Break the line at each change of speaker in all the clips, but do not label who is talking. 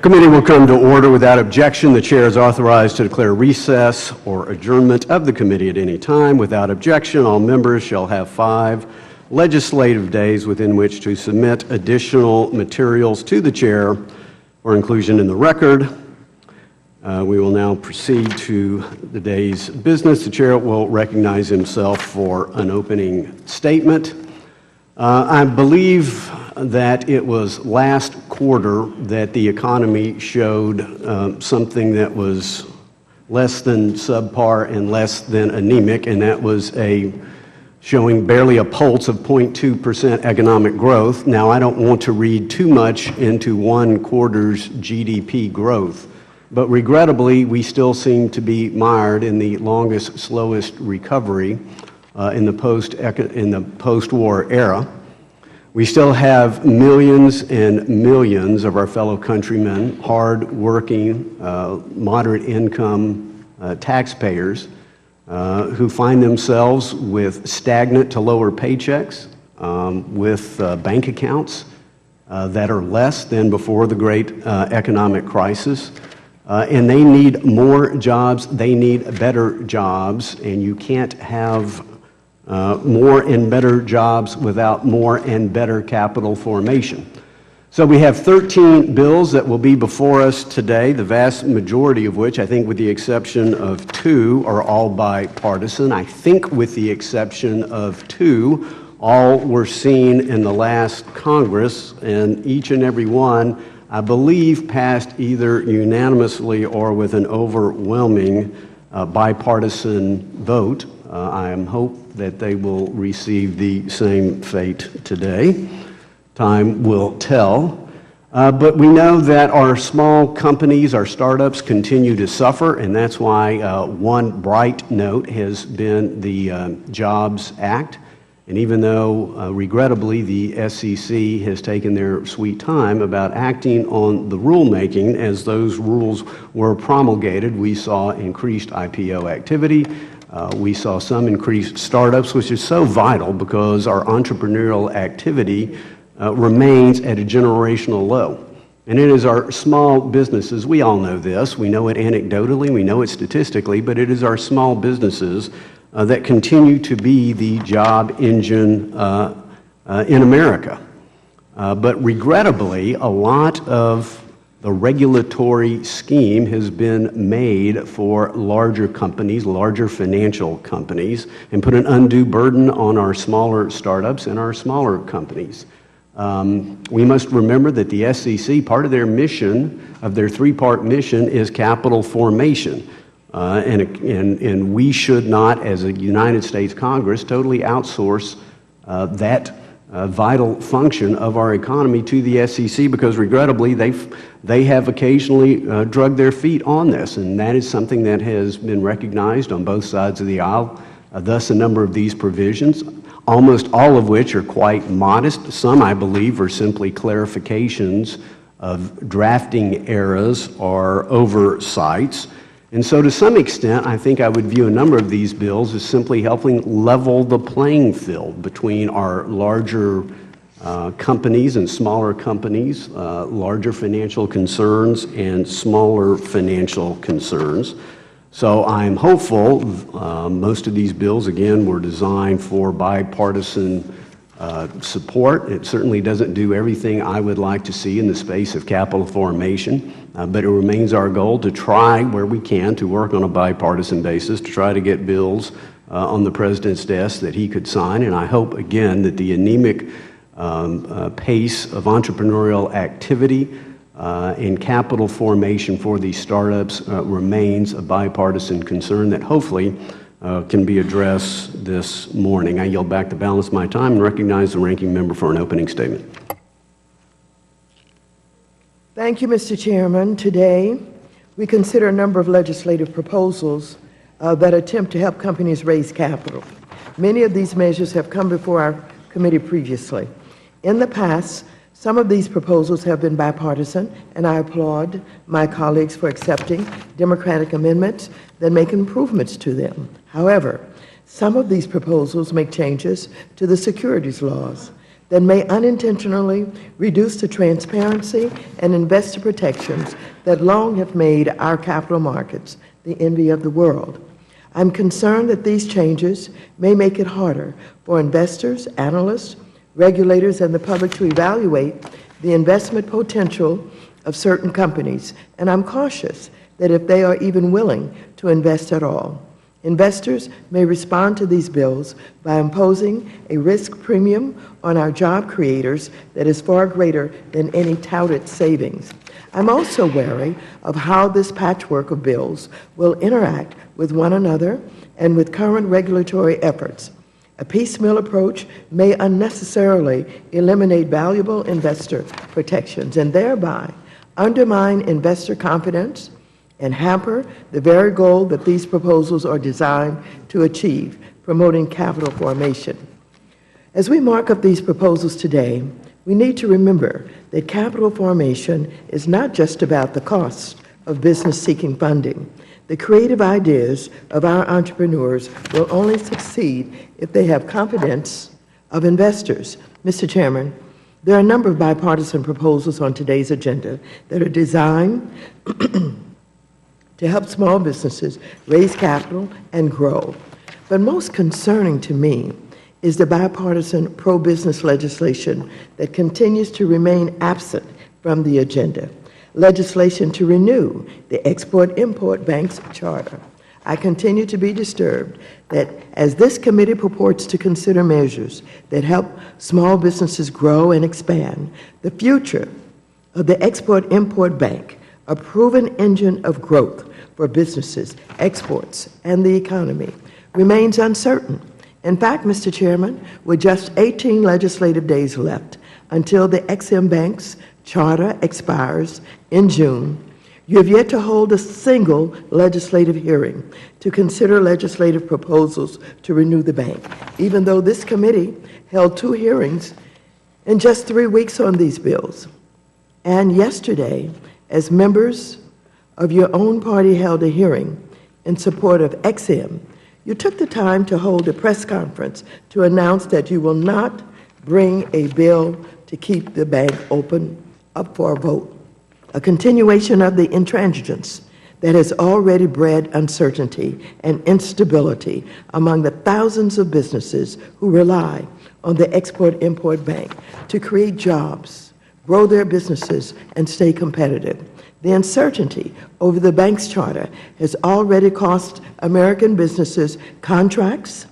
Committee will come to order without objection. The chair is authorized to declare recess or adjournment of the committee at any time. Without objection, all members shall have 5 legislative days within which to submit additional materials to the chair for inclusion in the record. We will now proceed to the day's business. The chair will recognize himself for an opening statement. I believe that it was last quarter that the economy showed something that was less than subpar and less than anemic, and that was showing barely a pulse of 0.2% economic growth. Now, I don't want to read too much into one quarter's GDP growth, but regrettably, we still seem to be mired in the longest, slowest recovery in the post-war era. We still have millions and millions of our fellow countrymen, hard-working, moderate-income taxpayers who find themselves with stagnant to lower paychecks, with bank accounts that are less than before the great economic crisis. And they need more jobs, they need better jobs, and you can't have more and better jobs without more and better capital formation. So we have 13 bills that will be before us today, the vast majority of which, I think with the exception of 2, are all bipartisan. I think with the exception of 2, all were seen in the last Congress, and each and every one, I believe, passed either unanimously or with an overwhelming bipartisan vote. I hope that they will receive the same fate today. Time will tell. But we know that our small companies, our startups, continue to suffer, and that's why one bright note has been the Jobs Act. And even though, regrettably, the SEC has taken their sweet time about acting on the rulemaking, as those rules were promulgated, we saw increased IPO activity. We saw some increased startups, which is so vital because our entrepreneurial activity remains at a generational low. And it is our small businesses, we all know this, we know it anecdotally, we know it statistically, but it is our small businesses that continue to be the job engine in America. But regrettably, a lot of the regulatory scheme has been made for larger companies, larger financial companies, and put an undue burden on our smaller startups and our smaller companies. We must remember that the SEC, part of their mission, of their 3-part mission, is capital formation. And we should not, as a United States Congress, totally outsource that vital function of our economy to the SEC, because regrettably they have occasionally drugged their feet on this, and that is something that has been recognized on both sides of the aisle. Thus, a number of these provisions, almost all of which are quite modest. Some, I believe, are simply clarifications of drafting errors or oversights. And so to some extent, I think I would view a number of these bills as simply helping level the playing field between our larger companies and smaller companies, larger financial concerns and smaller financial concerns. So I'm hopeful. Most of these bills, again, were designed for bipartisan support. It certainly doesn't do everything I would like to see in the space of capital formation, but it remains our goal to try where we can to work on a bipartisan basis to try to get bills on the President's desk that he could sign. And I hope, again, that the anemic pace of entrepreneurial activity and capital formation for these startups remains a bipartisan concern that hopefully can be addressed this morning. I yield back the balance of my time and recognize the ranking member for an opening statement.
Thank you, Mr. Chairman. Today, we consider a number of legislative proposals that attempt to help companies raise capital. Many of these measures have come before our committee previously. In the past, some of these proposals have been bipartisan, and I applaud my colleagues for accepting Democratic amendments that make improvements to them. However, some of these proposals make changes to the securities laws that may unintentionally reduce the transparency and investor protections that long have made our capital markets the envy of the world. I'm concerned that these changes may make it harder for investors, analysts, regulators, and the public to evaluate the investment potential of certain companies, and I'm cautious that if they are even willing to invest at all. Investors may respond to these bills by imposing a risk premium on our job creators that is far greater than any touted savings. I'm also wary of how this patchwork of bills will interact with one another and with current regulatory efforts. A piecemeal approach may unnecessarily eliminate valuable investor protections and thereby undermine investor confidence and hamper the very goal that these proposals are designed to achieve, promoting capital formation. As we mark up these proposals today, we need to remember that capital formation is not just about the cost of business seeking funding. The creative ideas of our entrepreneurs will only succeed if they have confidence of investors. Mr. Chairman, there are a number of bipartisan proposals on today's agenda that are designed to help small businesses raise capital and grow. But most concerning to me is the bipartisan pro-business legislation that continues to remain absent from the agenda. Legislation to renew the Export-Import Bank's charter. I continue to be disturbed that as this committee purports to consider measures that help small businesses grow and expand, the future of the Export-Import Bank, a proven engine of growth for businesses, exports, and the economy, remains uncertain. In fact, Mr. Chairman, with just 18 legislative days left until the EXIM Bank's charter expires in June, you have yet to hold a single legislative hearing to consider legislative proposals to renew the bank, even though this committee held 2 hearings in just 3 weeks on these bills. And yesterday, as members of your own party held a hearing in support of EXIM, you took the time to hold a press conference to announce that you will not bring a bill to keep the bank open up for a vote, a continuation of the intransigence that has already bred uncertainty and instability among the thousands of businesses who rely on the Export-Import Bank to create jobs, grow their businesses, and stay competitive. The uncertainty over the bank's charter has already cost American businesses contracts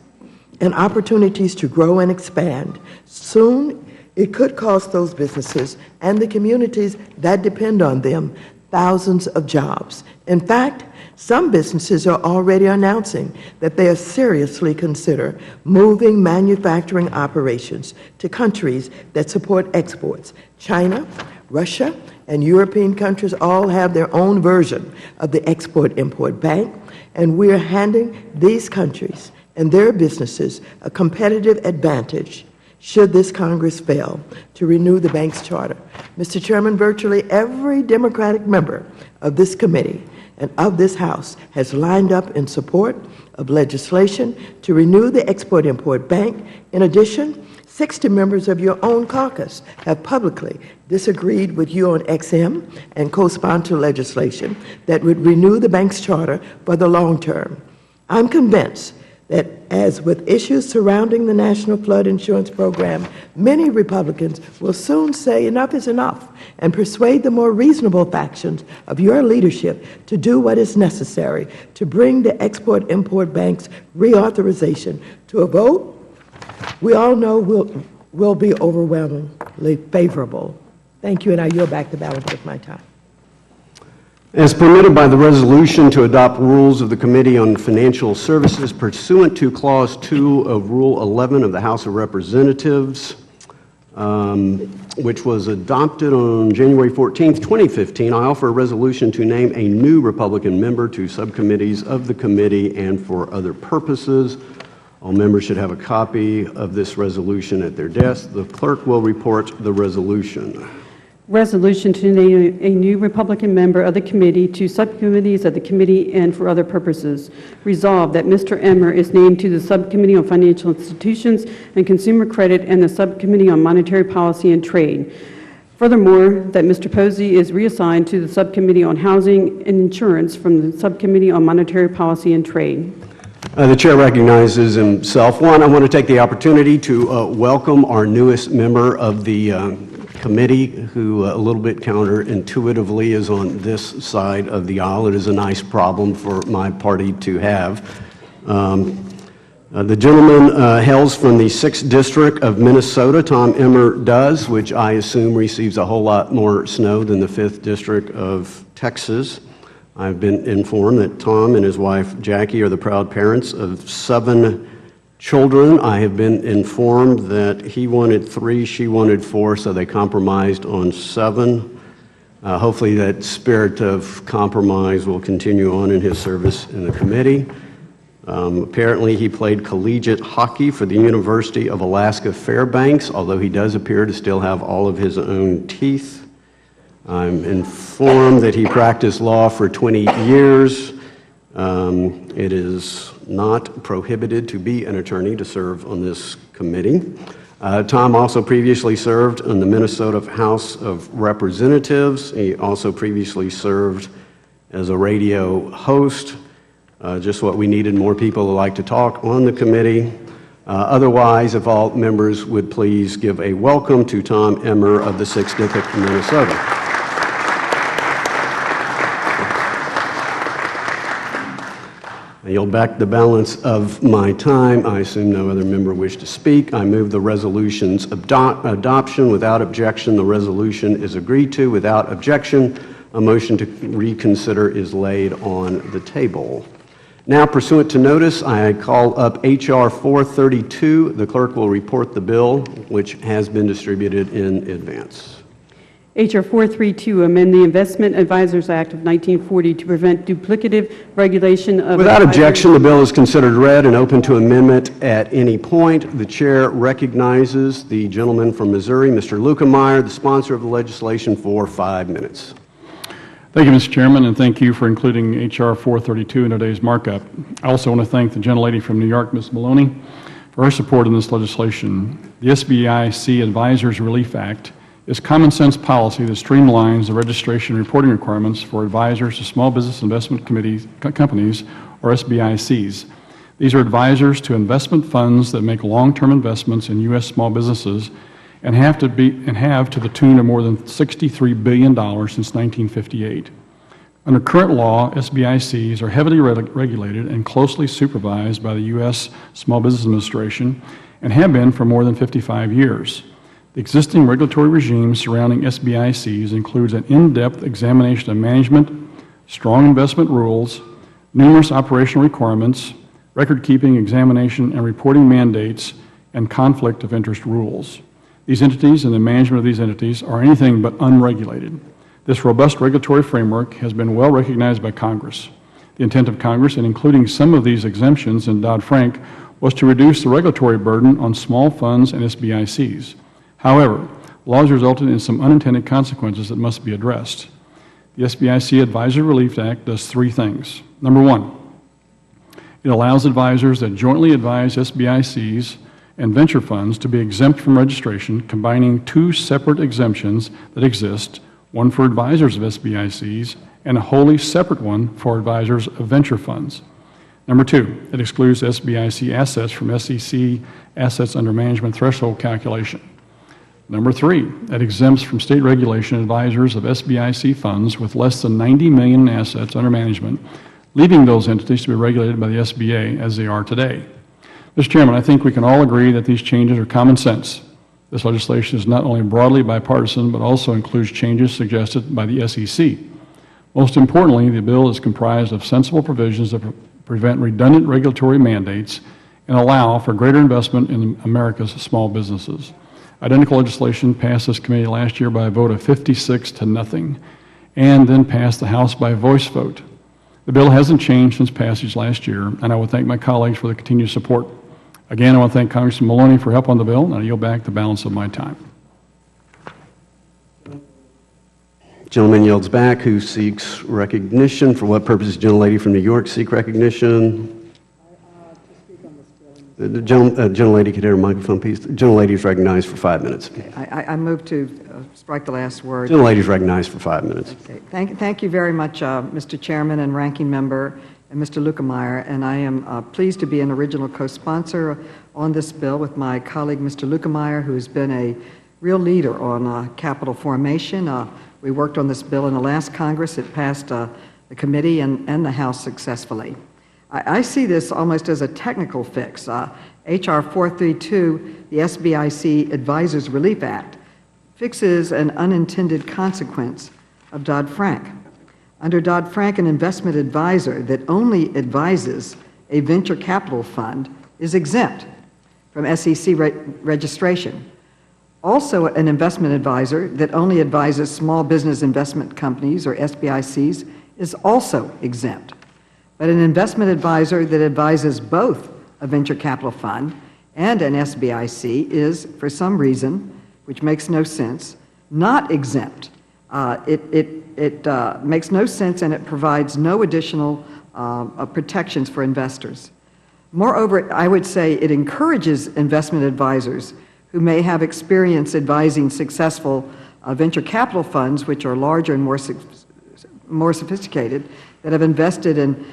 and opportunities to grow and expand. Soon, it could cost those businesses and the communities that depend on them thousands of jobs. In fact, some businesses are already announcing that they are seriously consider moving manufacturing operations to countries that support exports. China, Russia, and European countries all have their own version of the Export-Import Bank, and we are handing these countries and their businesses a competitive advantage should this Congress fail to renew the bank's charter. Mr. Chairman, virtually every Democratic member of this committee and of this House has lined up in support of legislation to renew the Export-Import Bank. In addition, 60 members of your own caucus have publicly disagreed with you on EXIM and co-sponsored legislation that would renew the bank's charter for the long term. I'm convinced that, as with issues surrounding the National Flood Insurance Program, many Republicans will soon say enough is enough and persuade the more reasonable factions of your leadership to do what is necessary to bring the Export-Import Bank's reauthorization to a vote we all know will be overwhelmingly favorable. Thank you, and I yield back the balance of my time.
As permitted by the resolution to adopt rules of the Committee on Financial Services pursuant to Clause 2 of Rule 11 of the House of Representatives, which was adopted on January 14th, 2015, I offer a resolution to name a new Republican member to subcommittees of the committee and for other purposes. All members should have a copy of this resolution at their desk. The clerk will report the resolution.
Resolution to name a new Republican member of the committee to subcommittees of the committee and for other purposes. Resolved that Mr. Emmer is named to the Subcommittee on Financial Institutions and Consumer Credit and the Subcommittee on Monetary Policy and Trade. Furthermore, that Mr. Posey is reassigned to the Subcommittee on Housing and Insurance from the Subcommittee on Monetary Policy and Trade.
The chair recognizes himself. One, I want to take the opportunity to welcome our newest member of the committee, who a little bit counterintuitively is on this side of the aisle. It is a nice problem for my party to have. The gentleman hails from the 6th District of Minnesota. Tom Emmer does, which I assume receives a whole lot more snow than the 5th District of Texas. I've been informed that Tom and his wife Jackie are the proud parents of 7 children. I have been informed that he wanted 3, she wanted 4, so they compromised on 7. Hopefully that spirit of compromise will continue on in his service in the committee. Apparently he played collegiate hockey for the University of Alaska Fairbanks, although he does appear to still have all of his own teeth. I'm informed that he practiced law for 20 years. It is not prohibited to be an attorney to serve on this committee. Tom also previously served on the Minnesota House of Representatives. He also previously served as a radio host. Just what we needed, more people who like to talk on the committee. Otherwise, if all members would please give a welcome to Tom Emmer of the 6th District of Minnesota. I yield back the balance of my time. I assume no other member wish to speak. I move the resolution's adoption. Without objection, the resolution is agreed to. Without objection, a motion to reconsider is laid on the table. Now, pursuant to notice, I call up H.R. 432. The clerk will report the bill, which has been distributed in advance.
H.R. 432, amend the Investment Advisors Act of 1940 to prevent duplicative regulation of...
Without objection, the bill is considered read and open to amendment at any point. The chair recognizes the gentleman from Missouri, Mr. Lukemeyer, the sponsor of the legislation, for 5 minutes.
Thank you, Mr. Chairman, and thank you for including H.R. 432 in today's markup. I also want to thank the gentlelady from New York, Ms. Maloney, for her support in this legislation. The SBIC Advisors Relief Act is common sense policy that streamlines the registration and reporting requirements for advisors to small business investment companies, or SBICs. These are advisors to investment funds that make long-term investments in U.S. small businesses and have to the tune of more than $63 billion since 1958. Under current law, SBICs are heavily regulated and closely supervised by the U.S. Small Business Administration and have been for more than 55 years. The existing regulatory regime surrounding SBICs includes an in-depth examination of management, strong investment rules, numerous operational requirements, record-keeping, examination, and reporting mandates, and conflict of interest rules. These entities and the management of these entities are anything but unregulated. This robust regulatory framework has been well recognized by Congress. The intent of Congress in including some of these exemptions in Dodd-Frank was to reduce the regulatory burden on small funds and SBICs. However, laws resulted in some unintended consequences that must be addressed. The SBIC Advisor Relief Act does 3 things. Number 1, it allows advisors that jointly advise SBICs and venture funds to be exempt from registration, combining 2 separate exemptions that exist, one for advisors of SBICs and a wholly separate one for advisors of venture funds. Number 2, it excludes SBIC assets from SEC assets under management threshold calculation. Number 3, it exempts from state regulation advisors of SBIC funds with less than $90 million in assets under management, leaving those entities to be regulated by the SBA as they are today. Mr. Chairman, I think we can all agree that these changes are common sense. This legislation is not only broadly bipartisan, but also includes changes suggested by the SEC. Most importantly, the bill is comprised of sensible provisions that prevent redundant regulatory mandates and allow for greater investment in America's small businesses. Identical legislation passed this committee last year by a vote of 56-0, and then passed the House by voice vote. The bill hasn't changed since passage last year, and I would thank my colleagues for the continued support. Again, I want to thank Congressman Maloney for help on the bill, and I yield back the balance of my time.
Gentleman yields back, who seeks recognition. For what purpose does the gentlelady from New York seek recognition? The gentlelady could enter a microphone, please. The gentlelady is recognized for 5 minutes.
I move to strike the last word.
Gentlelady is recognized for 5 minutes.
Okay. Thank you very much, Mr. Chairman and Ranking Member and Mr. Lukemeyer, and I am pleased to be an original co-sponsor on this bill with my colleague, Mr. Lukemeyer, who has been a real leader on capital formation. We worked on this bill in the last Congress. It passed the committee and the House successfully. I see this almost as a technical fix. H.R. 432, the SBIC Advisors Relief Act, fixes an unintended consequence of Dodd-Frank. Under Dodd-Frank, an investment advisor that only advises a venture capital fund is exempt from SEC registration. Also, an investment advisor that only advises small business investment companies, or SBICs, is also exempt. But an investment advisor that advises both a venture capital fund and an SBIC is, for some reason, which makes no sense, not exempt. It makes no sense, and it provides no additional protections for investors. Moreover, I would say it encourages investment advisors who may have experience advising successful venture capital funds, which are larger and more sophisticated, that have invested in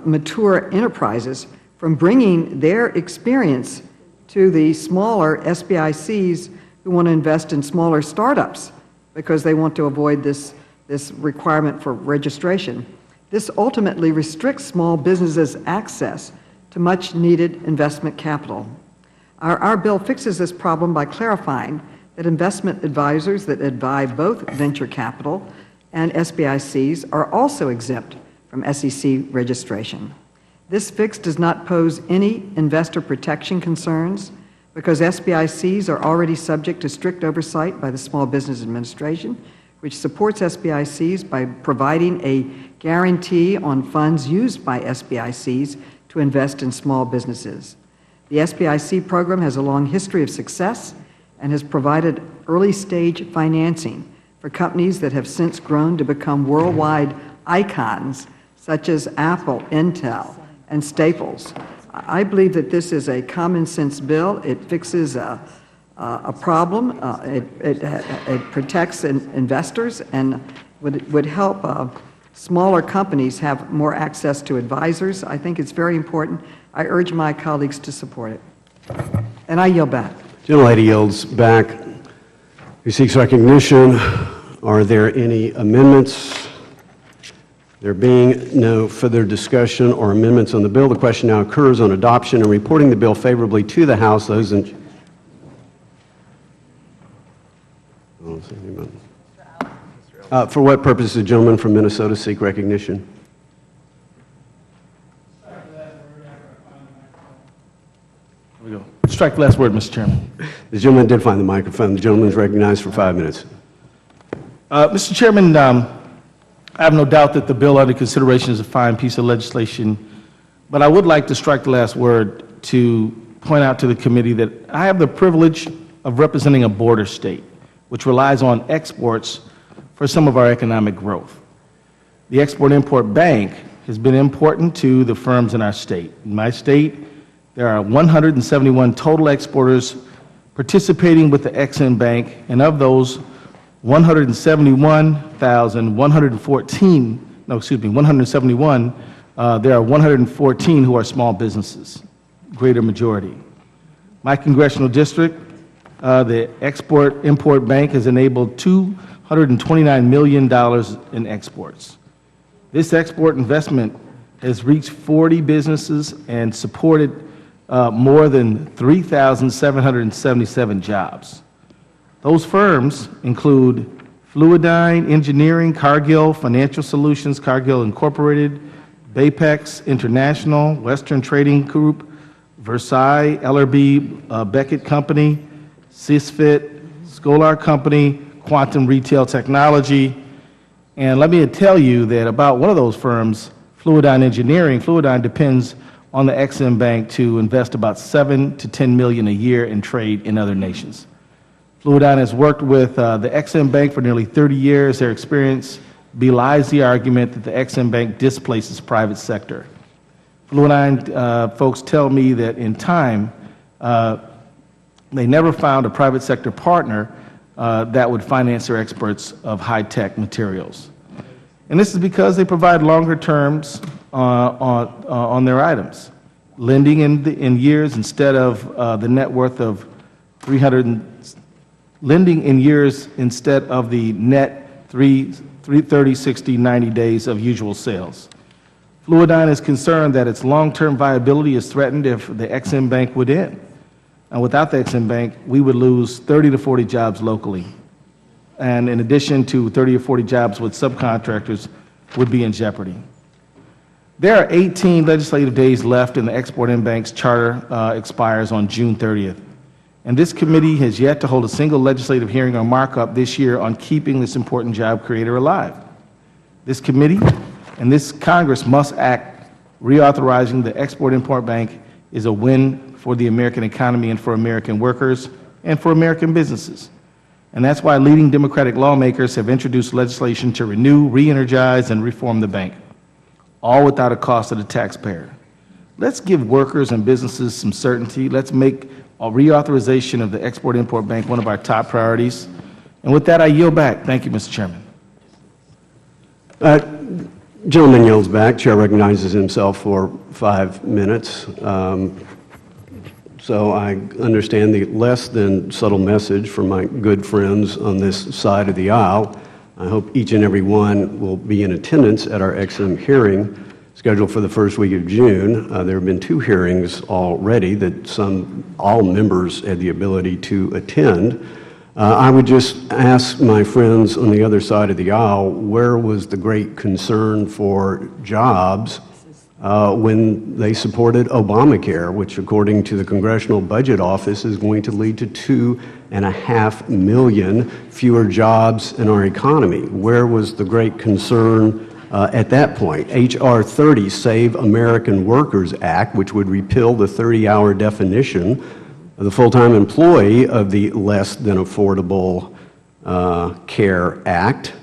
mature enterprises, from bringing their experience to the smaller SBICs who want to invest in smaller startups because they want to avoid this requirement for registration. This ultimately restricts small businesses' access to much-needed investment capital. Our bill fixes this problem by clarifying that investment advisors that advise both venture capital and SBICs are also exempt from SEC registration. This fix does not pose any investor protection concerns because SBICs are already subject to strict oversight by the Small Business Administration, which supports SBICs by providing a guarantee on funds used by SBICs to invest in small businesses. The SBIC program has a long history of success and has provided early-stage financing for companies that have since grown to become worldwide icons, such as Apple, Intel, and Staples. I believe that this is a common-sense bill. It fixes a problem. It protects investors and would help smaller companies have more access to advisors. I think it's very important. I urge my colleagues to support it. And I yield back.
Gentlelady yields back, who seeks recognition. Are there any amendments? There being no further discussion or amendments on the bill, the question now occurs on adoption and reporting the bill favorably to the House. Those in... for what purpose does the gentleman from Minnesota seek recognition?
Here we go. Strike the last word, Mr. Chairman.
The gentleman did find the microphone. The gentleman is recognized for 5 minutes.
Mr. Chairman, I have no doubt that the bill under consideration is a fine piece of legislation, but I would like to strike the last word to point out to the committee that I have the privilege of representing a border state, which relies on exports for some of our economic growth. The Export-Import Bank has been important to the firms in our state. In my state, there are 171 total exporters participating with the Ex-Im Bank, and of those, 171, there are 114 who are small businesses, greater majority. My congressional district, the Export-Import Bank has enabled $229 million in exports. This export investment has reached 40 businesses and supported more than 3,777 jobs. Those firms include Fluidyne Engineering, Cargill Financial Solutions, Cargill Incorporated, Baypex International, Western Trading Group, Versailles, LRB Beckett Company, Sysfit, Scholar Company, Quantum Retail Technology. And let me tell you that about one of those firms, Fluidyne Engineering, Fluidyne depends on the Ex-Im Bank to invest about $7 to $10 million a year in trade in other nations. Fluidine has worked with the Ex-Im Bank for nearly 30 years. Their experience belies the argument that the Ex-Im Bank displaces private sector. Fluidine folks tell me that in time, they never found a private sector partner that would finance their experts of high-tech materials. And this is because they provide longer terms on their items, lending in years instead of the net worth of lending in years instead of the net 30, 60, 90 days of usual sales. Fluidine is concerned that its long-term viability is threatened if the Ex-Im Bank would end. And without the Ex-Im Bank, we would lose 30 to 40 jobs locally. And in addition to 30 or 40 jobs with subcontractors would be in jeopardy. There are 18 legislative days left and the Export-Im Bank's charter expires on June 30th. And this committee has yet to hold a single legislative hearing on markup this year on keeping this important job creator alive. This committee and this Congress must act. Reauthorizing the Export-Import Bank is a win for the American economy and for American workers and for American businesses. And that's why leading Democratic lawmakers have introduced legislation to renew, re-energize, and reform the bank, all without a cost to the taxpayer. Let's give workers and businesses some certainty. Let's make a reauthorization of the Export-Import Bank one of our top priorities. And with that, I yield back. Thank you, Mr. Chairman.
Gentleman yields back. Chair recognizes himself for 5 minutes. So I understand the less than subtle message from my good friends on this side of the aisle. I hope each and every one will be in attendance at our Ex-Im hearing scheduled for the first week of June. There have been 2 hearings already that all members had the ability to attend. I would just ask my friends on the other side of the aisle, where was the great concern for jobs when they supported Obamacare, which according to the Congressional Budget Office is going to lead to 2.5 million fewer jobs in our economy? Where was the great concern at that point? H.R. 30, Save American Workers Act, which would repeal the 30-hour definition of the full-time employee of the Less Than Affordable Care Act,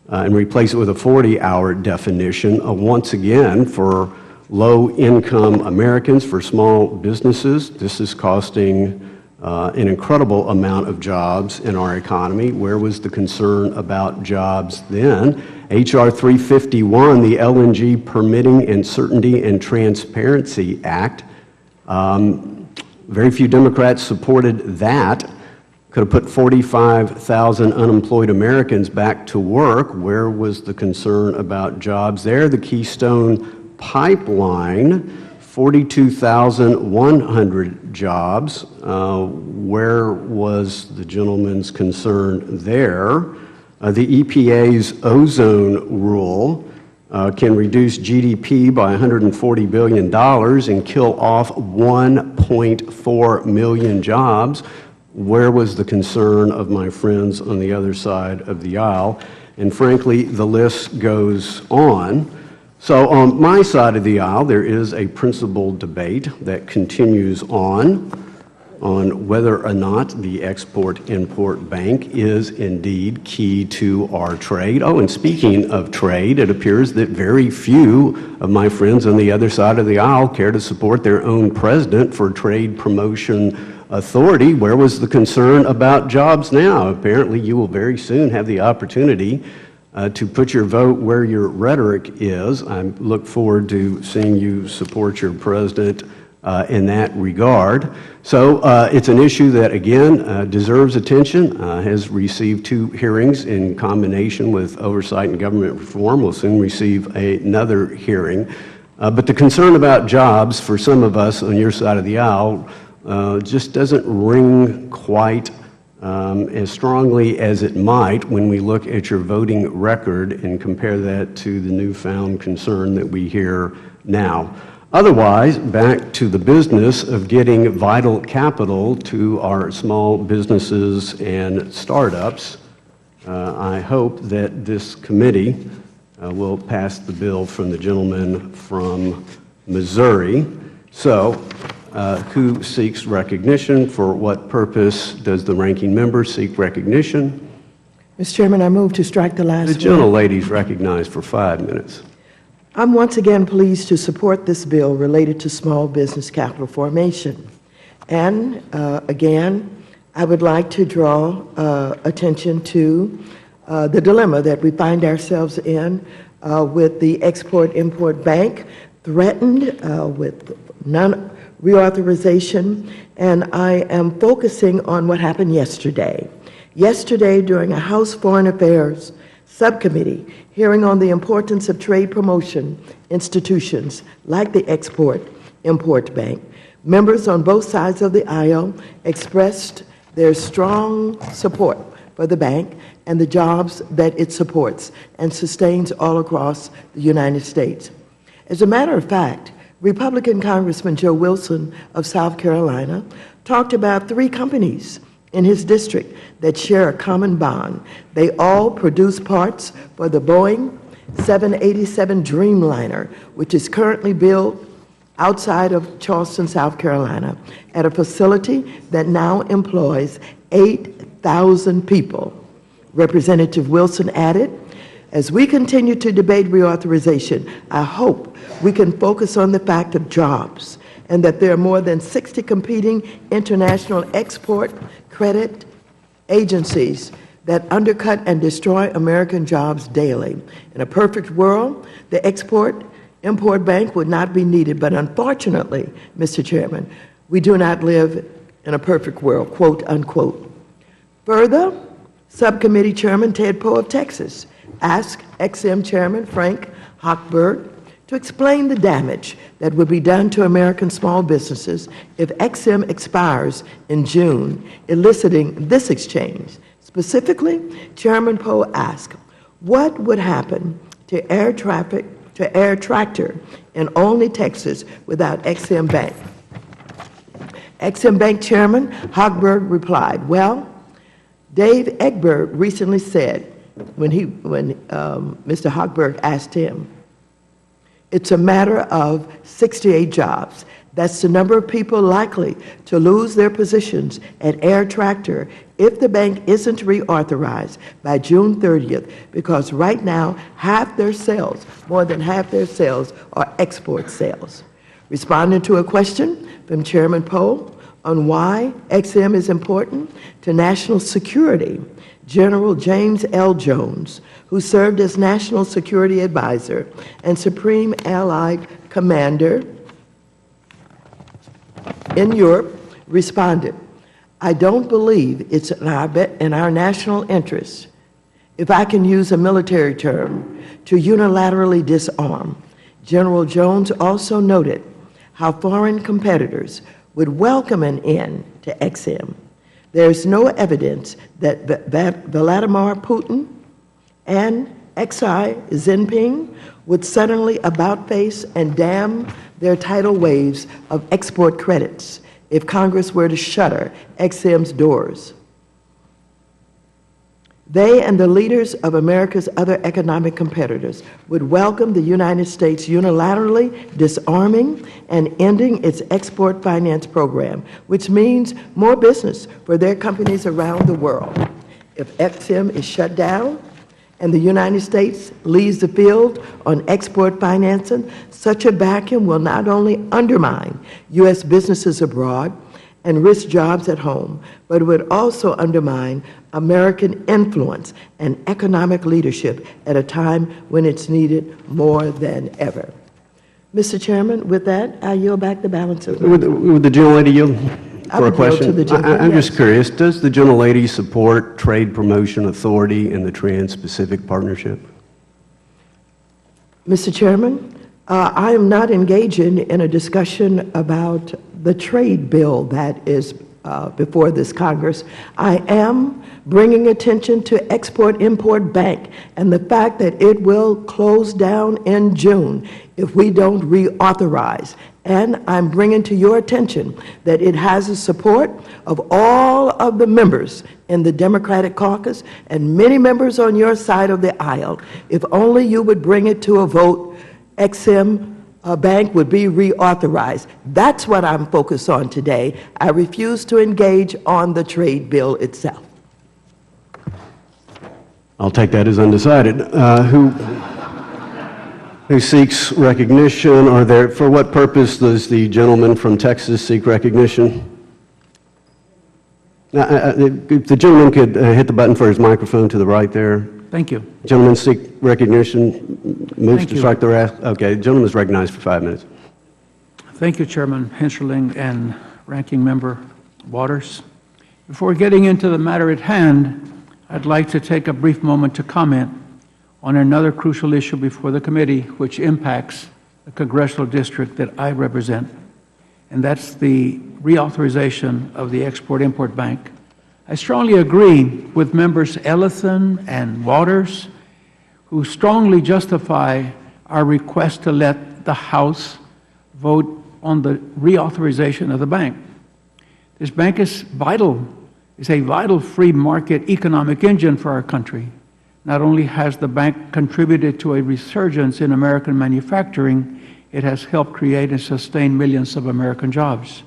and replace it with a 40-hour definition, once again, for low-income Americans, for small businesses. This is costing an incredible amount of jobs in our economy. Where was the concern about jobs then? H.R. 351, the LNG Permitting and Certainty and Transparency Act. Very few Democrats supported that. Could have put 45,000 unemployed Americans back to work. Where was the concern about jobs there? The Keystone Pipeline, 42,100 jobs. Where was the gentleman's concern there? The EPA's ozone rule can reduce GDP by $140 billion and kill off 1.4 million jobs. Where was the concern of my friends on the other side of the aisle? And frankly, the list goes on. So on my side of the aisle, there is a principled debate that continues on whether or not the Export-Import Bank is indeed key to our trade. Oh, and speaking of trade, it appears that very few of my friends on the other side of the aisle care to support their own president for trade promotion authority. Where was the concern about jobs now? Apparently, you will very soon have the opportunity to put your vote where your rhetoric is. I look forward to seeing you support your president in that regard. So it's an issue that, again, deserves attention, has received 2 hearings in combination with oversight and government reform. We'll soon receive another hearing. But the concern about jobs for some of us on your side of the aisle just doesn't ring quite as strongly as it might when we look at your voting record and compare that to the newfound concern that we hear now. Otherwise, back to the business of getting vital capital to our small businesses and startups. I hope that this committee will pass the bill from the gentleman from Missouri. So, Who seeks recognition? For what purpose does the ranking member seek recognition?
Mr. Chairman, I move to strike the last
The
word.
gentlelady is recognized for 5 minutes.
I'm once again pleased to support this bill related to small business capital formation. And again, I would like to draw attention to the dilemma that we find ourselves in with the Export-Import Bank threatened with non-reauthorization, and I am focusing on what happened yesterday. Yesterday, during a House Foreign Affairs subcommittee hearing on the importance of trade promotion institutions like the Export-Import Bank, members on both sides of the aisle expressed their strong support for the bank and the jobs that it supports and sustains all across the United States. As a matter of fact, Republican Congressman Joe Wilson of South Carolina talked about 3 companies in his district that share a common bond. They all produce parts for the Boeing 787 Dreamliner, which is currently built outside of Charleston, South Carolina, at a facility that now employs 8,000 people. Representative Wilson added, as we continue to debate reauthorization, I hope we can focus on the fact of jobs and that there are more than 60 competing international export credit agencies that undercut and destroy American jobs daily. In a perfect world, the Export-Import Bank would not be needed, but unfortunately, Mr. Chairman, we do not live in a perfect world, quote, unquote. Further, Subcommittee Chairman Ted Poe of Texas asked XM Chairman Frank Hochberg to explain the damage that would be done to American small businesses if XM expires in June, eliciting this exchange. Specifically, Chairman Poe asked, what would happen to air tractor in Olney, Texas without XM Bank? XM Bank Chairman Hochberg replied, well, Dave Egbert recently said, when Mr. Hochberg asked him, it's a matter of 68 jobs. That's the number of people likely to lose their positions at Air Tractor if the bank isn't reauthorized by June 30th, because right now, more than half their sales are export sales. Responding to a question from Chairman Poe on why XM is important to national security, General James L. Jones, who served as National Security Advisor and Supreme Allied Commander in Europe, responded, I don't believe it's in our national interest, if I can use a military term, to unilaterally disarm. General Jones also noted how foreign competitors would welcome an end to XM. There is no evidence that Vladimir Putin and Xi Jinping would suddenly about-face and dam their tidal waves of export credits if Congress were to shutter XM's doors. They and the leaders of America's other economic competitors would welcome the United States unilaterally disarming and ending its export finance program, which means more business for their companies around the world. If XM is shut down and the United States leaves the field on export financing, such a vacuum will not only undermine U.S. businesses abroad and risk jobs at home, but it would also undermine American influence and economic leadership at a time when it's needed more than ever. Mr. Chairman, with that, I yield back the balance of the
Would the gentlelady yield
I
for a
would yield
question?
to the gentleman,
I'm just
yes.
curious, does the gentlelady support Trade Promotion Authority and the Trans-Pacific Partnership?
Mr. Chairman, I am not engaging in a discussion about the trade bill that is before this Congress. I am bringing attention to Export-Import Bank and the fact that it will close down in June if we don't reauthorize. And I'm bringing to your attention that it has the support of all of the members in the Democratic caucus and many members on your side of the aisle. If only you would bring it to a vote, XM bank would be reauthorized. That's what I'm focused on today. I refuse to engage on the trade bill itself.
I'll take that as undecided. Who seeks recognition? For what purpose does the gentleman from Texas seek recognition? If the gentleman could hit the button for his microphone to the right there.
Thank you.
Gentleman seek recognition, moves
Thank
to
you.
strike the rest. Okay, the gentleman is recognized for 5 minutes.
Thank you, Chairman Hensherling and Ranking Member Waters. Before getting into the matter at hand, I'd like to take a brief moment to comment on another crucial issue before the committee, which impacts the congressional district that I represent, and that's the reauthorization of the Export-Import Bank. I strongly agree with members Ellison and Waters, who strongly justify our request to let the House vote on the reauthorization of the bank. This bank is vital. It's a vital free market economic engine for our country. Not only has the bank contributed to a resurgence in American manufacturing, it has helped create and sustain millions of American jobs.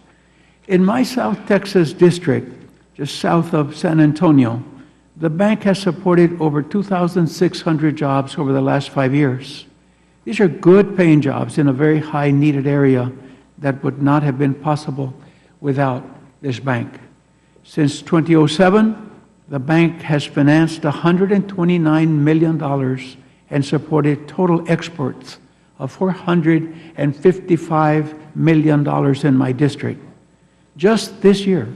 In my South Texas district, just south of San Antonio, the bank has supported over 2,600 jobs over the last 5 years. These are good paying jobs in a very high needed area that would not have been possible without this bank. Since 2007, the bank has financed $129 million and supported total exports of $455 million in my district. Just this year,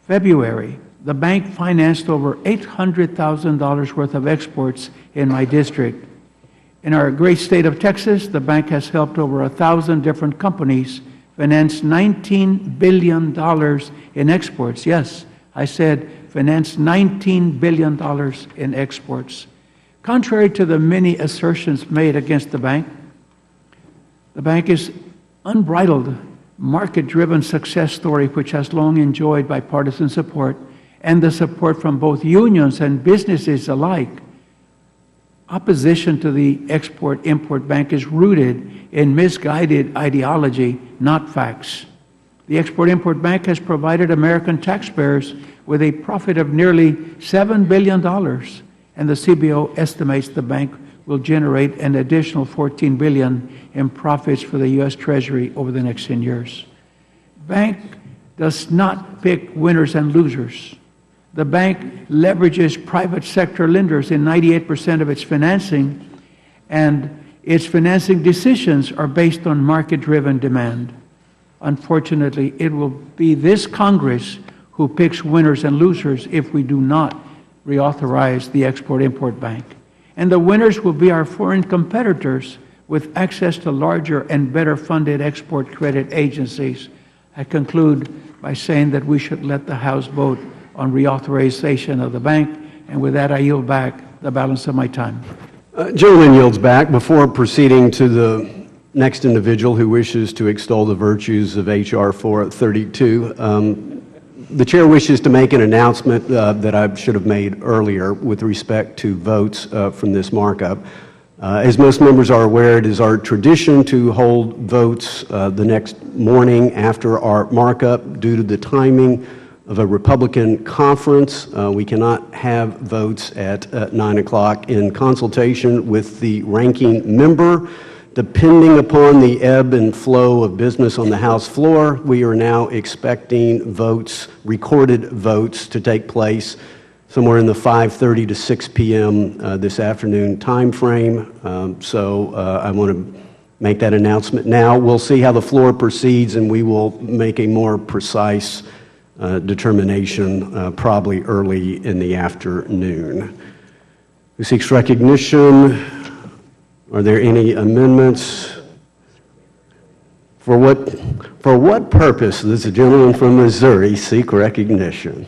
February, the bank financed over $800,000 worth of exports in my district. In our great state of Texas, the bank has helped over 1,000 different companies finance $19 billion in exports. Yes, I said finance $19 billion in exports. Contrary to the many assertions made against the bank is unbridled, market-driven success story which has long enjoyed bipartisan support and the support from both unions and businesses alike. Opposition to the Export-Import Bank is rooted in misguided ideology, not facts. The Export-Import Bank has provided American taxpayers with a profit of nearly $7 billion, and the CBO estimates the bank will generate an additional $14 billion in profits for the U.S. Treasury over the next 10 years. Bank does not pick winners and losers. The bank leverages private sector lenders in 98% of its financing, and its financing decisions are based on market-driven demand. Unfortunately, it will be this Congress who picks winners and losers if we do not reauthorize the Export-Import Bank. And the winners will be our foreign competitors with access to larger and better funded export credit agencies. I conclude by saying that we should let the House vote on reauthorization of the bank, and with that I yield back the balance of my time.
Gentleman yields back. Before proceeding to the next individual who wishes to extol the virtues of H.R. 432, the chair wishes to make an announcement that I should have made earlier with respect to votes from this markup. As most members are aware, it is our tradition to hold votes the next morning after our markup. Due to the timing of a Republican conference, we cannot have votes at 9 o'clock. In consultation with the ranking member, depending upon the ebb and flow of business on the House floor, we are now expecting votes, recorded votes, to take place somewhere in the 5:30 to 6 p.m. This afternoon time frame. So I want to make that announcement now. We'll see how the floor proceeds, and we will make a more precise determination probably early in the afternoon. Who seeks recognition? Are there any amendments? For what purpose does the gentleman from Missouri seek recognition?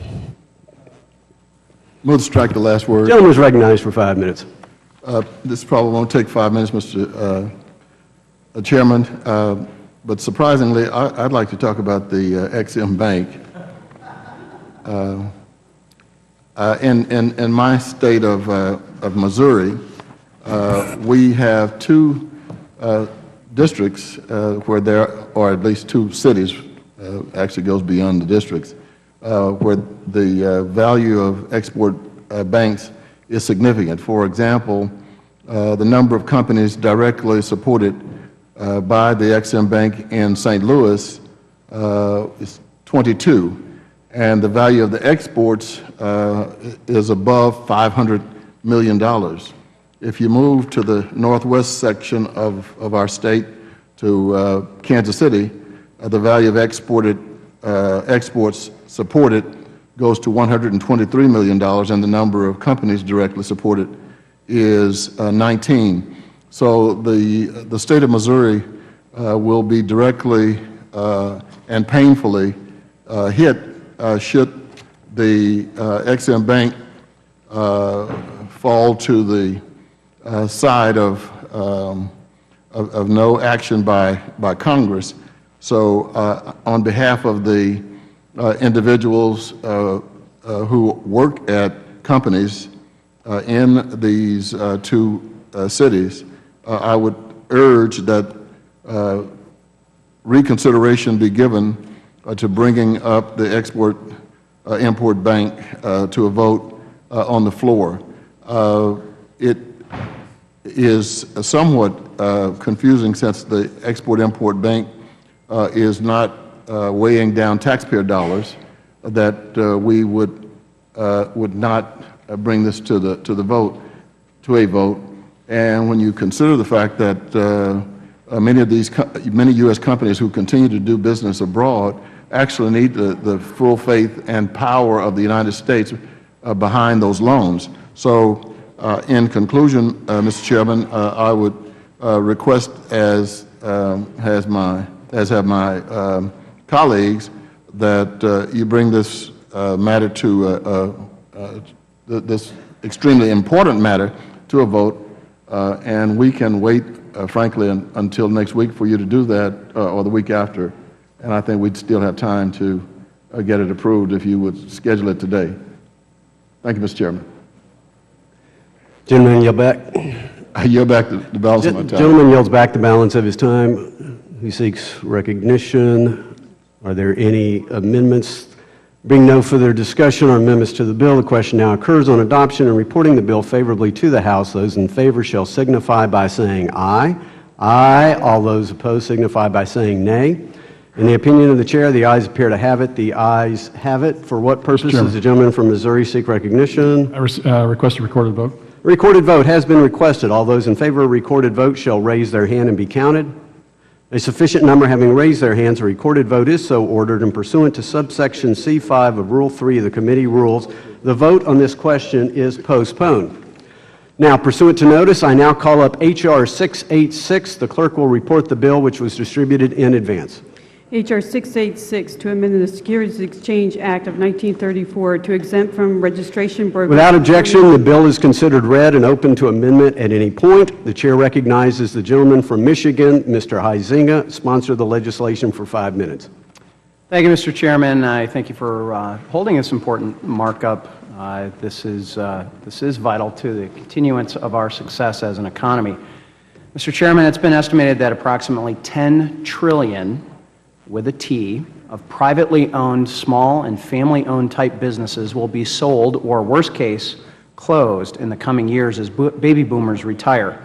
Move to strike the last word.
Gentleman is recognized for 5 minutes.
This probably won't take 5 minutes, Mr. Chairman, but surprisingly, I'd like to talk about the Ex-Im Bank. In my state of Missouri, we have two districts where there are at least 2 cities, actually goes beyond the districts, where the value of export banks is significant. For example, the number of companies directly supported by the Ex-Im Bank in St. Louis is 22, and the value of the exports is above $500 million. If you move to the northwest section of our state, to Kansas City, the value of exports supported goes to $123 million, and the number of companies directly supported is 19. So the state of Missouri will be directly and painfully hit should the Ex-Im Bank fall to the side of no action by Congress. So on behalf of the individuals who work at companies in these 2 cities, I would urge that reconsideration be given to bringing up the Export-Import Bank to a vote on the floor. It is somewhat confusing, since the Export-Import Bank is not weighing down taxpayer dollars, that we would not bring this to a vote. And when you consider the fact that many U.S. companies who continue to do business abroad actually need the full faith and power of the United States behind those loans. So in conclusion, Mr. Chairman, I would request, as have my colleagues, that you bring this matter to this extremely important matter to a vote, and we can wait, frankly, until next week for you to do that, or the week after, and I think we'd still have time to get it approved if you would schedule it today. Thank you, Mr. Chairman.
Gentleman, yield back.
I yield back the balance of my time.
Gentleman yields back the balance of his time. He seeks recognition. Are there any amendments? Being no further discussion or amendments to the bill, the question now occurs on adoption and reporting the bill favorably to the House. Those in favor shall signify by saying aye. Aye. All those opposed signify by saying nay. In the opinion of the chair, the ayes appear to have it. The ayes have it. For what purpose does the gentleman from Missouri seek recognition?
I request a recorded vote.
A recorded vote has been requested. All those in favor of a recorded vote shall raise their hand and be counted. A sufficient number having raised their hands, a recorded vote is so ordered, and pursuant to subsection C5 of Rule 3 of the committee rules, the vote on this question is postponed. Now, pursuant to notice, I now call up H.R. 686. The clerk will report the bill, which was distributed in advance.
H.R. 686, to amend the Securities Exchange Act of 1934 to exempt from registration brokerage.
Without objection, the bill is considered read and open to amendment at any point. The chair recognizes the gentleman from Michigan, Mr. Huizinga, sponsor the legislation for 5 minutes.
Thank you, Mr. Chairman. I thank you for holding this important markup. This is vital to the continuance of our success as an economy. Mr. Chairman, it's been estimated that approximately $10 trillion with a T, of privately owned small and family-owned type businesses will be sold or, worst case, closed in the coming years as baby boomers retire.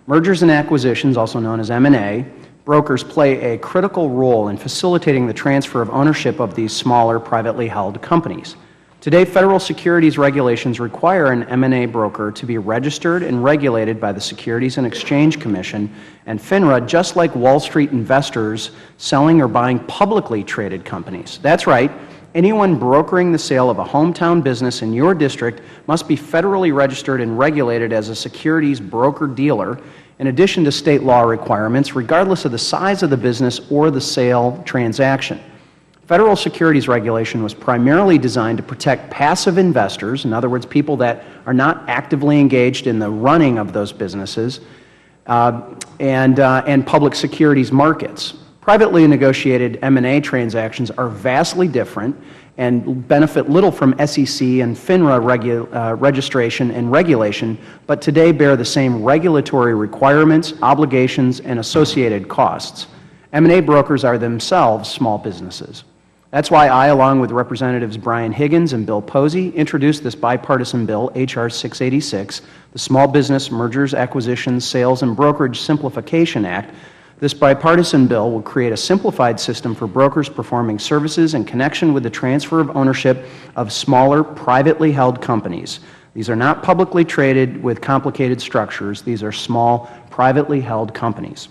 Mergers and acquisitions, also known as M&A, brokers play a critical role in facilitating the transfer of ownership of these smaller privately held companies. Today, federal securities regulations require an M&A broker to be registered and regulated by the Securities and Exchange Commission and FINRA, just like Wall Street investors selling or buying publicly traded companies. That's right. Anyone brokering the sale of a hometown business in your district must be federally registered and regulated as a securities broker-dealer, in addition to state law requirements, regardless of the size of the business or the sale transaction. Federal securities regulation was primarily designed to protect passive investors, in other words, people that are not actively engaged in the running of those businesses, and public securities markets. Privately negotiated M&A transactions are vastly different and benefit little from SEC and FINRA registration and regulation, but today bear the same regulatory requirements, obligations, and associated costs. M&A brokers are themselves small businesses. That's why I, along with Representatives Brian Higgins and Bill Posey, introduced this bipartisan bill, H.R. 686, the Small Business Mergers, Acquisitions, Sales, and Brokerage Simplification Act. This bipartisan bill will create a simplified system for brokers performing services in connection with the transfer of ownership of smaller, privately held companies. These are not publicly traded with complicated structures. These are small, privately held companies.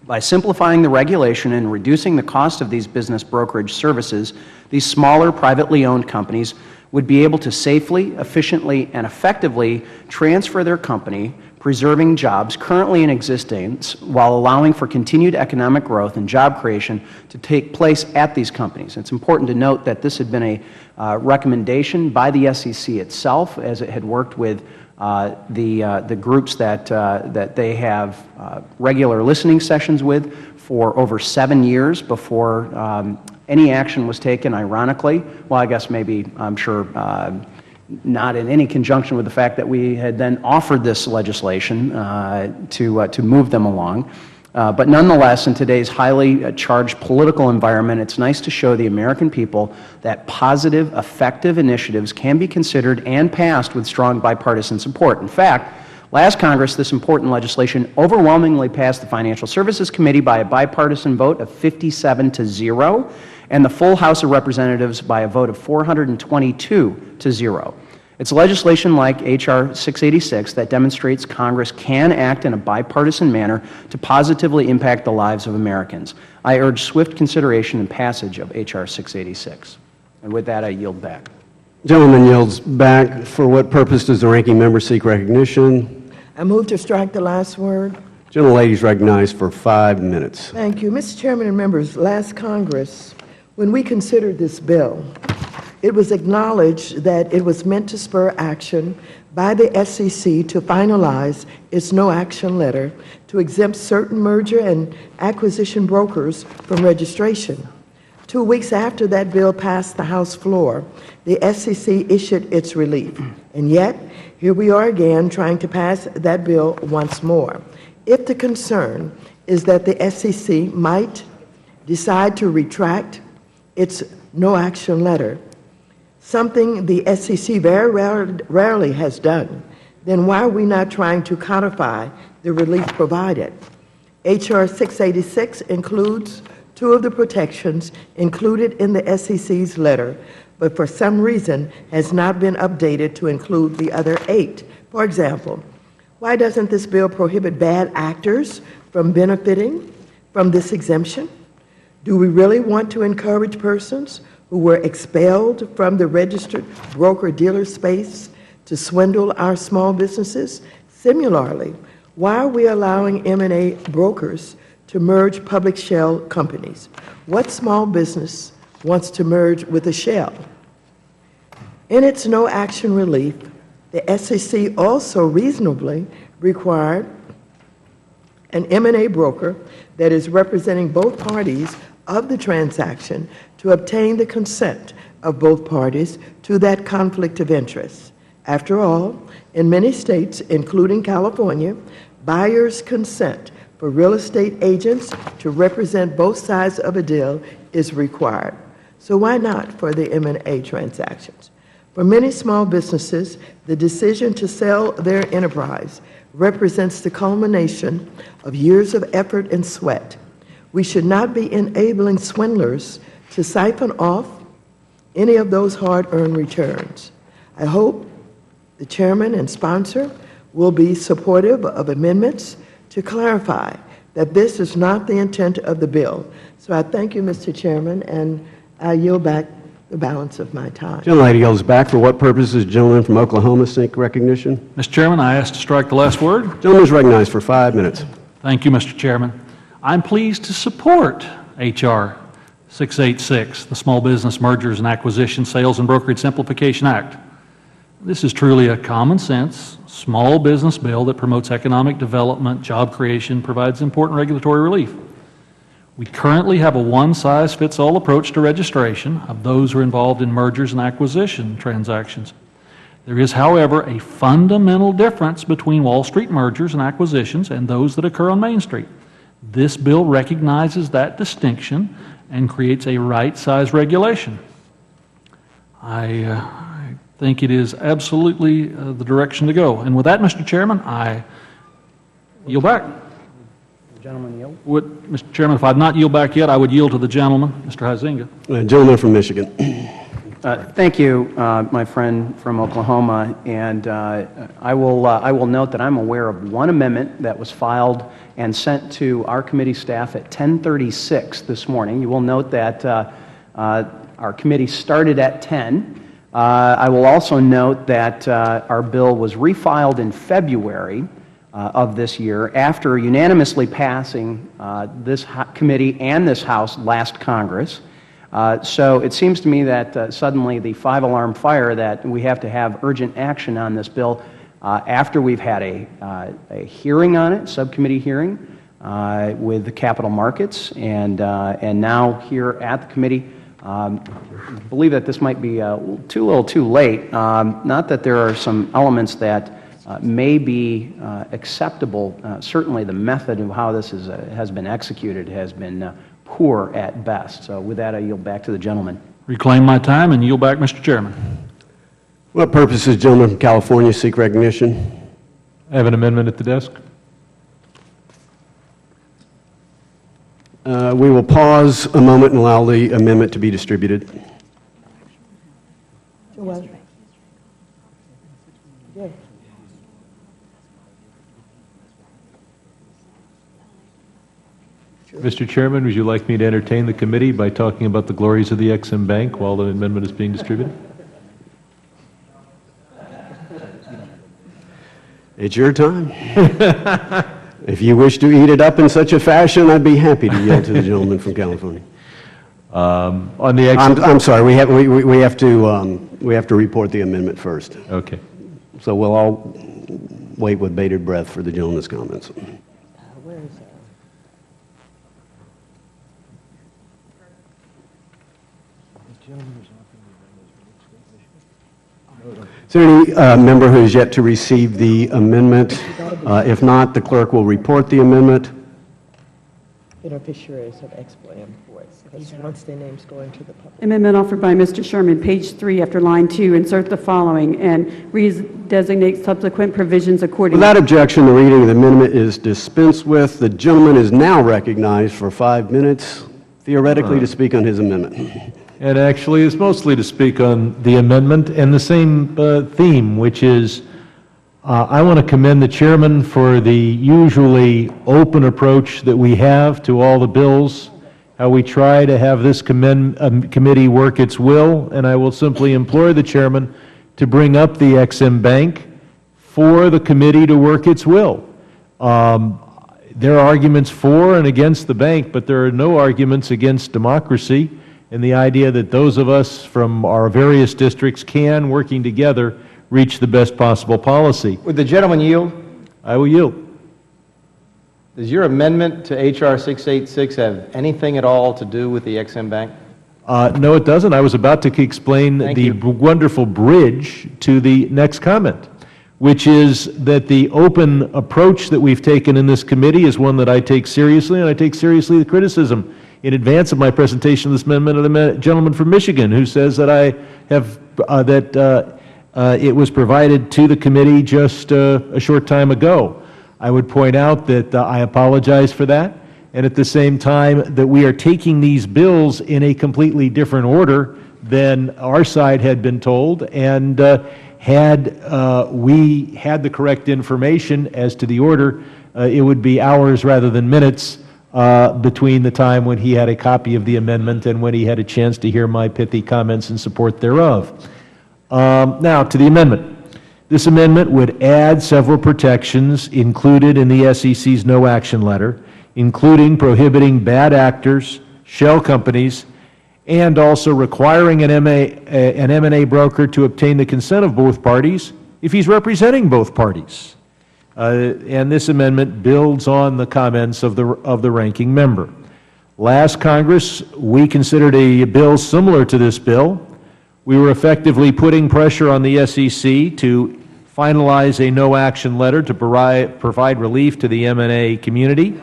By simplifying the regulation and reducing the cost of these business brokerage services, these smaller, privately owned companies would be able to safely, efficiently, and effectively transfer their company, preserving jobs currently in existence while allowing for continued economic growth and job creation to take place at these companies. It's important to note that this had been a recommendation by the SEC itself as it had worked with the groups that they have regular listening sessions with for over 7 years before any action was taken, ironically. Well, I guess maybe, I'm sure, not in any conjunction with the fact that we had then offered this legislation to move them along. But nonetheless, in today's highly charged political environment, it's nice to show the American people that positive, effective initiatives can be considered and passed with strong bipartisan support. In fact, last Congress, this important legislation overwhelmingly passed the Financial Services Committee by a bipartisan vote of 57-0, and the full House of Representatives by a vote of 422-0. It's legislation like H.R. 686 that demonstrates Congress can act in a bipartisan manner to positively impact the lives of Americans. I urge swift consideration and passage of H.R. 686. And with that, I yield back.
Gentleman yields back. For what purpose does the ranking member seek recognition?
I move to strike the last word.
Gentlelady is recognized for 5 minutes.
Thank you. Mr. Chairman and members, last Congress, when we considered this bill, it was acknowledged that it was meant to spur action by the SEC to finalize its no-action letter to exempt certain merger and acquisition brokers from registration. 2 weeks after that bill passed the House floor, the SEC issued its relief. And yet, here we are again trying to pass that bill once more. If the concern is that the SEC might decide to retract its no-action letter, something the SEC very rarely has done, then why are we not trying to codify the relief provided? H.R. 686 includes 2 of the protections included in the SEC's letter, but for some reason has not been updated to include the other 8. For example, why doesn't this bill prohibit bad actors from benefiting from this exemption? Do we really want to encourage persons who were expelled from the registered broker-dealer space to swindle our small businesses? Similarly, why are we allowing M&A brokers to merge public shell companies? What small business wants to merge with a shell? In its no-action relief, the SEC also reasonably required an M&A broker that is representing both parties of the transaction to obtain the consent of both parties to that conflict of interest. After all, in many states, including California, buyers' consent for real estate agents to represent both sides of a deal is required. So why not for the M&A transactions? For many small businesses, the decision to sell their enterprise represents the culmination of years of effort and sweat. We should not be enabling swindlers to siphon off any of those hard-earned returns. I hope the chairman and sponsor will be supportive of amendments to clarify that this is not the intent of the bill. So I thank you, Mr. Chairman, and I yield back the balance of my time.
Gentlelady yields back. For what purpose does the gentleman from Oklahoma seek recognition?
Mr. Chairman, I ask to strike the last word.
Gentleman is recognized for 5 minutes.
Thank you, Mr. Chairman. I'm pleased to support H.R. 686, the Small Business Mergers and Acquisition, Sales, and Brokerage Simplification Act. This is truly a common-sense, small business bill that promotes economic development, job creation, provides important regulatory relief. We currently have a one-size-fits-all approach to registration of those who are involved in mergers and acquisition transactions. There is, however, a fundamental difference between Wall Street mergers and acquisitions and those that occur on Main Street. This bill recognizes that distinction and creates a right-size regulation. I think it is absolutely the direction to go. And with that, Mr. Chairman, I yield back.
The gentleman yield?
Mr. Chairman, if I'd not yield back yet, I would yield to the gentleman, Mr. Huizinga.
Gentleman from Michigan.
Thank you, my friend from Oklahoma, and I will note that I'm aware of one amendment that was filed and sent to our committee staff at 10:36 this morning. You will note that our committee started at 10. I will also note that our bill was refiled in February of this year after unanimously passing this committee and this House last Congress. So it seems to me that suddenly the five-alarm fire that we have to have urgent action on this bill after we've had a hearing on it, subcommittee hearing with the capital markets, and now here at the committee. Believe that this might be a little too late. Not that there are some elements that may be acceptable. Certainly the method of how this has been executed has been poor at best. So with that, I yield back to the gentleman.
Reclaim my time and yield back, Mr. Chairman.
What purposes, gentleman from California, seek recognition?
I have an amendment at the desk.
We will pause a moment and allow the amendment to be distributed.
Mr. Chairman, would you like me to entertain the committee by talking about the glories of the Ex-Im Bank while the amendment is being distributed?
It's your time. If you wish to eat it up in such a fashion, I'd be happy to yield to the gentleman from California.
On the
I'm sorry. We have to report the amendment first.
Okay.
So we'll all wait with bated breath for the gentleman's comments. Is there any member who has yet to receive the amendment? If not, the clerk will report the amendment.
Beneficiaries of export imports, because once their names go into the public.
Amendment offered by Mr. Sherman, page 3, after line 2, insert the following, and redesignate subsequent provisions accordingly.
Without objection, the reading of the amendment is dispensed with. The gentleman is now recognized for 5 minutes, theoretically, to speak on his amendment.
And actually, it's mostly to speak on the amendment and the same theme, which is I want to commend the chairman for the usually open approach that we have to all the bills, how we try to have this committee work its will, and I will simply implore the chairman to bring up the Ex-Im Bank for the committee to work its will. There are arguments for and against the bank, but there are no arguments against democracy and the idea that those of us from our various districts can, working together, reach the best possible policy.
Would the gentleman yield?
I will yield.
Does your amendment to H.R. 686 have anything at all to do with the Ex-Im Bank?
No, it doesn't. I was about to explain the wonderful bridge to the next comment, which is that the open approach that we've taken in this committee is one that I take seriously, and I take seriously the criticism in advance of my presentation of this amendment of the gentleman from Michigan, who says that I have it was provided to the committee just a short time ago. I would point out that I apologize for that, and at the same time that we are taking these bills in a completely different order than our side had been told, and had we had the correct information as to the order, it would be hours rather than minutes between the time when he had a copy of the amendment and when he had a chance to hear my pithy comments in support thereof. Now, to the amendment. This amendment would add several protections included in the SEC's no action letter, including prohibiting bad actors, shell companies, and also requiring an M&A broker to obtain the consent of both parties if he's representing both parties. And this amendment builds on the comments of the ranking member. Last Congress, we considered a bill similar to this bill. We were effectively putting pressure on the SEC to finalize a no-action letter to provide relief to the M&A community,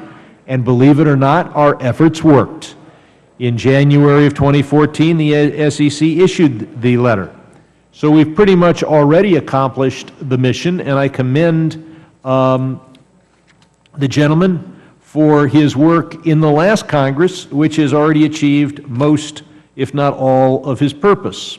and believe it or not, our efforts worked. In January of 2014, the SEC issued the letter. So we've pretty much already accomplished the mission, and I commend the gentleman for his work in the last Congress, which has already achieved most, if not all, of his purpose.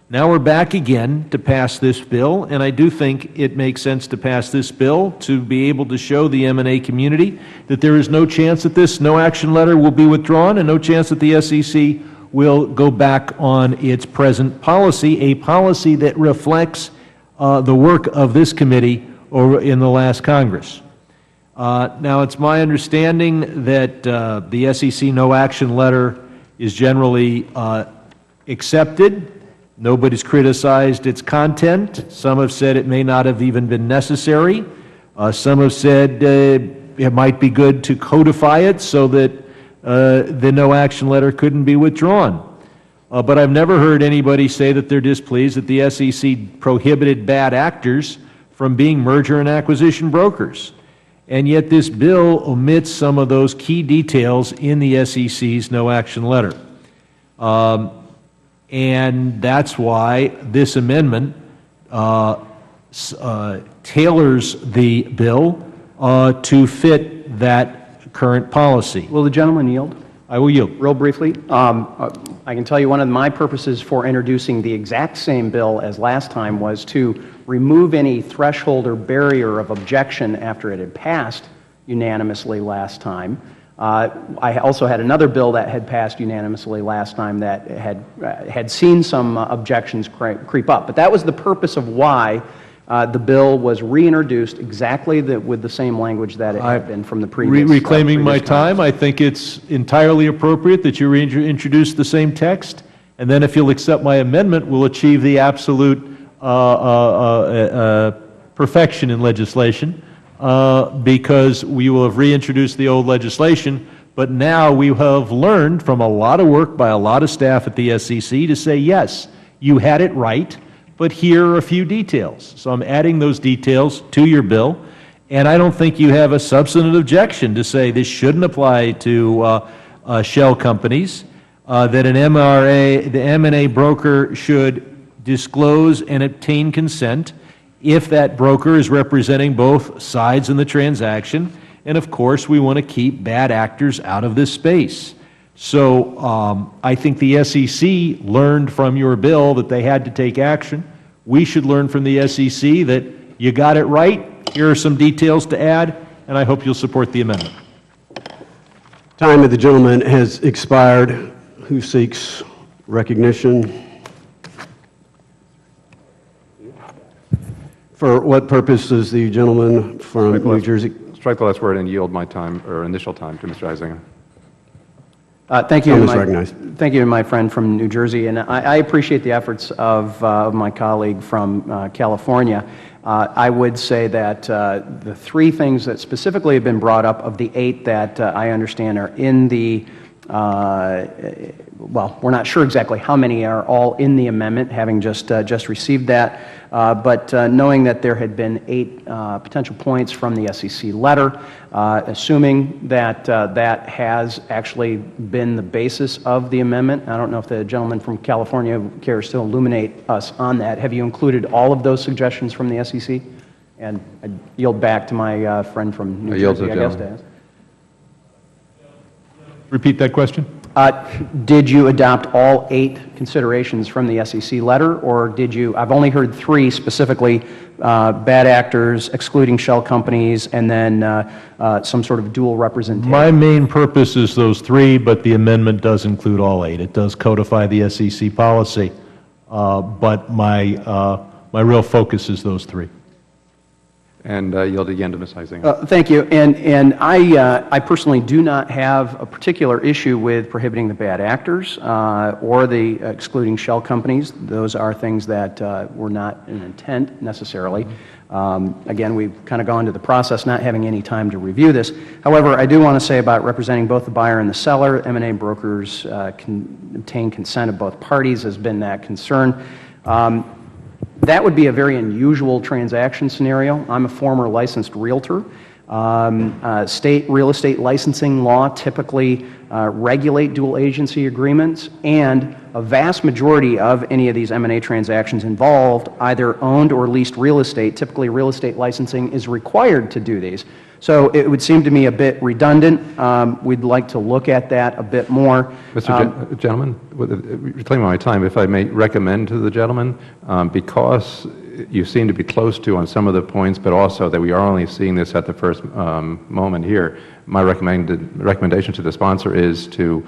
Now we're back again to pass this bill, and I do think it makes sense to pass this bill to be able to show the M&A community that there is no chance that this no-action letter will be withdrawn and no chance that the SEC will go back on its present policy, a policy that reflects the work of this committee over in the last Congress. Now, it's my understanding that the SEC no-action letter is generally accepted. Nobody's criticized its content. Some have said it may not have even been necessary. Some have said it might be good to codify it so that the no-action letter couldn't be withdrawn. But I've never heard anybody say that they're displeased that the SEC prohibited bad actors from being merger and acquisition brokers. And yet this bill omits some of those key details in the SEC's no-action letter. And that's why this amendment tailors the bill to fit that current policy.
Will the gentleman yield?
I will yield.
Real briefly, I can tell you one of my purposes for introducing the exact same bill as last time was to remove any threshold or barrier of objection after it had passed unanimously last time. I also had another bill that had passed unanimously last time that had seen some objections creep up. But that was the purpose of why the bill was reintroduced exactly with the same language that it had been from the previous.
Reclaiming my time, I think it's entirely appropriate that you reintroduce the same text, and then if you'll accept my amendment, we'll achieve the absolute perfection in legislation, because we will have reintroduced the old legislation, but now we have learned from a lot of work by a lot of staff at the SEC to say, yes, you had it right, but here are a few details. So I'm adding those details to your bill, and I don't think you have a substantive objection to say this shouldn't apply to shell companies, that an MRA, the M&A broker should disclose and obtain consent if that broker is representing both sides in the transaction, and of course we want to keep bad actors out of this space. So I think the SEC learned from your bill that they had to take action. We should learn from the SEC that you got it right, here are some details to add, and I hope you'll support the amendment.
Time of the gentleman has expired. Who seeks recognition? For what purpose is the gentleman from New Jersey?
Strike the last word and yield my time, or initial time, to Mr. Eisinger.
Thank you, my friend from New Jersey, and I appreciate the efforts of my colleague from California. I would say that the three things that specifically have been brought up of the 8 that I understand are in the well, we're not sure exactly how many are all in the amendment, having just received that, but knowing that there had been 8 potential points from the SEC letter, assuming that that has actually been the basis of the amendment. I don't know if the gentleman from California cares to illuminate us on that. Have you included all of those suggestions from the SEC? And I yield back to my friend from New Jersey, I guess, to ask.
Repeat that question.
Did you adopt all 8 considerations from the SEC letter, or did you, I've only heard 3 specifically, bad actors, excluding shell companies, and then some sort of dual representation?
My main purpose is those 3, but the amendment does include all 8. It does codify the SEC policy, but my real focus is those 3.
And yield again to Ms. Huizinga.
Thank you. And I personally do not have a particular issue with prohibiting the bad actors or the excluding shell companies. Those are things that were not an intent necessarily. Again, we've kind of gone to the process not having any time to review this. However, I do want to say about representing both the buyer and the seller, M&A brokers can obtain consent of both parties has been that concern. That would be a very unusual transaction scenario. I'm a former licensed realtor. State real estate licensing law typically regulate dual agency agreements, and a vast majority of any of these M&A transactions involved either owned or leased real estate. Typically, real estate licensing is required to do these. So it would seem to me a bit redundant. We'd like to look at that a bit more.
Mr. Gentleman, reclaiming my time, if I may recommend to the gentleman, because you seem to be close to on some of the points, but also that we are only seeing this at the first moment here, my recommendation to the sponsor is to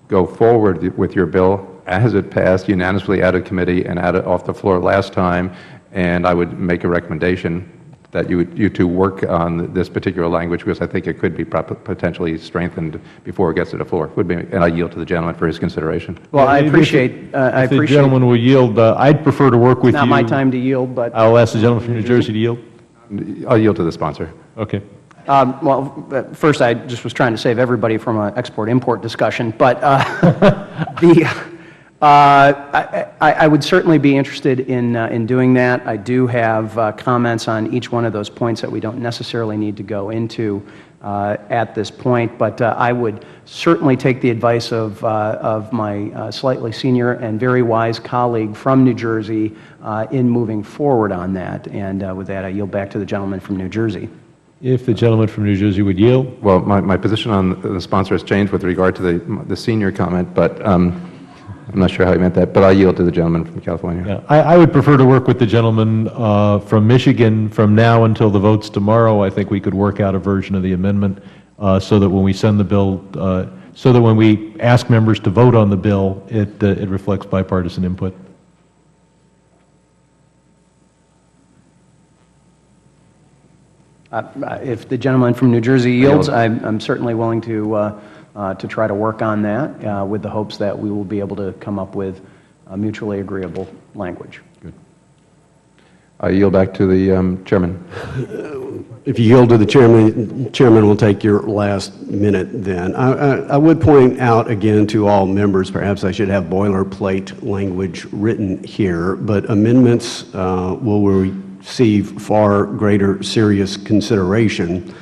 go forward with your bill as it passed unanimously out of committee and out off the floor last time, and I would make a recommendation that you two work on this particular language, because I think it could be potentially strengthened before it gets to the floor. And I yield to the gentleman for his consideration.
Well, I appreciate.
If the gentleman will yield, I'd prefer to work with you.
Not my time to yield, but
I'll ask the gentleman from New Jersey to yield.
I'll yield to the sponsor.
Okay.
Well, first, I just was trying to save everybody from an export-import discussion, but I would certainly be interested in doing that. I do have comments on each one of those points that we don't necessarily need to go into at this point, but I would certainly take the advice of my slightly senior and very wise colleague from New Jersey in moving forward on that. And with that, I yield back to the gentleman from New Jersey.
If the gentleman from New Jersey would yield.
Well, my position on the sponsor has changed with regard to the senior comment, but I'm not sure how he meant that, but I yield to the gentleman from California.
Yeah, I would prefer to work with the gentleman from Michigan from now until the votes tomorrow. I think we could work out a version of the amendment so that when we send the bill, so that when we ask members to vote on the bill, it reflects bipartisan input.
If the gentleman from New Jersey yields, I'm certainly willing to try to work on that with the hopes that we will be able to come up with a mutually agreeable language.
Good. I yield back to the chairman.
If you yield to the chairman will take your last minute then. I would point out again to all members, perhaps I should have boilerplate language written here, but amendments will receive far greater serious consideration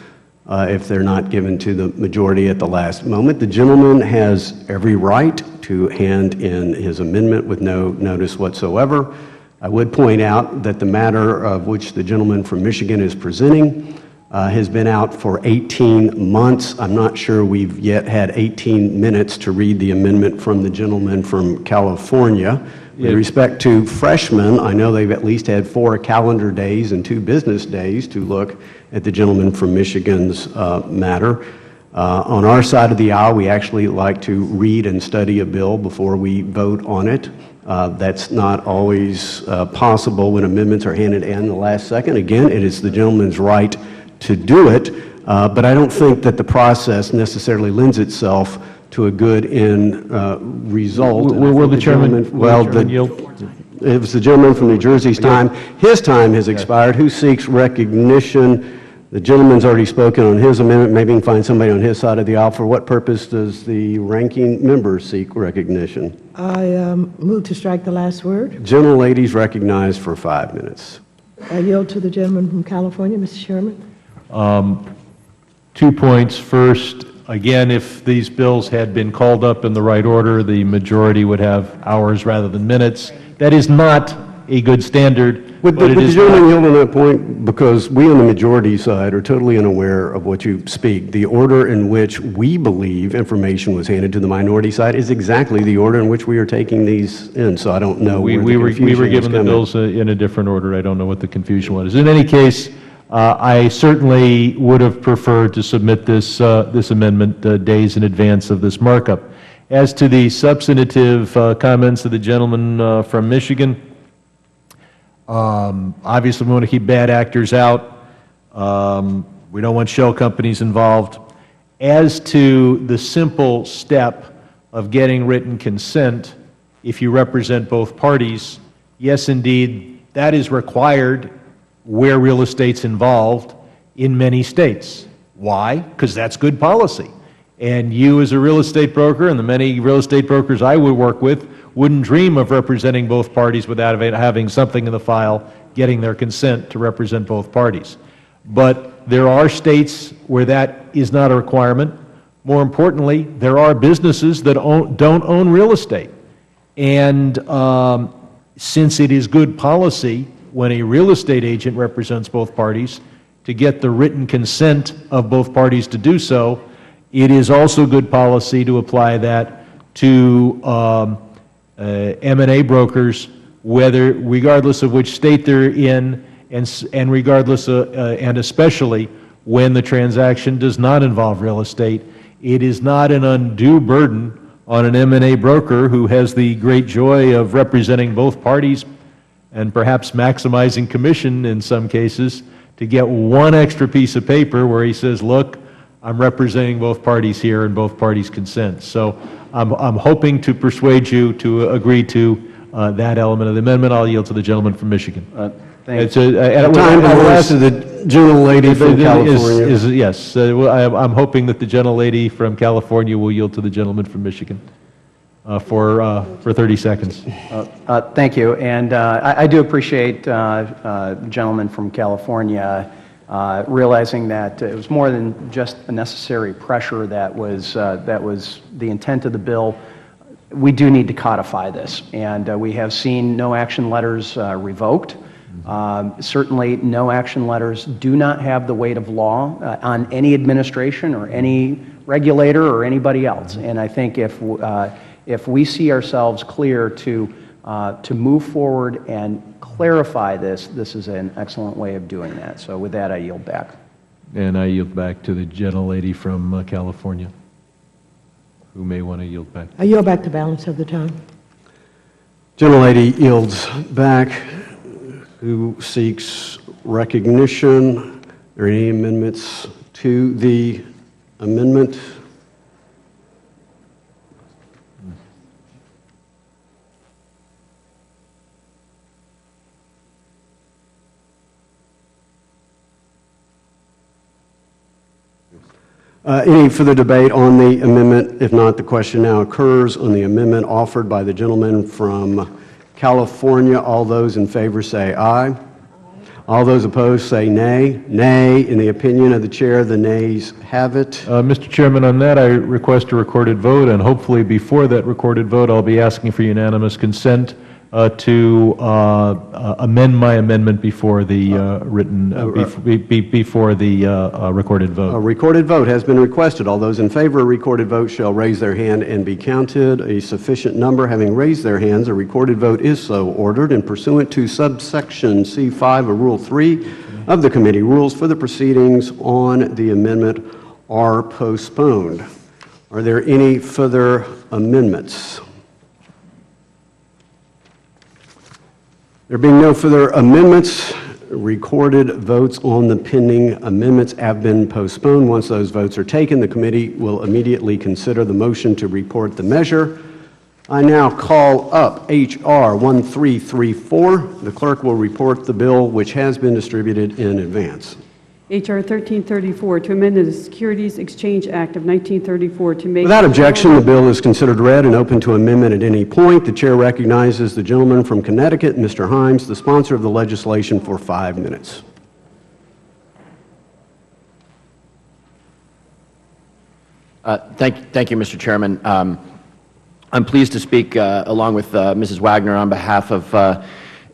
if they're not given to the majority at the last moment. The gentleman has every right to hand in his amendment with no notice whatsoever. I would point out that the matter of which the gentleman from Michigan is presenting has been out for 18 months. I'm not sure we've yet had 18 minutes to read the amendment from the gentleman from California. With respect to freshmen, I know they've at least had 4 calendar days and 2 business days to look at the gentleman from Michigan's matter. On our side of the aisle, we actually like to read and study a bill before we vote on it. That's not always possible when amendments are handed in the last second. Again, it is the gentleman's right to do it, but I don't think that the process necessarily lends itself to a good end result.
Will the chairman yield?
It was the gentleman from New Jersey's time. His time has expired. Who seeks recognition? The gentleman's already spoken on his amendment. Maybe we can find somebody on his side of the aisle. For what purpose does the ranking member seek recognition?
I move to strike the last word.
Gentlelady's recognized for 5 minutes.
I yield to the gentleman from California, Mr. Chairman.
2 points. First, again, if these bills had been called up in the right order, the majority would have hours rather than minutes. That is not a good standard.
But the gentleman yield on that point, because we on the majority side are totally unaware of what you speak. The order in which we believe information was handed to the minority side is exactly the order in which we are taking these in, so I don't know where the confusion
we were given
is
the bills in a different order. I don't know what the confusion was. In any case, I certainly would have preferred to submit this amendment days in advance of this markup. As to the substantive comments of the gentleman from Michigan, obviously we want to keep bad actors out. We don't want shell companies involved. As to the simple step of getting written consent, if you represent both parties, yes, indeed, that is required where real estate's involved in many states. Why? Because that's good policy. And you as a real estate broker, and the many real estate brokers I would work with, wouldn't dream of representing both parties without having something in the file, getting their consent to represent both parties. But there are states where that is not a requirement. More importantly, there are businesses that don't own real estate. And since it is good policy when a real estate agent represents both parties to get the written consent of both parties to do so, it is also good policy to apply that to M&A brokers, regardless of which state they're in, and regardless and especially when the transaction does not involve real estate. It is not an undue burden on an M&A broker who has the great joy of representing both parties and perhaps maximizing commission in some cases to get one extra piece of paper where he says, look, I'm representing both parties here and both parties consent. So I'm hoping to persuade you to agree to that element of the amendment. I'll yield to the gentleman from Michigan.
Thank you. Time to ask the gentlelady from California.
Yes, I'm hoping that the gentlelady from California will yield to the gentleman from Michigan for 30 seconds.
Thank you. And I do appreciate the gentleman from California realizing that it was more than just a necessary pressure that was the intent of the bill. We do need to codify this, and we have seen no action letters revoked. Certainly, no action letters do not have the weight of law on any administration or any regulator or anybody else. And I think if we see ourselves clear to move forward and clarify this, this is an excellent way of doing that. So with that, I yield back.
And I yield back to the gentlelady from California, who may want to yield back.
I yield back the balance of the time.
Gentlelady yields back. Who seeks recognition? Are there any amendments to the amendment? Any further debate on the amendment? If not, the question now occurs on the amendment offered by the gentleman from California. All those in favor say aye. All those opposed say nay. Nay. In the opinion of the chair, the nays have it.
Mr. Chairman, on that, I request a recorded vote, and hopefully before that recorded vote, I'll be asking for unanimous consent to amend my amendment before the before the recorded vote.
A recorded vote has been requested. All those in favor of a recorded vote shall raise their hand and be counted. A sufficient number having raised their hands, a recorded vote is so ordered, and pursuant to subsection C5 of Rule 3 of the committee rules for the proceedings on the amendment are postponed. Are there any further amendments? There being no further amendments, recorded votes on the pending amendments have been postponed. Once those votes are taken, the committee will immediately consider the motion to report the measure. I now call up H.R. 1334. The clerk will report the bill which has been distributed in advance.
H.R. 1334, to amend the Securities Exchange Act of 1934 to make...
Without objection, the bill is considered read and open to amendment at any point. The chair recognizes the gentleman from Connecticut, Mr. Himes, the sponsor of the legislation, for 5 minutes.
Thank you, Mr. Chairman. I'm pleased to speak along with Mrs. Wagner on behalf of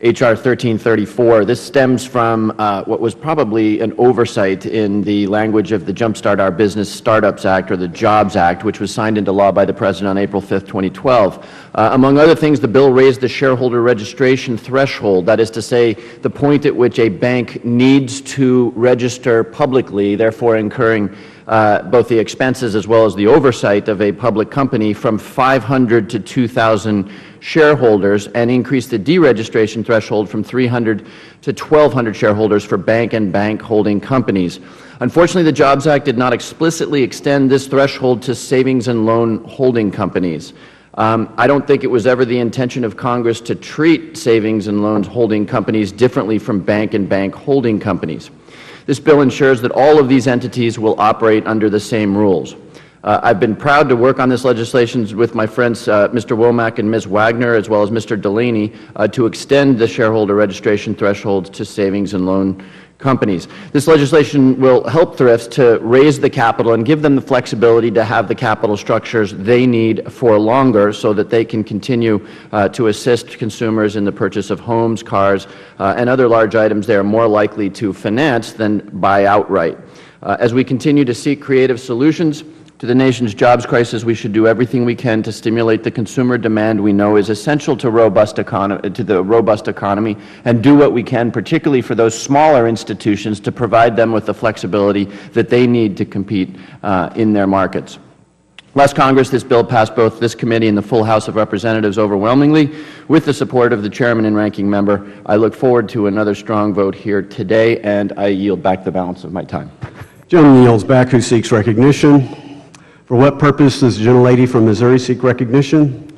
H.R. 1334. This stems from what was probably an oversight in the language of the Jumpstart Our Business Startups Act, or the JOBS Act, which was signed into law by the President on April 5th, 2012. Among other things, the bill raised the shareholder registration threshold, that is to say, the point at which a bank needs to register publicly, therefore incurring both the expenses as well as the oversight of a public company from 500 to 2,000 shareholders, and increased the deregistration threshold from 300 to 1,200 shareholders for bank and bank holding companies. Unfortunately, the Jobs Act did not explicitly extend this threshold to savings and loan holding companies. I don't think it was ever the intention of Congress to treat savings and loans holding companies differently from bank and bank holding companies. This bill ensures that all of these entities will operate under the same rules. I've been proud to work on this legislation with my friends Mr. Womack and Ms. Wagner, as well as Mr. Delaney, to extend the shareholder registration thresholds to savings and loan companies. This legislation will help thrifts to raise the capital and give them the flexibility to have the capital structures they need for longer so that they can continue to assist consumers in the purchase of homes, cars, and other large items they are more likely to finance than buy outright. As we continue to seek creative solutions to the nation's jobs crisis, we should do everything we can to stimulate the consumer demand we know is essential to the robust economy, and do what we can, particularly for those smaller institutions, to provide them with the flexibility that they need to compete in their markets. Last Congress, this bill passed both this committee and the full House of Representatives overwhelmingly with the support of the Chairman and Ranking Member. I look forward to another strong vote here today, and I yield back the balance of my time.
Gentleman yields back who seeks recognition. For what purpose does the gentlelady from Missouri seek recognition?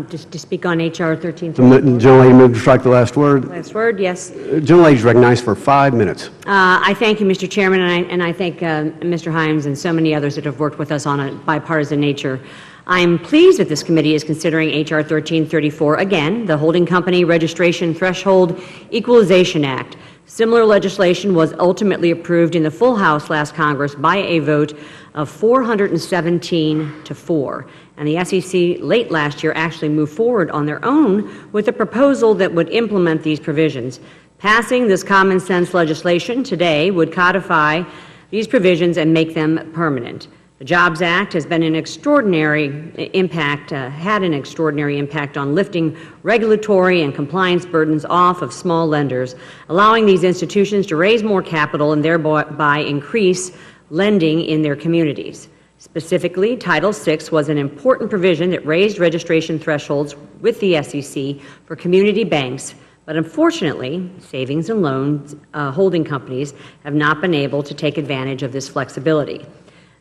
Just to speak on H.R. 1334.
The gentlelady move to strike the last word.
Last word, yes.
Gentlelady is recognized for 5 minutes.
I thank you, Mr. Chairman, and I thank Mr. Himes and so many others that have worked with us on a bipartisan nature. I'm pleased that this committee is considering H.R. 1334, again, the Holding Company Registration Threshold Equalization Act. Similar legislation was ultimately approved in the full House last Congress by a vote of 417 to 4. And the SEC late last year actually moved forward on their own with a proposal that would implement these provisions. Passing this common sense legislation today would codify these provisions and make them permanent. The Jobs Act has been an extraordinary impact, had an extraordinary impact on lifting regulatory and compliance burdens off of small lenders, allowing these institutions to raise more capital and thereby increase lending in their communities. Specifically, Title VI was an important provision that raised registration thresholds with the SEC for community banks, but unfortunately, savings and loans holding companies have not been able to take advantage of this flexibility.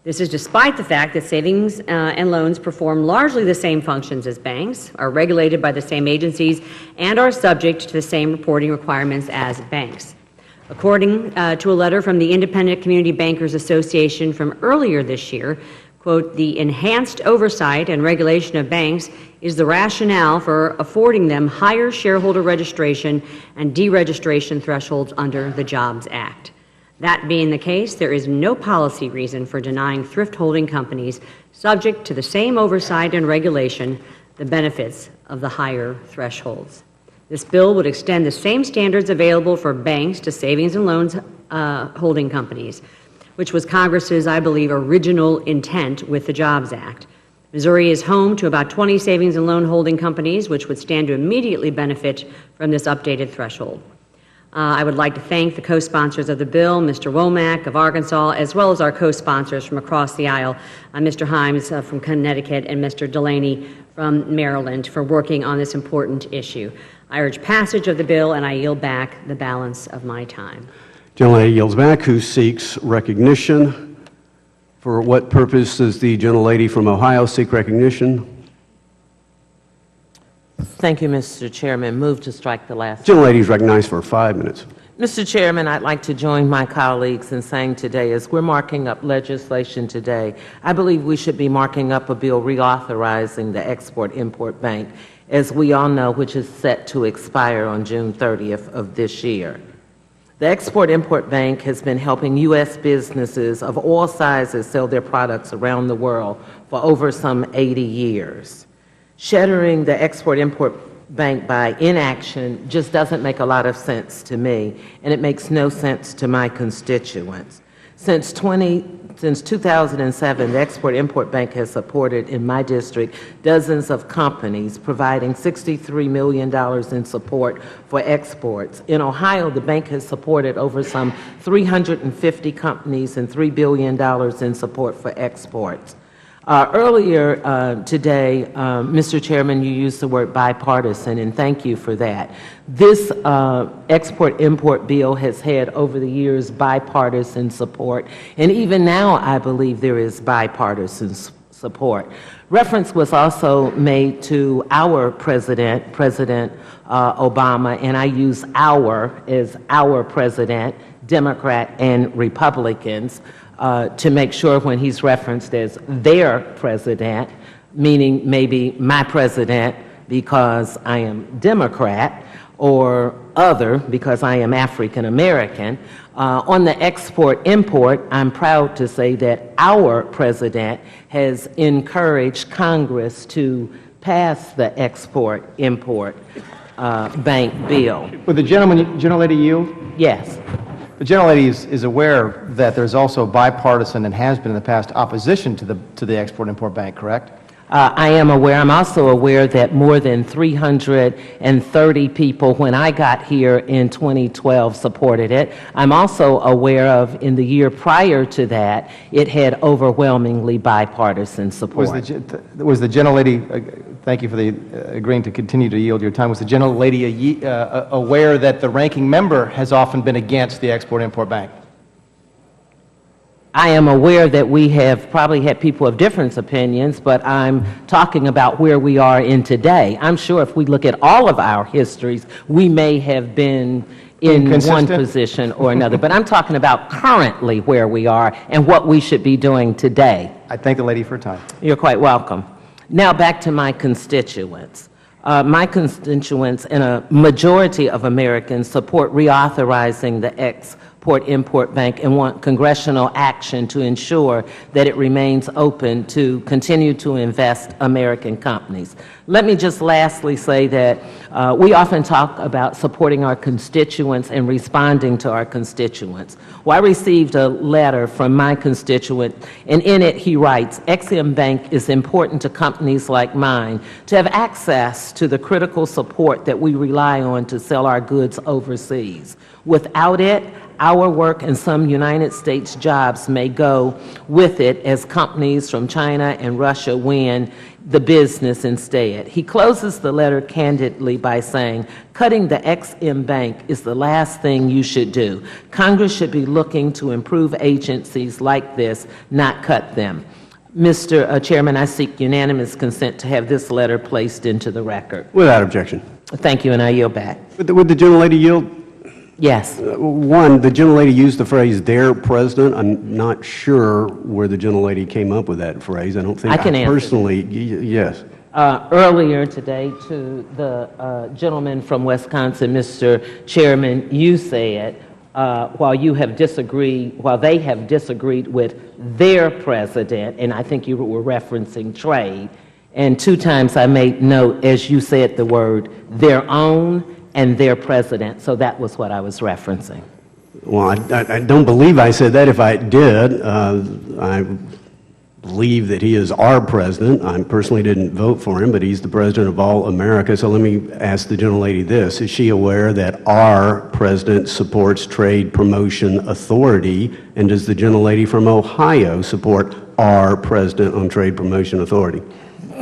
This is despite the fact that savings and loans perform largely the same functions as banks, are regulated by the same agencies, and are subject to the same reporting requirements as banks. According to a letter from the Independent Community Bankers Association from earlier this year, quote, the enhanced oversight and regulation of banks is the rationale for affording them higher shareholder registration and deregistration thresholds under the Jobs Act. That being the case, there is no policy reason for denying thrift holding companies subject to the same oversight and regulation the benefits of the higher thresholds. This bill would extend the same standards available for banks to savings and loans holding companies, which was Congress's, I believe, original intent with the Jobs Act. Missouri is home to about 20 savings and loan holding companies, which would stand to immediately benefit from this updated threshold. I would like to thank the co-sponsors of the bill, Mr. Womack of Arkansas, as well as our co-sponsors from across the aisle, Mr. Himes from Connecticut and Mr. Delaney from Maryland, for working on this important issue. I urge passage of the bill, and I yield back the balance of my time.
Gentlelady yields back who seeks recognition. For what purpose does the gentlelady from Ohio seek recognition?
Thank you, Mr. Chairman. Move to strike the last.
Gentlelady is recognized for 5 minutes.
Mr. Chairman, I'd like to join my colleagues in saying today, as we're marking up legislation today, I believe we should be marking up a bill reauthorizing the Export-Import Bank, as we all know, which is set to expire on June 30th of this year. The Export-Import Bank has been helping U.S. businesses of all sizes sell their products around the world for over some 80 years. Shuttering the Export-Import Bank by inaction just doesn't make a lot of sense to me, and it makes no sense to my constituents. Since Since 2007, the Export-Import Bank has supported, in my district, dozens of companies, providing $63 million in support for exports. In Ohio, the bank has supported over some 350 companies and $3 billion in support for exports. Earlier today, Mr. Chairman, you used the word bipartisan, and thank you for that. This export-import bill has had, over the years, bipartisan support, and even now, I believe there is bipartisan support. Reference was also made to our president, President Obama, and I use our as our president, Democrat and Republicans, to make sure when he's referenced as their president, meaning maybe my president because I am Democrat, or other because I am African American. On the export-import, I'm proud to say that our president has encouraged Congress to pass the export-import bank bill.
Would the gentlelady yield?
Yes.
The gentlelady is aware that there's also bipartisan, and has been in the past, opposition to the Export-Import Bank, correct?
I am aware. I'm also aware that more than 330 people, when I got here in 2012, supported it. I'm also aware of, in the year prior to that, it had overwhelmingly bipartisan support.
Was the gentlelady, thank you for the agreeing to continue to yield your time, was the gentlelady aware that the ranking member has often been against the Export-Import Bank?
I am aware that we have probably had people of different opinions, but I'm talking about where we are in today. I'm sure if we look at all of our histories, we may have been in one position or another. But I'm talking about currently where we are and what we should be doing today.
I thank the lady for her time.
You're quite welcome. Now back to my constituents. My constituents and a majority of Americans support reauthorizing the Export-Import Bank and want congressional action to ensure that it remains open to continue to invest American companies. Let me just lastly say that we often talk about supporting our constituents and responding to our constituents. Well, I received a letter from my constituent, and in it he writes, Ex-Im Bank is important to companies like mine to have access to the critical support that we rely on to sell our goods overseas. Without it, our work and some United States jobs may go with it as companies from China and Russia win the business instead. He closes the letter candidly by saying, cutting the Ex-Im Bank is the last thing you should do. Congress should be looking to improve agencies like this, not cut them. Mr. Chairman, I seek unanimous consent to have this letter placed into the record.
Without objection.
Thank you, and I yield back.
Would the gentlelady yield?
Yes.
One, the gentlelady used the phrase "their president." I'm not sure where the gentlelady came up with that phrase. I don't think
I can answer
personally. Yes.
Earlier today, to the gentleman from Wisconsin, Mr. Chairman, you said while they have disagreed with their president, and I think you were referencing trade, and 2 times I made note as you said the word "their own" and their president, so that was what I was referencing.
Well, I don't believe I said that. If I did, I believe that he is our president. I personally didn't vote for him, but he's the president of all America. So let me ask the gentlelady this. Is she aware that our president supports Trade Promotion Authority, and does the gentlelady from Ohio support our president on Trade Promotion Authority?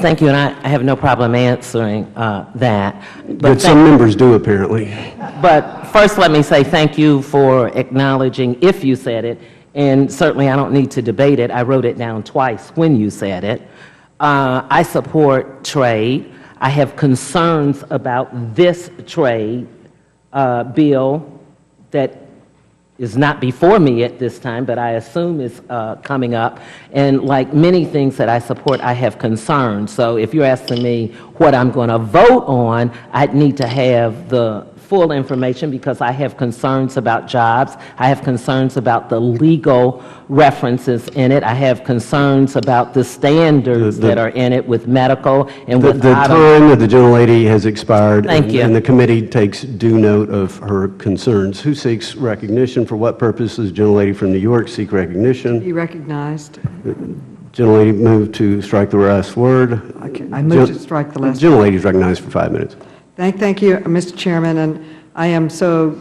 Thank you, and I have no problem answering that.
But some members do, apparently.
But first, let me say thank you for acknowledging, if you said it, and certainly I don't need to debate it. I wrote it down twice when you said it. I support trade. I have concerns about this trade bill that is not before me at this time, but I assume is coming up. And like many things that I support, I have concerns. So if you're asking me what I'm going to vote on, I'd need to have the full information because I have concerns about jobs. I have concerns about the legal references in it. I have concerns about the standards that are in it with medical and with
The time of the gentlelady has expired.
Thank you.
And the committee takes due note of her concerns. Who seeks recognition? For what purposes? Gentlelady from New York seek recognition.
Be recognized.
Gentlelady move to strike the last word.
I move to strike the last word.
Gentlelady is recognized for 5 minutes.
Thank you, Mr. Chairman, and I am so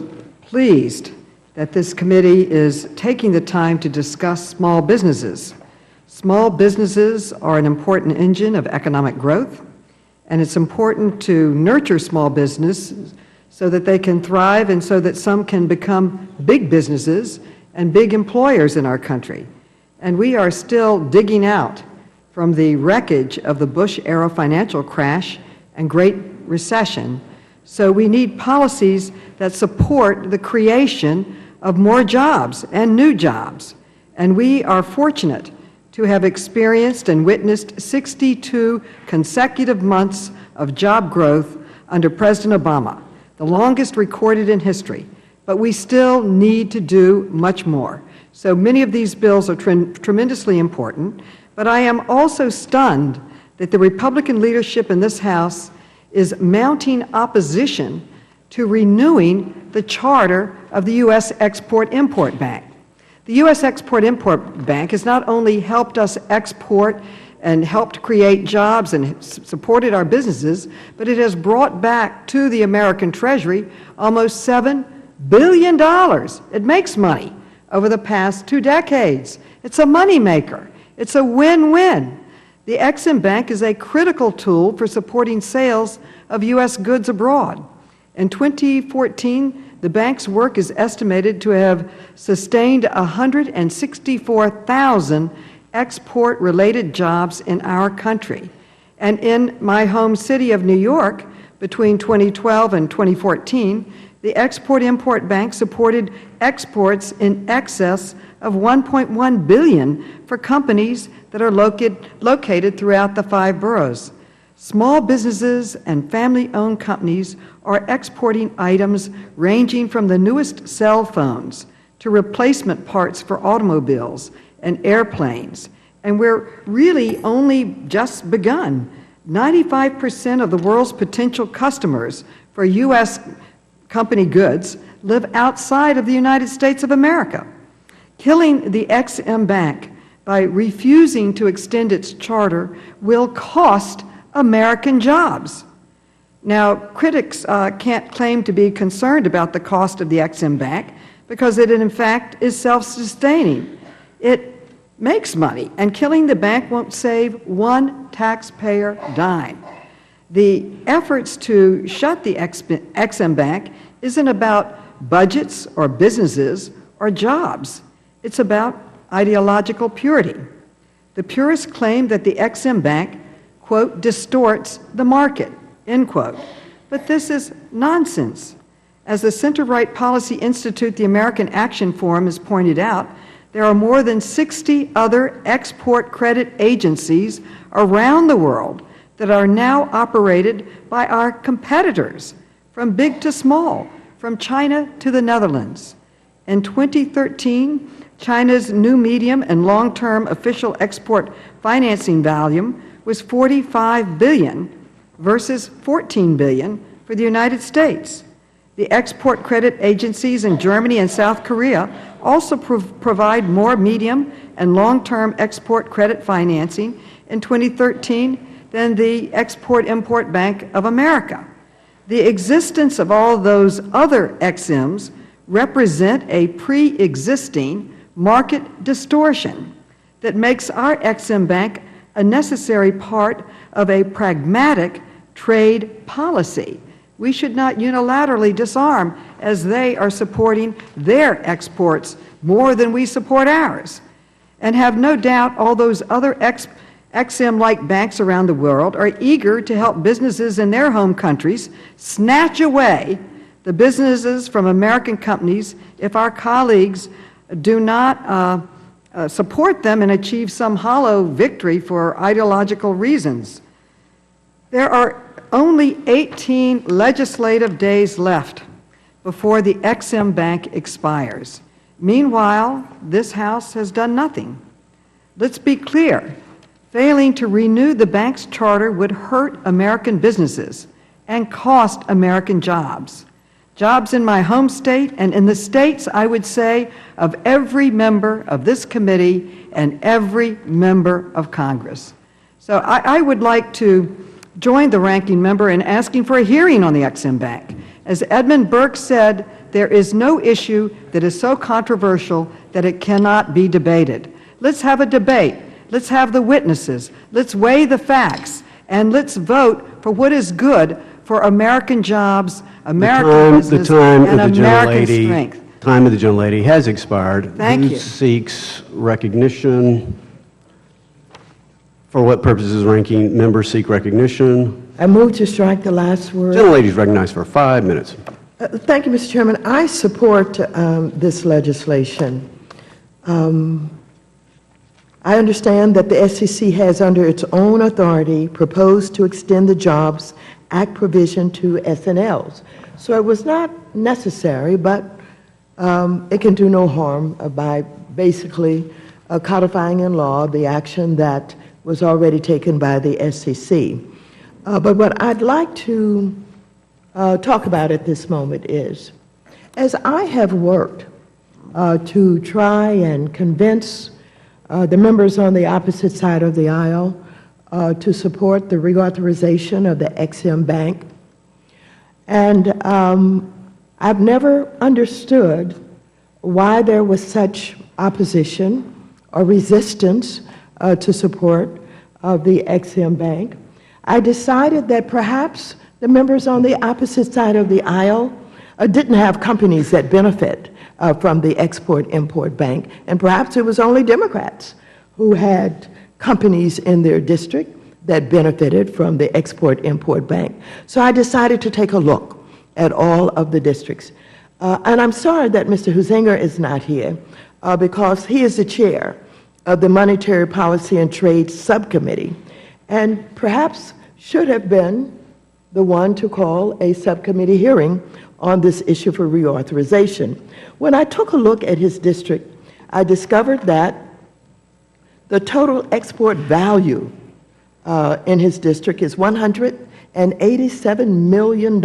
pleased that this committee is taking the time to discuss small businesses. Small businesses are an important engine of economic growth, and it's important to nurture small businesses so that they can thrive and so that some can become big businesses and big employers in our country. And we are still digging out from the wreckage of the Bush-era financial crash and Great Recession. So we need policies that support the creation of more jobs and new jobs. And we are fortunate to have experienced and witnessed 62 consecutive months of job growth under President Obama, the longest recorded in history. But we still need to do much more. So many of these bills are tremendously important, but I am also stunned that the Republican leadership in this House is mounting opposition to renewing the charter of the U.S. Export-Import Bank. The U.S. Export-Import Bank has not only helped us export and helped create jobs and supported our businesses, but it has brought back to the American Treasury almost $7 billion. It makes money over the past 2 decades. It's a moneymaker. It's a win-win. The Ex-Im Bank is a critical tool for supporting sales of U.S. goods abroad. In 2014, the bank's work is estimated to have sustained 164,000 export-related jobs in our country. And in my home city of New York, between 2012 and 2014, the Export-Import Bank supported exports in excess of $1.1 billion for companies that are located throughout the 5 boroughs. Small businesses and family-owned companies are exporting items ranging from the newest cell phones to replacement parts for automobiles and airplanes. And we're really only just begun. 95% of the world's potential customers for U.S. company goods live outside of the United States of America. Killing the Ex-Im Bank by refusing to extend its charter will cost American jobs. Now, critics can't claim to be concerned about the cost of the Ex-Im Bank because it, in fact, is self-sustaining. It makes money, and killing the bank won't save one taxpayer dime. The efforts to shut the Ex-Im Bank isn't about budgets or businesses or jobs. It's about ideological purity. The purists claim that the Ex-Im Bank, quote, distorts the market, end quote. But this is nonsense. As the Center-Right Policy Institute, the American Action Forum, has pointed out, there are more than 60 other export credit agencies around the world that are now operated by our competitors, from big to small, from China to the Netherlands. In 2013, China's new medium and long-term official export financing volume was $45 billion versus $14 billion for the United States. The export credit agencies in Germany and South Korea also provide more medium and long-term export credit financing in 2013 than the Export-Import Bank of America. The existence of all those other Ex-Ims represent a pre-existing market distortion that makes our Ex-Im Bank a necessary part of a pragmatic trade policy. We should not unilaterally disarm as they are supporting their exports more than we support ours. And have no doubt all those other Ex-Im-like banks around the world are eager to help businesses in their home countries snatch away the businesses from American companies if our colleagues do not support them and achieve some hollow victory for ideological reasons. There are only 18 legislative days left before the Ex-Im Bank expires. Meanwhile, this House has done nothing. Let's be clear. Failing to renew the bank's charter would hurt American businesses and cost American jobs. Jobs in my home state and in the states, I would say, of every member of this committee and every member of Congress. So I would like to join the ranking member in asking for a hearing on the Ex-Im Bank. As Edmund Burke said, there is no issue that is so controversial that it cannot be debated. Let's have a debate. Let's have the witnesses. Let's weigh the facts. And let's vote for what is good for American jobs, American business, and American strength.
Time of the gentlelady has expired.
Thank you.
Who seeks recognition? For what purposes ranking members seek recognition?
I move to strike the last word.
Gentlelady is recognized for 5 minutes.
Thank you, Mr. Chairman. I support this legislation. I understand that the SEC has, under its own authority, proposed to extend the Jobs Act provision to SNLs. So it was not necessary, but it can do no harm by basically codifying in law the action that was already taken by the SEC. But what I'd like to talk about at this moment is, as I have worked to try and convince the members on the opposite side of the aisle to support the reauthorization of the Ex-Im Bank, and I've never understood why there was such opposition or resistance to support of the Ex-Im Bank. I decided that perhaps the members on the opposite side of the aisle didn't have companies that benefit from the Export-Import Bank, and perhaps it was only Democrats who had companies in their district that benefited from the Export-Import Bank. So I decided to take a look at all of the districts. And I'm sorry that Mr. Huizenga is not here because he is the chair of the Monetary Policy and Trade Subcommittee, and perhaps should have been the one to call a subcommittee hearing on this issue for reauthorization. When I took a look at his district, I discovered that the total export value in his district is $187 million.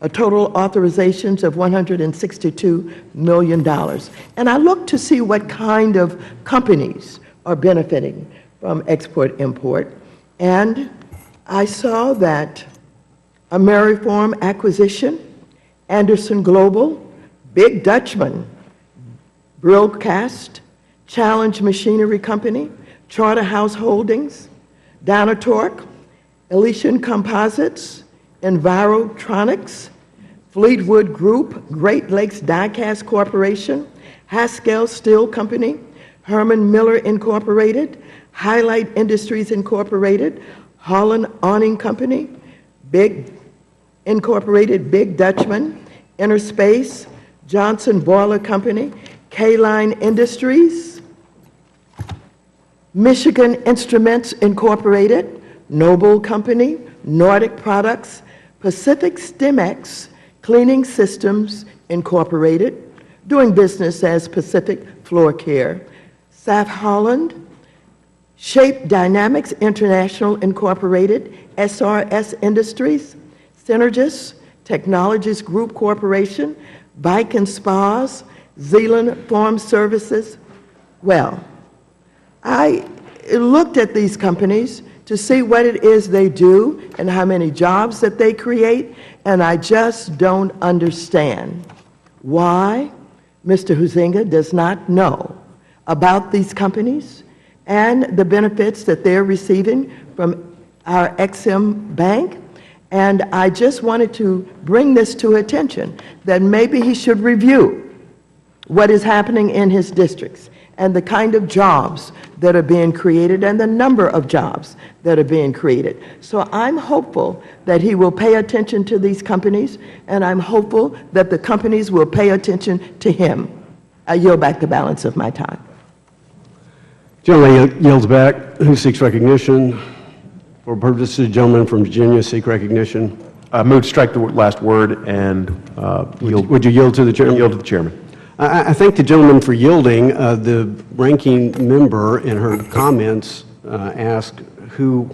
A total authorizations of $162 million. And I looked to see what kind of companies are benefiting from export-import, and I saw that Ameriform Acquisition, Anderson Global, Big Dutchman, Brillcast, Challenge Machinery Company, Charterhouse Holdings, Dynatorque, Elysian Composites, Envirotronics, Fleetwood Group, Great Lakes Diecast Corporation, Haskell Steel Company, Herman Miller Incorporated, Highlight Industries Incorporated, Holland Awning Company, Big Incorporated, Big Dutchman, Interspace, Johnson Boiler Company, K-Line Industries, Michigan Instruments Incorporated, Noble Company, Nordic Products, Pacific Stemex Cleaning Systems Incorporated, doing business as Pacific Floor Care, Saf Holland, Shape Dynamics International Incorporated, SRS Industries, Synergis Technologies Group Corporation, Bike and Spas, Zealand Farm Services. Well, I looked at these companies to see what it is they do and how many jobs that they create, and I just don't understand why Mr. Huizenga does not know about these companies and the benefits that they're receiving from our Ex-Im Bank. And I just wanted to bring this to attention, that maybe he should review what is happening in his districts and the kind of jobs that are being created and the number of jobs that are being created. So I'm hopeful that he will pay attention to these companies, and I'm hopeful that the companies will pay attention to him. I yield back the balance of my time.
Gentleman yields back. Who seeks recognition? For purposes, gentlemen from Virginia seek recognition.
Move to strike the last word and yield.
Would you yield to the chairman?
Yield to the chairman.
I thank the gentleman for yielding. The ranking member in her comments asked who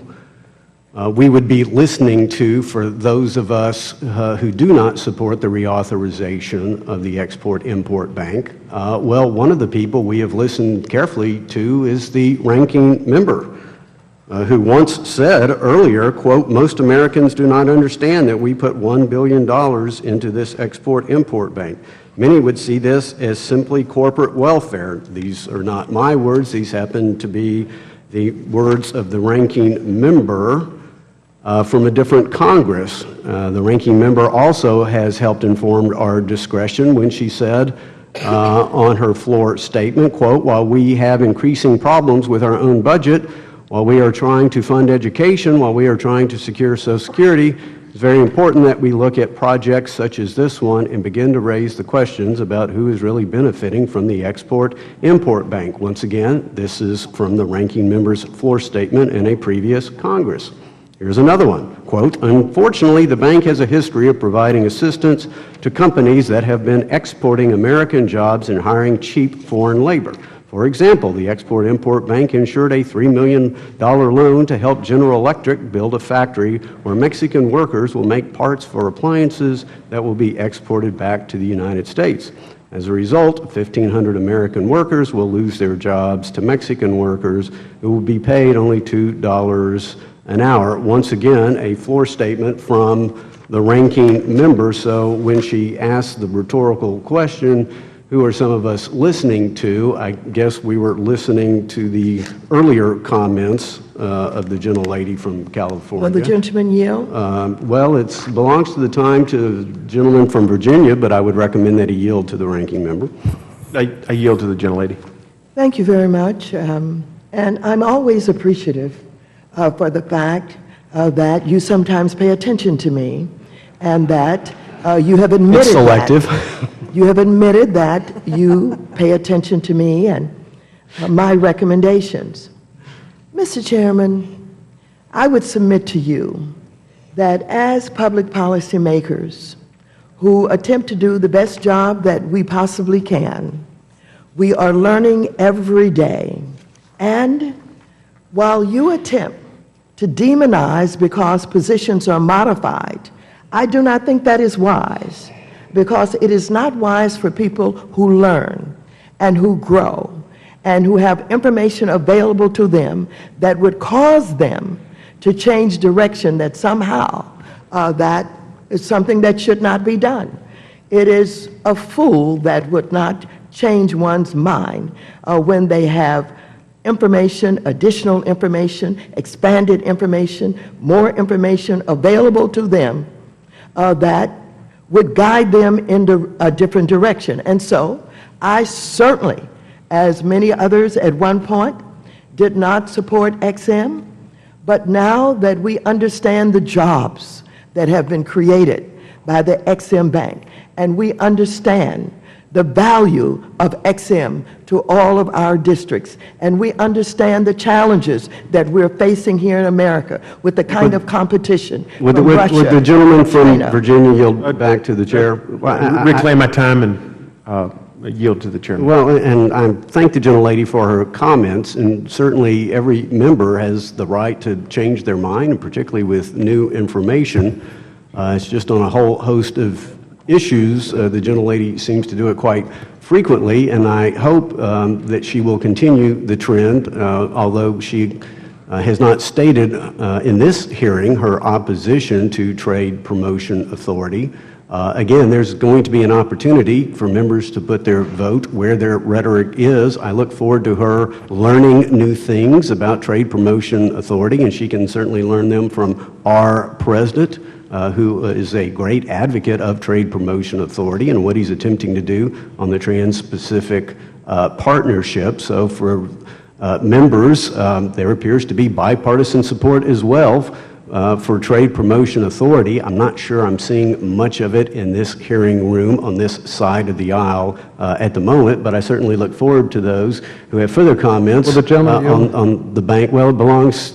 we would be listening to for those of us who do not support the reauthorization of the Export-Import Bank. Well, one of the people we have listened carefully to is the ranking member, who once said earlier, quote, "Most Americans do not understand that we put $1 billion into this Export-Import Bank. Many would see this as simply corporate welfare." These are not my words. These happen to be the words of the ranking member from a different Congress. The ranking member also has helped inform our discretion when she said on her floor statement, quote, "While we have increasing problems with our own budget, while we are trying to fund education, while we are trying to secure Social Security, it's very important that we look at projects such as this one and begin to raise the questions about who is really benefiting from the Export-Import Bank." Once again, this is from the ranking member's floor statement in a previous Congress. Here's another one, quote, "Unfortunately, the bank has a history of providing assistance to companies that have been exporting American jobs and hiring cheap foreign labor. For example, the Export-Import Bank insured a $3 million loan to help General Electric build a factory where Mexican workers will make parts for appliances that will be exported back to the United States. As a result, 1,500 American workers will lose their jobs to Mexican workers who will be paid only $2 an hour." Once again, a floor statement from the ranking member. So when she asked the rhetorical question, who are some of us listening to, I guess we were listening to the earlier comments of the gentlelady from California.
Will the gentleman yield?
Well, it belongs to the time to the gentleman from Virginia, but I would recommend that he yield to the ranking member.
I yield to the gentlelady.
Thank you very much. And I'm always appreciative for the fact that you sometimes pay attention to me and that you have admitted
It's selective.
You have admitted that you pay attention to me and my recommendations. Mr. Chairman, I would submit to you that as public policy makers who attempt to do the best job that we possibly can, we are learning every day. And while you attempt to demonize because positions are modified, I do not think that is wise, because it is not wise for people who learn and who grow and who have information available to them that would cause them to change direction, that somehow that is something that should not be done. It is a fool that would not change one's mind when they have information, additional information, expanded information, more information available to them that would guide them in a different direction. And so I certainly, as many others at one point, did not support XM, but now that we understand the jobs that have been created by the XM Bank, and we understand the value of XM to all of our districts, and we understand the challenges that we're facing here in America with the kind of competition from Russia,
Would the gentleman from
China.
Virginia yield back to the chair?
Reclaim my time and yield to the chairman.
Well, and I thank the gentlelady for her comments, and certainly every member has the right to change their mind, and particularly with new information. It's just on a whole host of issues. The gentlelady seems to do it quite frequently, and I hope that she will continue the trend, although she has not stated in this hearing her opposition to Trade Promotion Authority. Again, there's going to be an opportunity for members to put their vote where their rhetoric is. I look forward to her learning new things about Trade Promotion Authority, and she can certainly learn them from our president, who is a great advocate of Trade Promotion Authority and what he's attempting to do on the Trans-Pacific Partnership. So for members, there appears to be bipartisan support as well for Trade Promotion Authority. I'm not sure I'm seeing much of it in this hearing room on this side of the aisle at the moment, but I certainly look forward to those who have further comments on the bank. Well, it belongs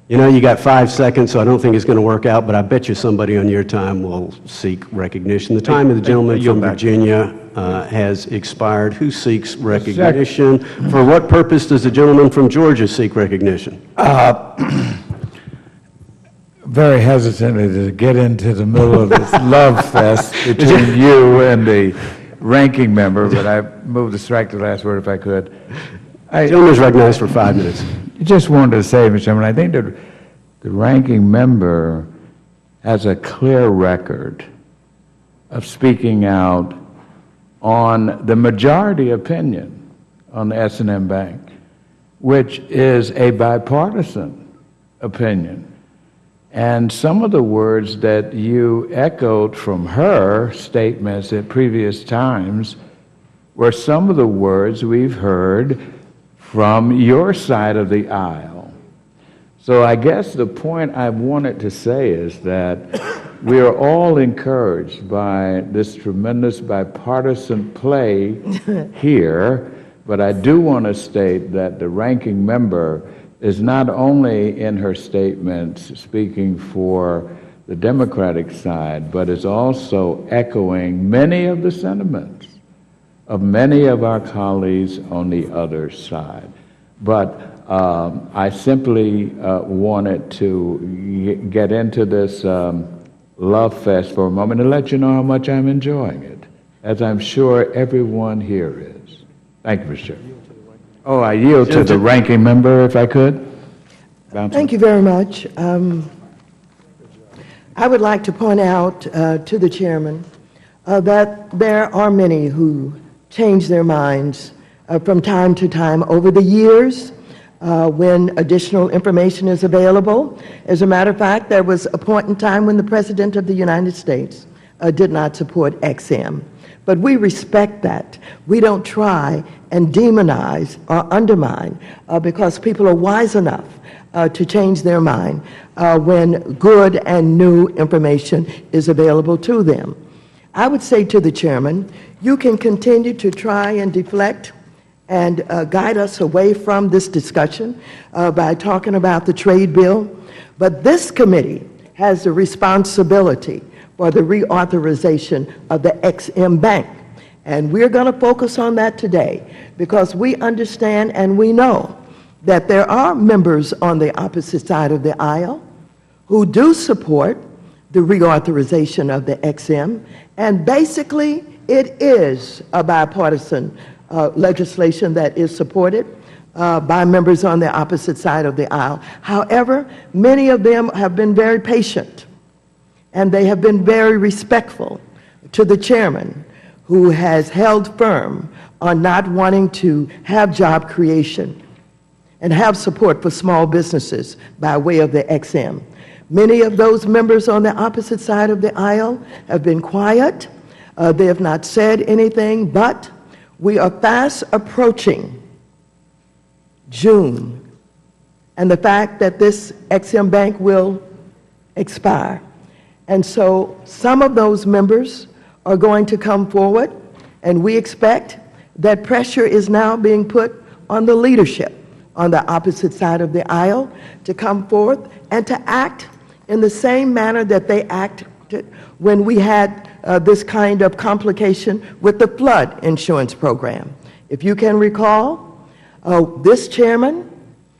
You know, you got 5 seconds, so I don't think it's going to work out, but I bet you somebody on your time will seek recognition. The time of the gentleman from Virginia has expired. Who seeks recognition? For what purpose does the gentleman from Georgia seek recognition?
Very hesitant to get into the middle of this love fest between you and the ranking member, but I moved to strike the last word if I could.
The gentleman is recognized for 5 minutes.
Just wanted to say, Mr. Chairman, I think that the ranking member has a clear record of speaking out on the majority opinion on the S&M Bank, which is a bipartisan opinion. And some of the words that you echoed from her statements at previous times were some of the words we've heard from your side of the aisle. So I guess the point I wanted to say is that we are all encouraged by this tremendous bipartisan play here, but I do want to state that the ranking member is not only in her statements speaking for the Democratic side, but is also echoing many of the sentiments of many of our colleagues on the other side. But I simply wanted to get into this love fest for a moment and let you know how much I'm enjoying it, as I'm sure everyone here is. Thank you, Mr. Chairman. Oh, I yield to the ranking member, if I could.
Thank you very much. I would like to point out to the chairman that there are many who change their minds from time to time over the years when additional information is available. As a matter of fact, there was a point in time when the President of the United States did not support XM. But we respect that. We don't try and demonize or undermine because people are wise enough to change their mind when good and new information is available to them. I would say to the chairman, you can continue to try and deflect and guide us away from this discussion by talking about the trade bill, but this committee has the responsibility for the reauthorization of the XM Bank. And we're going to focus on that today because we understand and we know that there are members on the opposite side of the aisle who do support the reauthorization of the XM. And basically, it is a bipartisan legislation that is supported by members on the opposite side of the aisle. However, many of them have been very patient, and they have been very respectful to the chairman, who has held firm on not wanting to have job creation and have support for small businesses by way of the XM. Many of those members on the opposite side of the aisle have been quiet. They have not said anything, but we are fast approaching June and the fact that this XM Bank will expire. And so some of those members are going to come forward, and we expect that pressure is now being put on the leadership on the opposite side of the aisle to come forth and to act in the same manner that they acted when we had this kind of complication with the flood insurance program. If you can recall, this chairman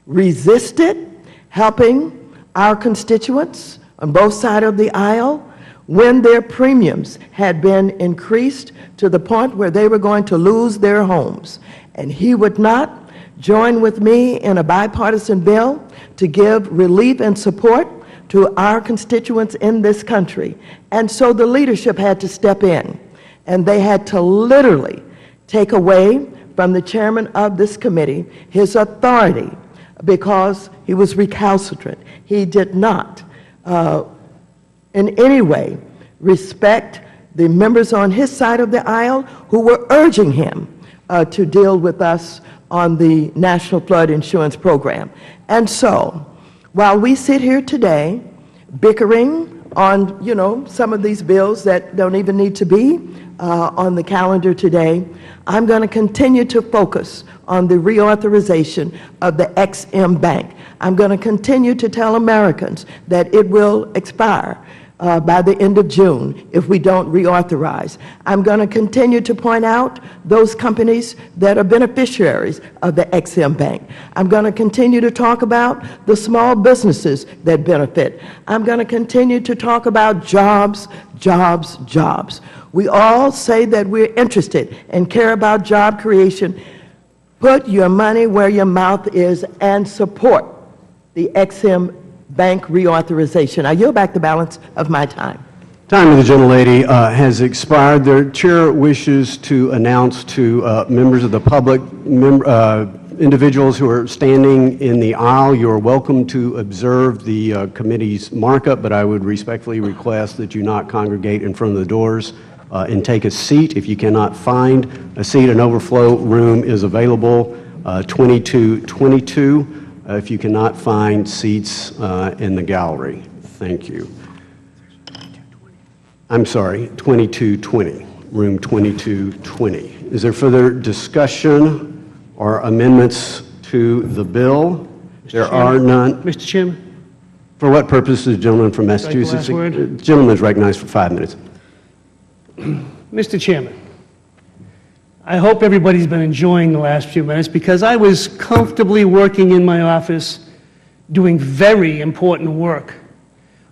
resisted helping our constituents on both sides of the aisle when their premiums had been increased to the point where they were going to lose their homes. And he would not join with me in a bipartisan bill to give relief and support to our constituents in this country. And so the leadership had to step in, and they had to literally take away from the chairman of this committee his authority because he was recalcitrant. He did not in any way respect the members on his side of the aisle who were urging him to deal with us on the National Flood Insurance Program. And so, while we sit here today bickering on, some of these bills that don't even need to be on the calendar today. I'm going to continue to focus on the reauthorization of the EXIM Bank. I'm going to continue to tell Americans that it will expire by the end of June if we don't reauthorize. I'm going to continue to point out those companies that are beneficiaries of the EXIM Bank. I'm going to continue to talk about the small businesses that benefit. I'm going to continue to talk about jobs, jobs, jobs. We all say that we're interested and care about job creation. Put your money where your mouth is and support the EXIM Bank reauthorization. I yield back the balance of my time.
Time of the gentlelady has expired. The chair wishes to announce to members of the public, individuals who are standing in the aisle, you are welcome to observe the committee's markup, but I would respectfully request that you not congregate in front of the doors and take a seat. If you cannot find a seat, an overflow room is available, 2222. If you cannot find seats in the gallery. Thank you. I'm sorry, 2220, room 2220. Is there further discussion or amendments to the bill? There are none.
Mr. Chairman?
For what purpose is the gentleman from Massachusetts? The gentleman is recognized for 5 minutes.
Mr. Chairman, I hope everybody's been enjoying the last few minutes because I was comfortably working in my office doing very important work.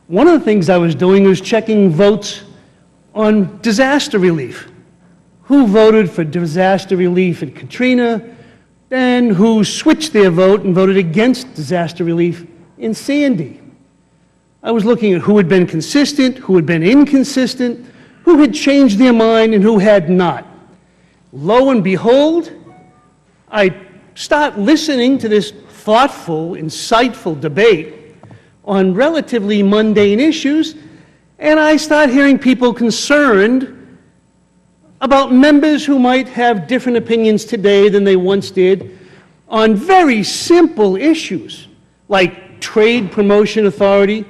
One of the things I was doing was checking votes on disaster relief. Who voted for disaster relief in Katrina, and who switched their vote and voted against disaster relief in Sandy. I was looking at who had been consistent, who had been inconsistent, who had changed their mind, and who had not. Lo and behold, I start listening to this thoughtful, insightful debate on relatively mundane issues, and I start hearing people concerned about members who might have different opinions today than they once did on very simple issues like trade promotion authority,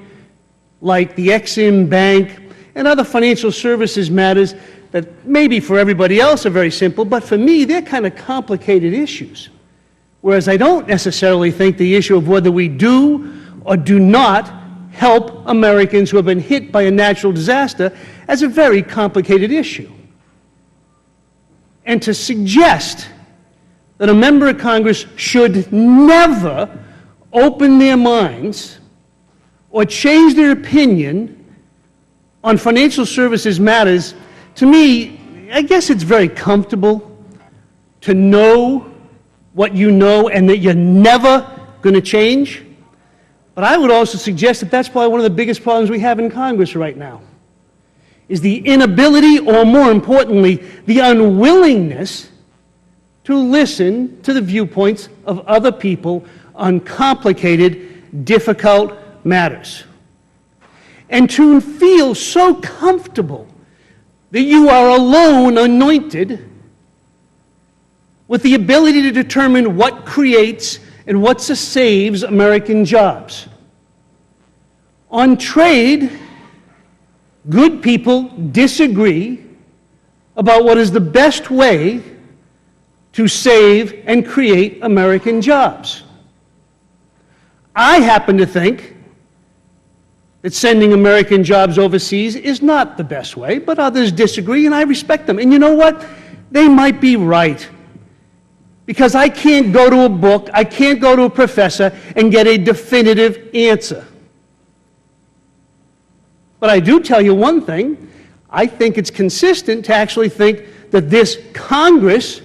like the EXIM Bank, and other financial services matters that maybe for everybody else are very simple, but for me, they're kind of complicated issues. Whereas I don't necessarily think the issue of whether we do or do not help Americans who have been hit by a natural disaster as a very complicated issue. And to suggest that a member of Congress should never open their minds or change their opinion on financial services matters, to me, I guess it's very comfortable to know what you know and that you're never going to change. But I would also suggest that that's probably one of the biggest problems we have in Congress right now, is the inability, or more importantly, the unwillingness to listen to the viewpoints of other people on complicated, difficult matters. And to feel so comfortable that you are alone anointed with the ability to determine what creates and what saves American jobs. On trade, good people disagree about what is the best way to save and create American jobs. I happen to think that sending American jobs overseas is not the best way, but others disagree, and I respect them. And you know what? They might be right. Because I can't go to a book, I can't go to a professor and get a definitive answer. But I do tell you one thing. I think it's consistent to actually think that this Congress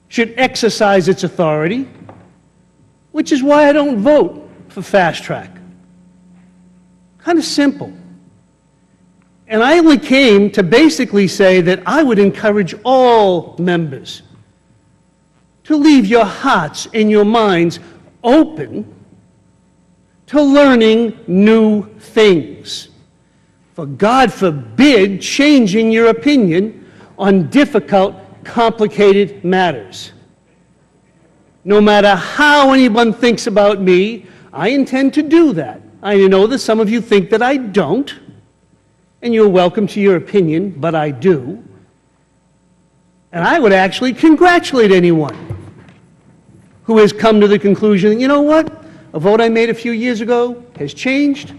should exercise its authority, which is why I don't vote for fast track. Kind of simple. And I only came to basically say that I would encourage all members to leave your hearts and your minds open to learning new things. For God forbid changing your opinion on difficult, complicated matters. No matter how anyone thinks about me, I intend to do that. I know that some of you think that I don't, and you're welcome to your opinion, but I do. And I would actually congratulate anyone who has come to the conclusion, you know what? A vote I made a few years ago has changed.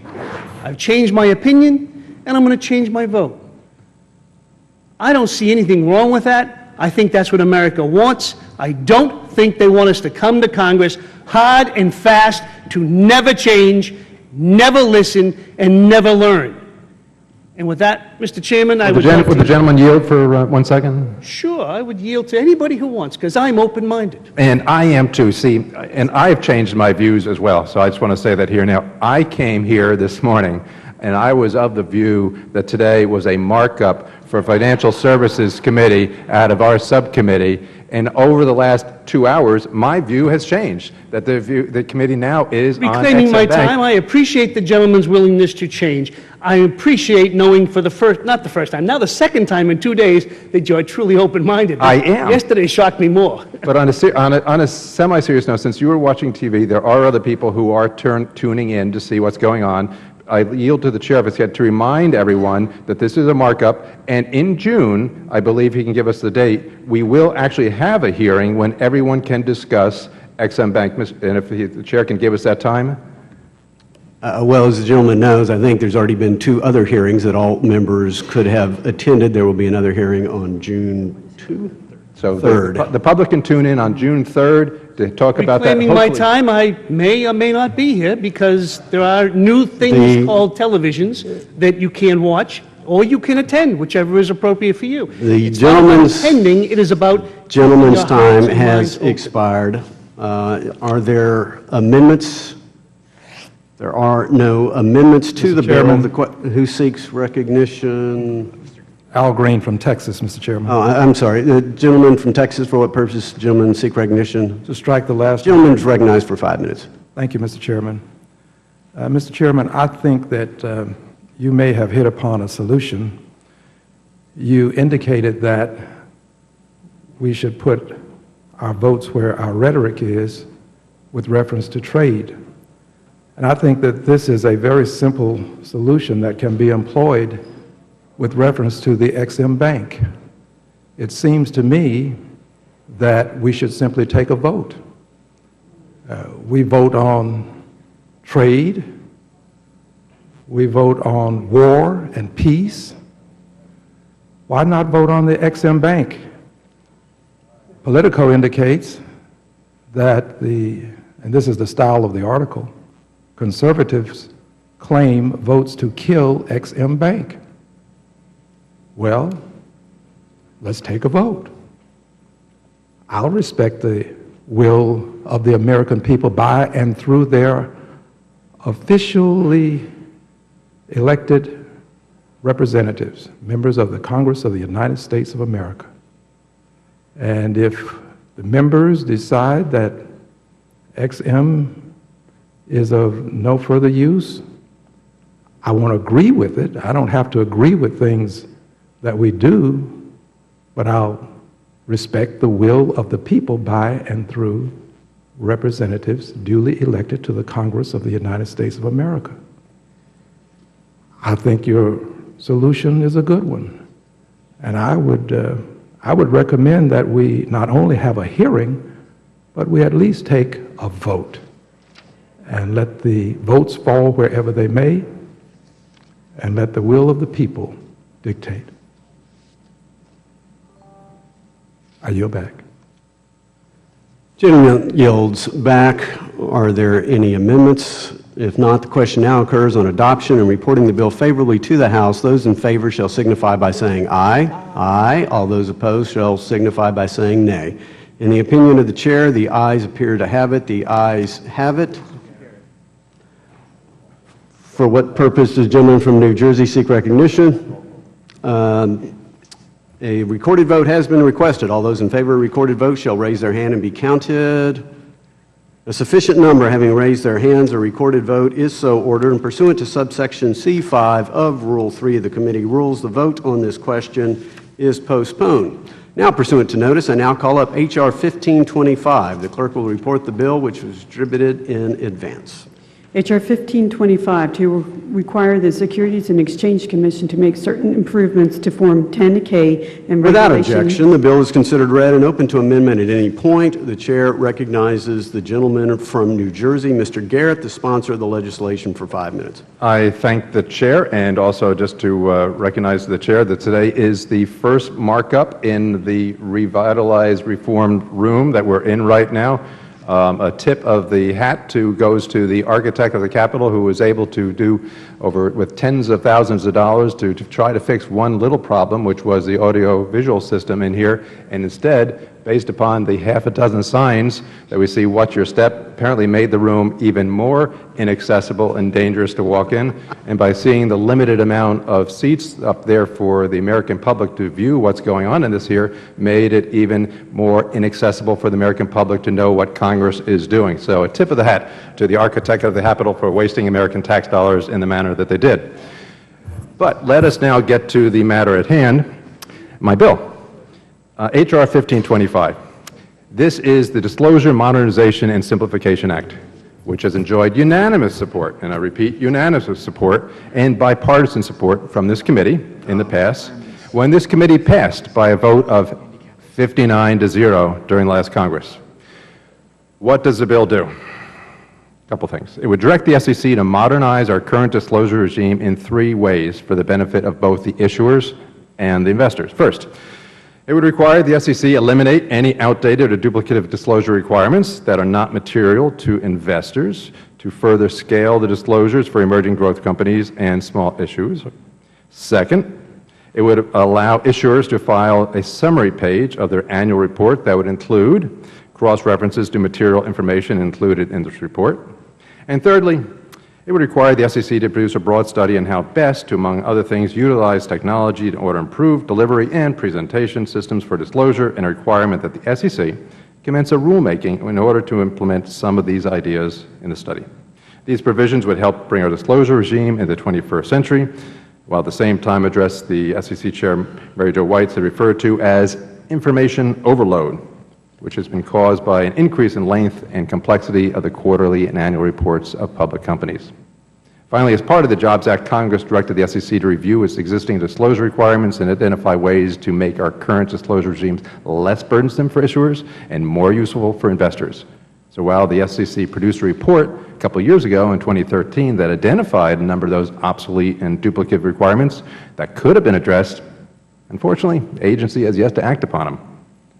I've changed my opinion, and I'm going to change my vote. I don't see anything wrong with that. I think that's what America wants. I don't think they want us to come to Congress hard and fast to never change, never listen, and never learn. And with that, Mr. Chairman, I would like
Would the gentleman yield for 1 second?
Sure, I would yield to anybody who wants, because I'm open-minded.
And I am too. See, and I have changed my views as well, so I just want to say that here now. I came here this morning, and I was of the view that today was a markup for Financial Services Committee out of our subcommittee, and over the last 2 hours, my view has changed, that the committee now is on
Reclaiming my
Ex-Im Bank.
time, I appreciate the gentleman's willingness to change. I appreciate knowing for the first, not the first time, now the second time in 2 days, that you're truly open-minded.
I am.
Yesterday shocked me more.
But on a semi-serious note, since you were watching TV, there are other people who are tuning in to see what's going on. I yield to the chair of the to remind everyone that this is a markup, and in June, I believe he can give us the date, we will actually have a hearing when everyone can discuss Ex-Im Bank, and if the chair can give us that time?
Well, as the gentleman knows, I think there's already been 2 other hearings that all members could have attended. There will be another hearing on June 3rd.
The public can tune in on June 3rd to talk about that.
Reclaiming my time, I may or may not be here because there are new things called televisions that you can watch or you can attend, whichever is appropriate for you.
The
It's not about
gentleman's
attending, it is about
Gentleman's
your
time
hearts and
has
minds open.
expired. Are there amendments? There are no amendments to
Mr.
the
Chairman.
bill. Who seeks recognition?
Al Green from Texas, Mr. Chairman.
Oh, I'm sorry. The gentleman from Texas, for what purpose? Gentleman seek recognition?
To strike the last.
Gentleman is recognized for 5 minutes.
Thank you, Mr. Chairman. Mr. Chairman, I think that you may have hit upon a solution. You indicated that we should put our votes where our rhetoric is with reference to trade. And I think that this is a very simple solution that can be employed with reference to the Ex-Im Bank. It seems to me that we should simply take a vote. We vote on trade, we vote on war and peace. Why not vote on the Ex-Im Bank? Politico indicates that and this is the style of the article, conservatives claim votes to kill Ex-Im Bank. Well, let's take a vote. I'll respect the will of the American people by and through their officially elected representatives, members of the Congress of the United States of America. And if the members decide that Ex-Im is of no further use, I won't agree with it. I don't have to agree with things that we do, but I'll respect the will of the people by and through representatives duly elected to the Congress of the United States of America. I think your solution is a good one, and I would recommend that we not only have a hearing, but we at least take a vote and let the votes fall wherever they may, and let the will of the people dictate. I yield back.
Gentleman yields back. Are there any amendments? If not, the question now occurs on adoption and reporting the bill favorably to the House. Those in favor shall signify by saying aye. Aye. All those opposed shall signify by saying nay. In the opinion of the chair, the ayes appear to have it. The ayes have it. For what purpose does the gentleman from New Jersey seek recognition? A recorded vote has been requested. All those in favor of a recorded vote shall raise their hand and be counted. A sufficient number having raised their hands, a recorded vote is so ordered, and pursuant to subsection C5 of Rule 3 of the committee rules, the vote on this question is postponed. Now, pursuant to notice, I now call up H.R. 1525. The clerk will report the bill, which was distributed in advance.
H.R. 1525, to require the Securities and Exchange Commission to make certain improvements to Form 10K and
Without
regulation.
objection, the bill is considered read and open to amendment at any point. The chair recognizes the gentleman from New Jersey, Mr. Garrett, the sponsor of the legislation, for 5 minutes.
I thank the chair, and also just to recognize the chair that today is the first markup in the revitalized, reformed room that we're in right now. A tip of the hat goes to the architect of the Capitol, who was able to do with tens of thousands of dollars to try to fix one little problem, which was the audio-visual system in here, and instead, based upon the half a dozen signs that we see, watch your step, apparently made the room even more inaccessible and dangerous to walk in. And by seeing the limited amount of seats up there for the American public to view what's going on in this here, made it even more inaccessible for the American public to know what Congress is doing. So a tip of the hat to the architect of the Capitol for wasting American tax dollars in the manner that they did. But let us now get to the matter at hand, my bill. H.R. 1525. This is the Disclosure, Modernization, and Simplification Act, which has enjoyed unanimous support, and I repeat, unanimous support and bipartisan support from this committee in the past, when this committee passed by a vote of 59-0 during the last Congress. What does the bill do? A couple things. It would direct the SEC to modernize our current disclosure regime in 3 ways for the benefit of both the issuers and the investors. First, it would require the SEC eliminate any outdated or duplicative disclosure requirements that are not material to investors, to further scale the disclosures for emerging growth companies and small issuers. Second, it would allow issuers to file a summary page of their annual report that would include cross-references to material information included in this report. And thirdly, it would require the SEC to produce a broad study on how best to, among other things, utilize technology in order to improve delivery and presentation systems for disclosure, and a requirement that the SEC commence a rulemaking in order to implement some of these ideas in the study. These provisions would help bring our disclosure regime into the 21st century, while at the same time address the SEC Chair Mary Jo White's referred to as information overload, which has been caused by an increase in length and complexity of the quarterly and annual reports of public companies. Finally, as part of the Jobs Act, Congress directed the SEC to review its existing disclosure requirements and identify ways to make our current disclosure regimes less burdensome for issuers and more useful for investors. So while the SEC produced a report a couple of years ago in 2013 that identified a number of those obsolete and duplicative requirements that could have been addressed, unfortunately, the agency has yet to act upon them.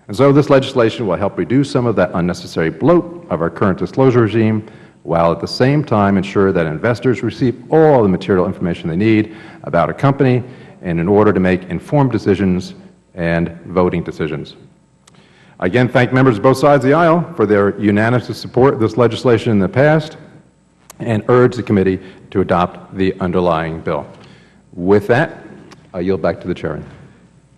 And so this legislation will help reduce some of that unnecessary bloat of our current disclosure regime, while at the same time ensure that investors receive all the material information they need about a company and in order to make informed decisions and voting decisions. I again thank members of both sides of the aisle for their unanimous support of this legislation in the past and urge the committee to adopt the underlying bill. With that, I yield back to the chairman.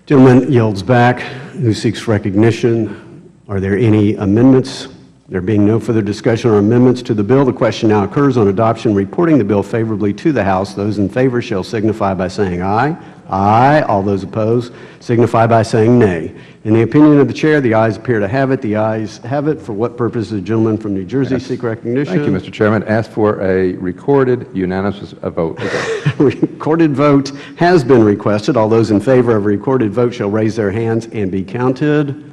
Gentleman yields back, who seeks recognition. Are there any amendments? There being no further discussion or amendments to the bill, the question now occurs on adoption, reporting the bill favorably to the House. Those in favor shall signify by saying aye. Aye. All those opposed signify by saying nay. In the opinion of the chair, the ayes appear to have it. The ayes have it. For what purpose does the gentleman from New Jersey seek recognition?
Thank you, Mr. Chairman. Ask for a recorded unanimous vote.
Recorded vote has been requested. All those in favor of a recorded vote shall raise their hands and be counted.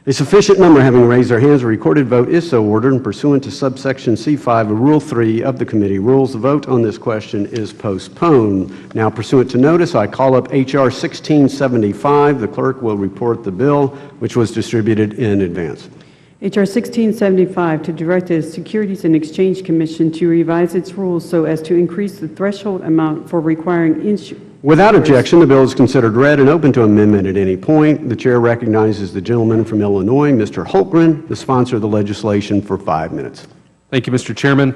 A sufficient number having raised their hands, a recorded vote is so ordered, and pursuant to subsection C5 of Rule 3 of the committee rules, the vote on this question is postponed. Now, pursuant to notice, I call up H.R. 1675. The clerk will report the bill, which was distributed in advance.
H.R. 1675, to direct the Securities and Exchange Commission to revise its rules so as to increase the threshold amount for requiring
Without objection, the bill is considered read and open to amendment at any point. The chair recognizes the gentleman from Illinois, Mr. Holtgren, the sponsor of the legislation, for 5 minutes.
Thank you, Mr. Chairman.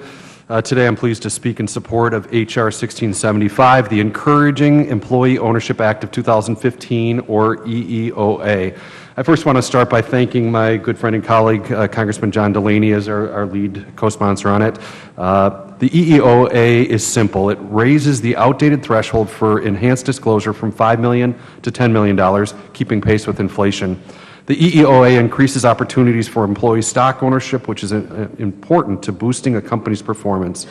Today I'm pleased to speak in support of H.R. 1675, the Encouraging Employee Ownership Act of 2015, or EEOA. I first want to start by thanking my good friend and colleague, Congressman John Delaney, as our lead co-sponsor on it. The EEOA is simple. It raises the outdated threshold for enhanced disclosure from $5 million to $10 million, keeping pace with inflation. The EEOA increases opportunities for employee stock ownership, which is important to boosting a company's performance.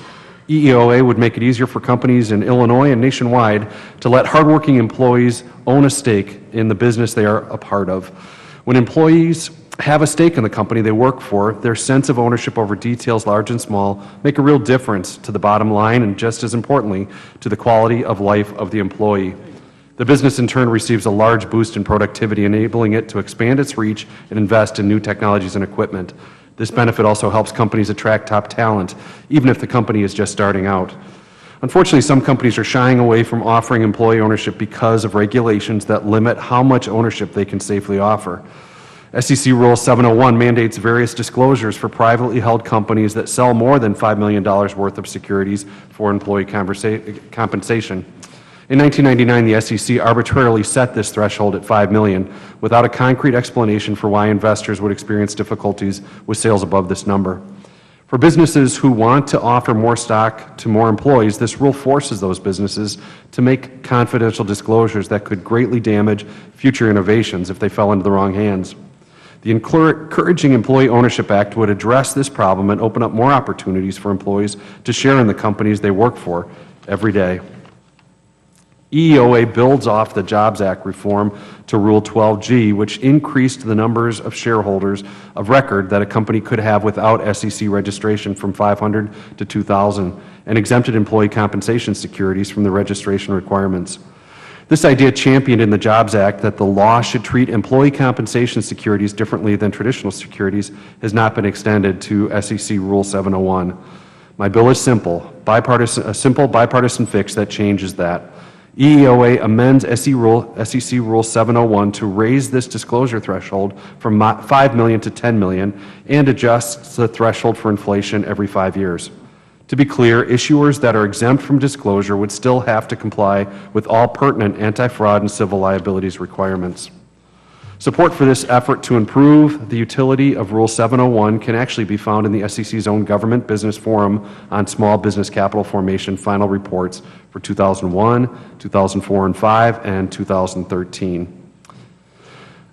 EEOA would make it easier for companies in Illinois and nationwide to let hardworking employees own a stake in the business they are a part of. When employees have a stake in the company they work for, their sense of ownership over details large and small make a real difference to the bottom line and, just as importantly, to the quality of life of the employee. The business in turn receives a large boost in productivity, enabling it to expand its reach and invest in new technologies and equipment. This benefit also helps companies attract top talent, even if the company is just starting out. Unfortunately, some companies are shying away from offering employee ownership because of regulations that limit how much ownership they can safely offer. SEC Rule 701 mandates various disclosures for privately held companies that sell more than $5 million worth of securities for employee compensation. In 1999, the SEC arbitrarily set this threshold at $5 million without a concrete explanation for why investors would experience difficulties with sales above this number. For businesses who want to offer more stock to more employees, this rule forces those businesses to make confidential disclosures that could greatly damage future innovations if they fell into the wrong hands. The Encouraging Employee Ownership Act would address this problem and open up more opportunities for employees to share in the companies they work for every day. EEOA builds off the Jobs Act reform to Rule 12G, which increased the numbers of shareholders of record that a company could have without SEC registration from 500 to 2,000, and exempted employee compensation securities from the registration requirements. This idea, championed in the Jobs Act that the law should treat employee compensation securities differently than traditional securities, has not been extended to SEC Rule 701. My bill is simple, a simple bipartisan fix that changes that. EEOA amends SEC Rule 701 to raise this disclosure threshold from $5 million to $10 million and adjusts the threshold for inflation every 5 years. To be clear, issuers that are exempt from disclosure would still have to comply with all pertinent anti-fraud and civil liabilities requirements. Support for this effort to improve the utility of Rule 701 can actually be found in the SEC's own Government Business Forum on Small Business Capital Formation final reports for 2001, 2004 and 5, and 2013.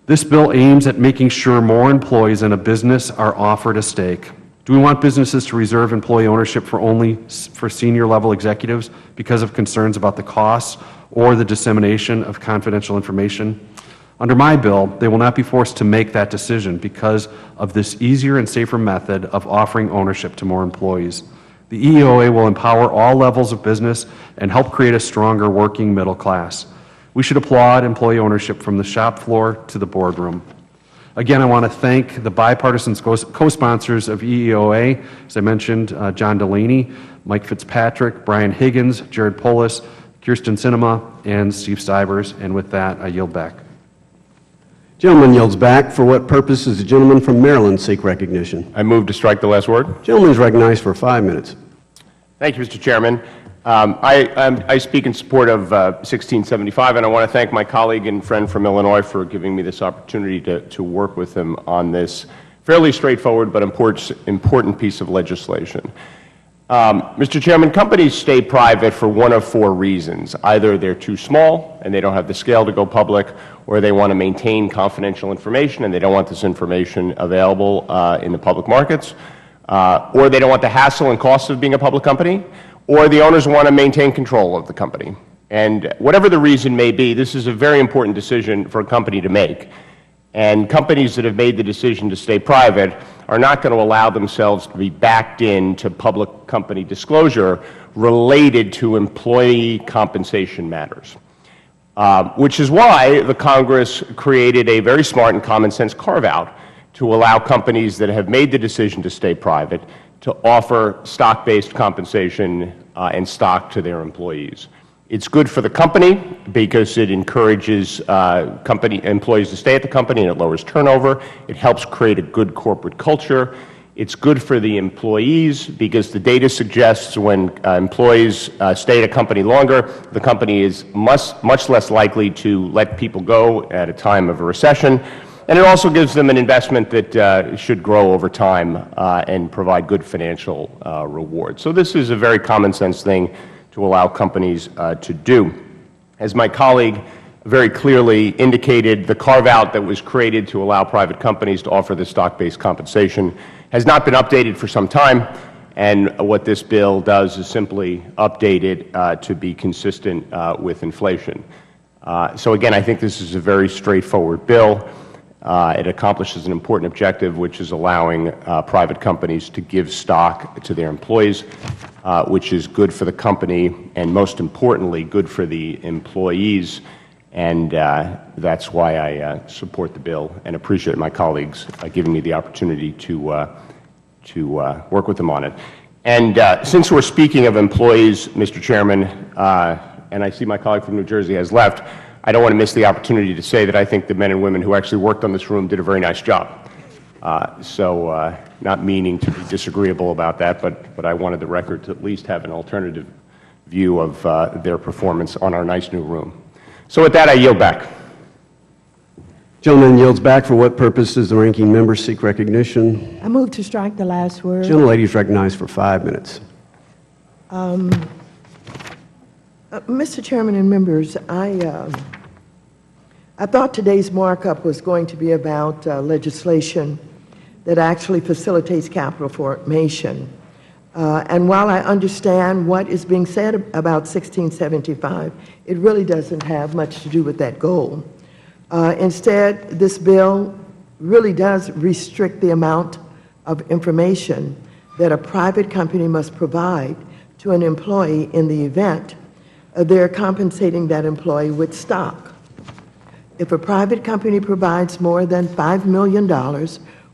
This bill aims at making sure more employees in a business are offered a stake. Do we want businesses to reserve employee ownership for senior level executives because of concerns about the costs or the dissemination of confidential information? Under my bill, they will not be forced to make that decision because of this easier and safer method of offering ownership to more employees. The EEOA will empower all levels of business and help create a stronger working middle class. We should applaud employee ownership from the shop floor to the boardroom. Again, I want to thank the bipartisan co-sponsors of EEOA, as I mentioned, John Delaney, Mike Fitzpatrick, Brian Higgins, Jared Polis, Kirsten Sinema, and Steve Stivers. And with that, I yield back.
Gentleman yields back. For what purpose does the gentleman from Maryland seek recognition?
I move to strike the last word.
Gentleman is recognized for 5 minutes.
Thank you, Mr. Chairman. I speak in support of 1675, and I want to thank my colleague and friend from Illinois for giving me this opportunity to work with him on this fairly straightforward but important piece of legislation. Mr. Chairman, companies stay private for one of 4 reasons. Either they're too small and they don't have the scale to go public, or they want to maintain confidential information and they don't want this information available in the public markets, or they don't want the hassle and cost of being a public company, or the owners want to maintain control of the company. And whatever the reason may be, this is a very important decision for a company to make. And companies that have made the decision to stay private are not going to allow themselves to be backed into public company disclosure related to employee compensation matters, which is why the Congress created a very smart and common sense carve-out to allow companies that have made the decision to stay private to offer stock-based compensation and stock to their employees. It's good for the company because it encourages company employees to stay at the company and it lowers turnover. It helps create a good corporate culture. It's good for the employees because the data suggests when employees stay at a company longer, the company is much less likely to let people go at a time of a recession. And it also gives them an investment that should grow over time and provide good financial reward. So this is a very common sense thing to allow companies to do. As my colleague very clearly indicated the carve-out that was created to allow private companies to offer the stock-based compensation has not been updated for some time, and what this bill does is simply update it to be consistent with inflation. So again, I think this is a very straightforward bill. It accomplishes an important objective, which is allowing private companies to give stock to their employees, which is good for the company and, most importantly, good for the employees. And that's why I support the bill and appreciate my colleagues giving me the opportunity to work with them on it. And since we're speaking of employees, Mr. Chairman, and I see my colleague from New Jersey has left, I don't want to miss the opportunity to say that I think the men and women who actually worked on this room did a very nice job. So not meaning to be disagreeable about that, but I wanted the record to at least have an alternative view of their performance on our nice new room. So with that, I yield back.
Gentleman yields back. For what purpose does the ranking member seek recognition?
I move to strike the last word.
Gentlelady is recognized for 5 minutes.
Mr. Chairman and members, I thought today's markup was going to be about legislation that actually facilitates capital formation. And while I understand what is being said about 1675, it really doesn't have much to do with that goal. Instead, this bill really does restrict the amount of information that a private company must provide to an employee in the event they're compensating that employee with stock. If a private company provides more than $5 million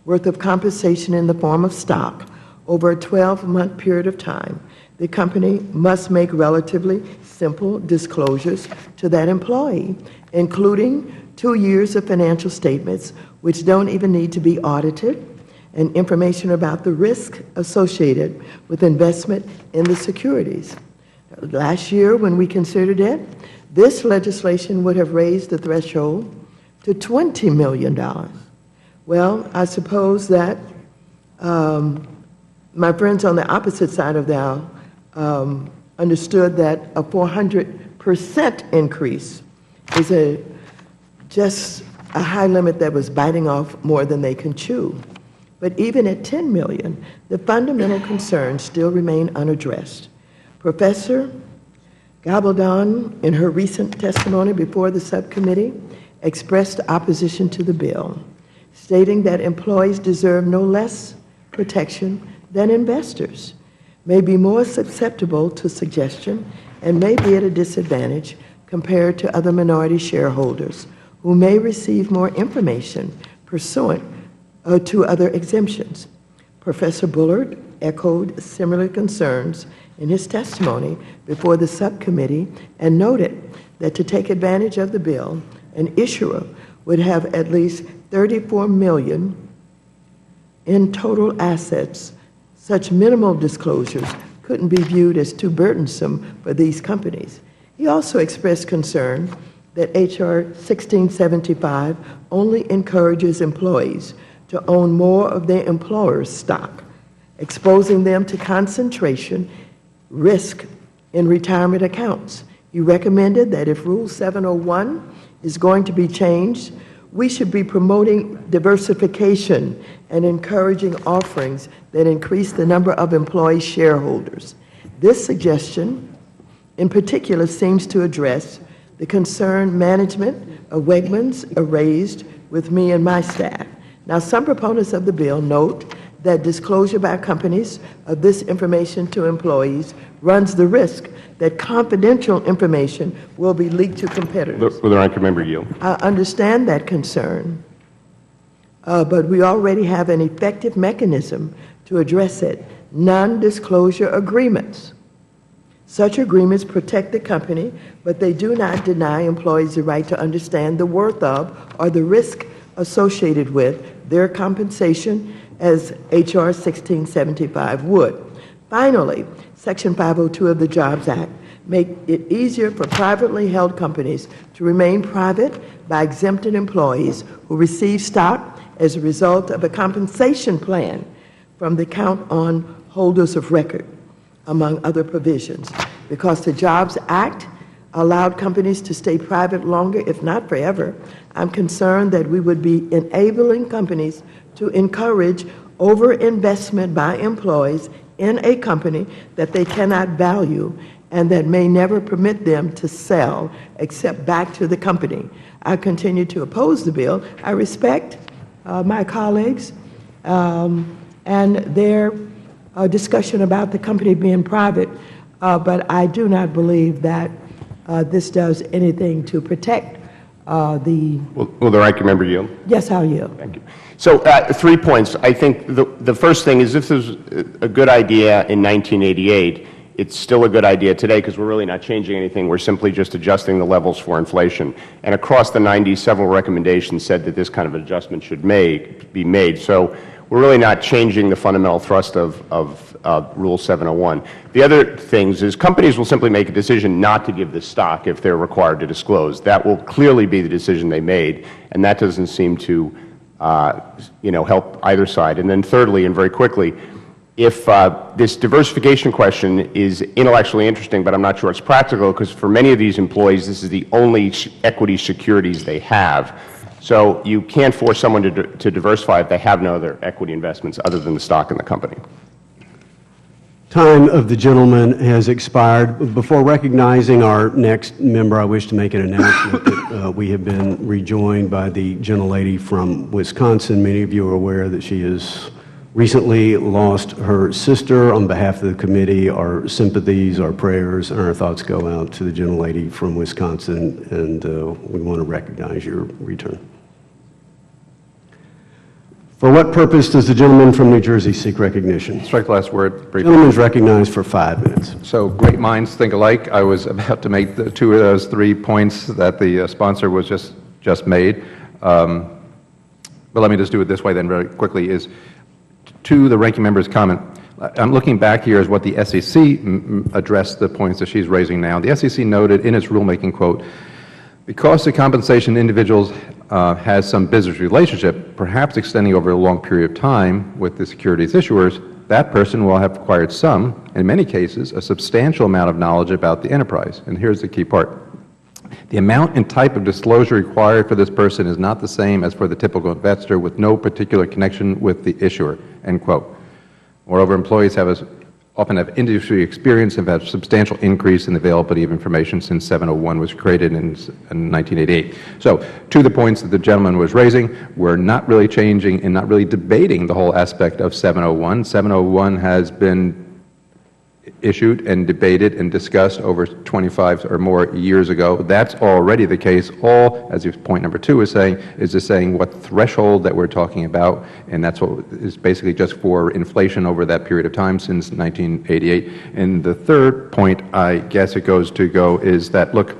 worth of compensation in the form of stock over a 12-month period of time, the company must make relatively simple disclosures to that employee, including 2 years of financial statements, which don't even need to be audited, and information about the risk associated with investment in the securities. Last year, when we considered it, this legislation would have raised the threshold to $20 million. Well, I suppose that my friends on the opposite side of the aisle understood that a 400% increase is just a high limit that was biting off more than they can chew. But even at $10 million, the fundamental concerns still remain unaddressed. Professor Gabaldon, in her recent testimony before the subcommittee, expressed opposition to the bill, stating that employees deserve no less protection than investors, may be more susceptible to suggestion, and may be at a disadvantage compared to other minority shareholders who may receive more information pursuant to other exemptions. Professor Bullard echoed similar concerns in his testimony before the subcommittee and noted that to take advantage of the bill, an issuer would have at least $34 million in total assets. Such minimal disclosures couldn't be viewed as too burdensome for these companies. He also expressed concern that H.R. 1675 only encourages employees to own more of their employer's stock, exposing them to concentration risk in retirement accounts. He recommended that if Rule 701 is going to be changed, we should be promoting diversification and encouraging offerings that increase the number of employee shareholders. This suggestion, in particular, seems to address the concern management of Wegmans raised with me and my staff. Now, some proponents of the bill note that disclosure by companies of this information to employees runs the risk that confidential information will be leaked to competitors.
Will the ranking member yield?
I understand that concern, but we already have an effective mechanism to address it: non-disclosure agreements. Such agreements protect the company, but they do not deny employees the right to understand the worth of or the risk associated with their compensation, as H.R. 1675 would. Finally, Section 502 of the Jobs Act make it easier for privately held companies to remain private by exempting employees who receive stock as a result of a compensation plan from the count on holders of record, among other provisions. Because the Jobs Act allowed companies to stay private longer, if not forever, I'm concerned that we would be enabling companies to encourage overinvestment by employees in a company that they cannot value and that may never permit them to sell except back to the company. I continue to oppose the bill. I respect my colleagues and their discussion about the company being private, but I do not believe that this does anything to protect the...
Will the ranking member yield?
Yes, I'll yield.
Thank you. So 3 points. I think the first thing is this was a good idea in 1988. It's still a good idea today because we're really not changing anything. We're simply just adjusting the levels for inflation. And across the 90s, several recommendations said that this kind of adjustment should be made. So we're really not changing the fundamental thrust of Rule 701. The other things is companies will simply make a decision not to give this stock if they're required to disclose. That will clearly be the decision they made, and that doesn't seem to help either side. And then thirdly, and very quickly, if this diversification question is intellectually interesting, but I'm not sure it's practical, because for many of these employees, this is the only equity securities they have. So you can't force someone to diversify if they have no other equity investments other than the stock in the company.
Time of the gentleman has expired. Before recognizing our next member, I wish to make an announcement that we have been rejoined by the gentlelady from Wisconsin. Many of you are aware that she has recently lost her sister. On behalf of the committee, our sympathies, our prayers, and our thoughts go out to the gentlelady from Wisconsin, and we want to recognize your return. For what purpose does the gentleman from New Jersey seek recognition?
Strike the last word.
The gentleman is recognized for 5 minutes.
So great minds think alike. I was about to make the 2 of those 3 points that the sponsor was just made. But let me just do it this way then very quickly, is to the ranking member's comment. I'm looking back here as what the SEC addressed the points that she's raising now. The SEC noted in its rulemaking, quote, because the compensation individuals has some business relationship, perhaps extending over a long period of time with the securities issuers, that person will have acquired some, in many cases, a substantial amount of knowledge about the enterprise. And here's the key part. The amount and type of disclosure required for this person is not the same as for the typical investor with no particular connection with the issuer, end quote. Moreover, employees often have industry experience and have had a substantial increase in the availability of information since 701 was created in 1988. So, to the points that the gentleman was raising, we're not really changing and not really debating the whole aspect of 701. 701 has been issued and debated and discussed over 25 or more years ago. That's already the case. All, as point number 2 is saying, is just saying what threshold that we're talking about, and that's what is basically just for inflation over that period of time since 1988. And the third point, I guess it goes is that, look,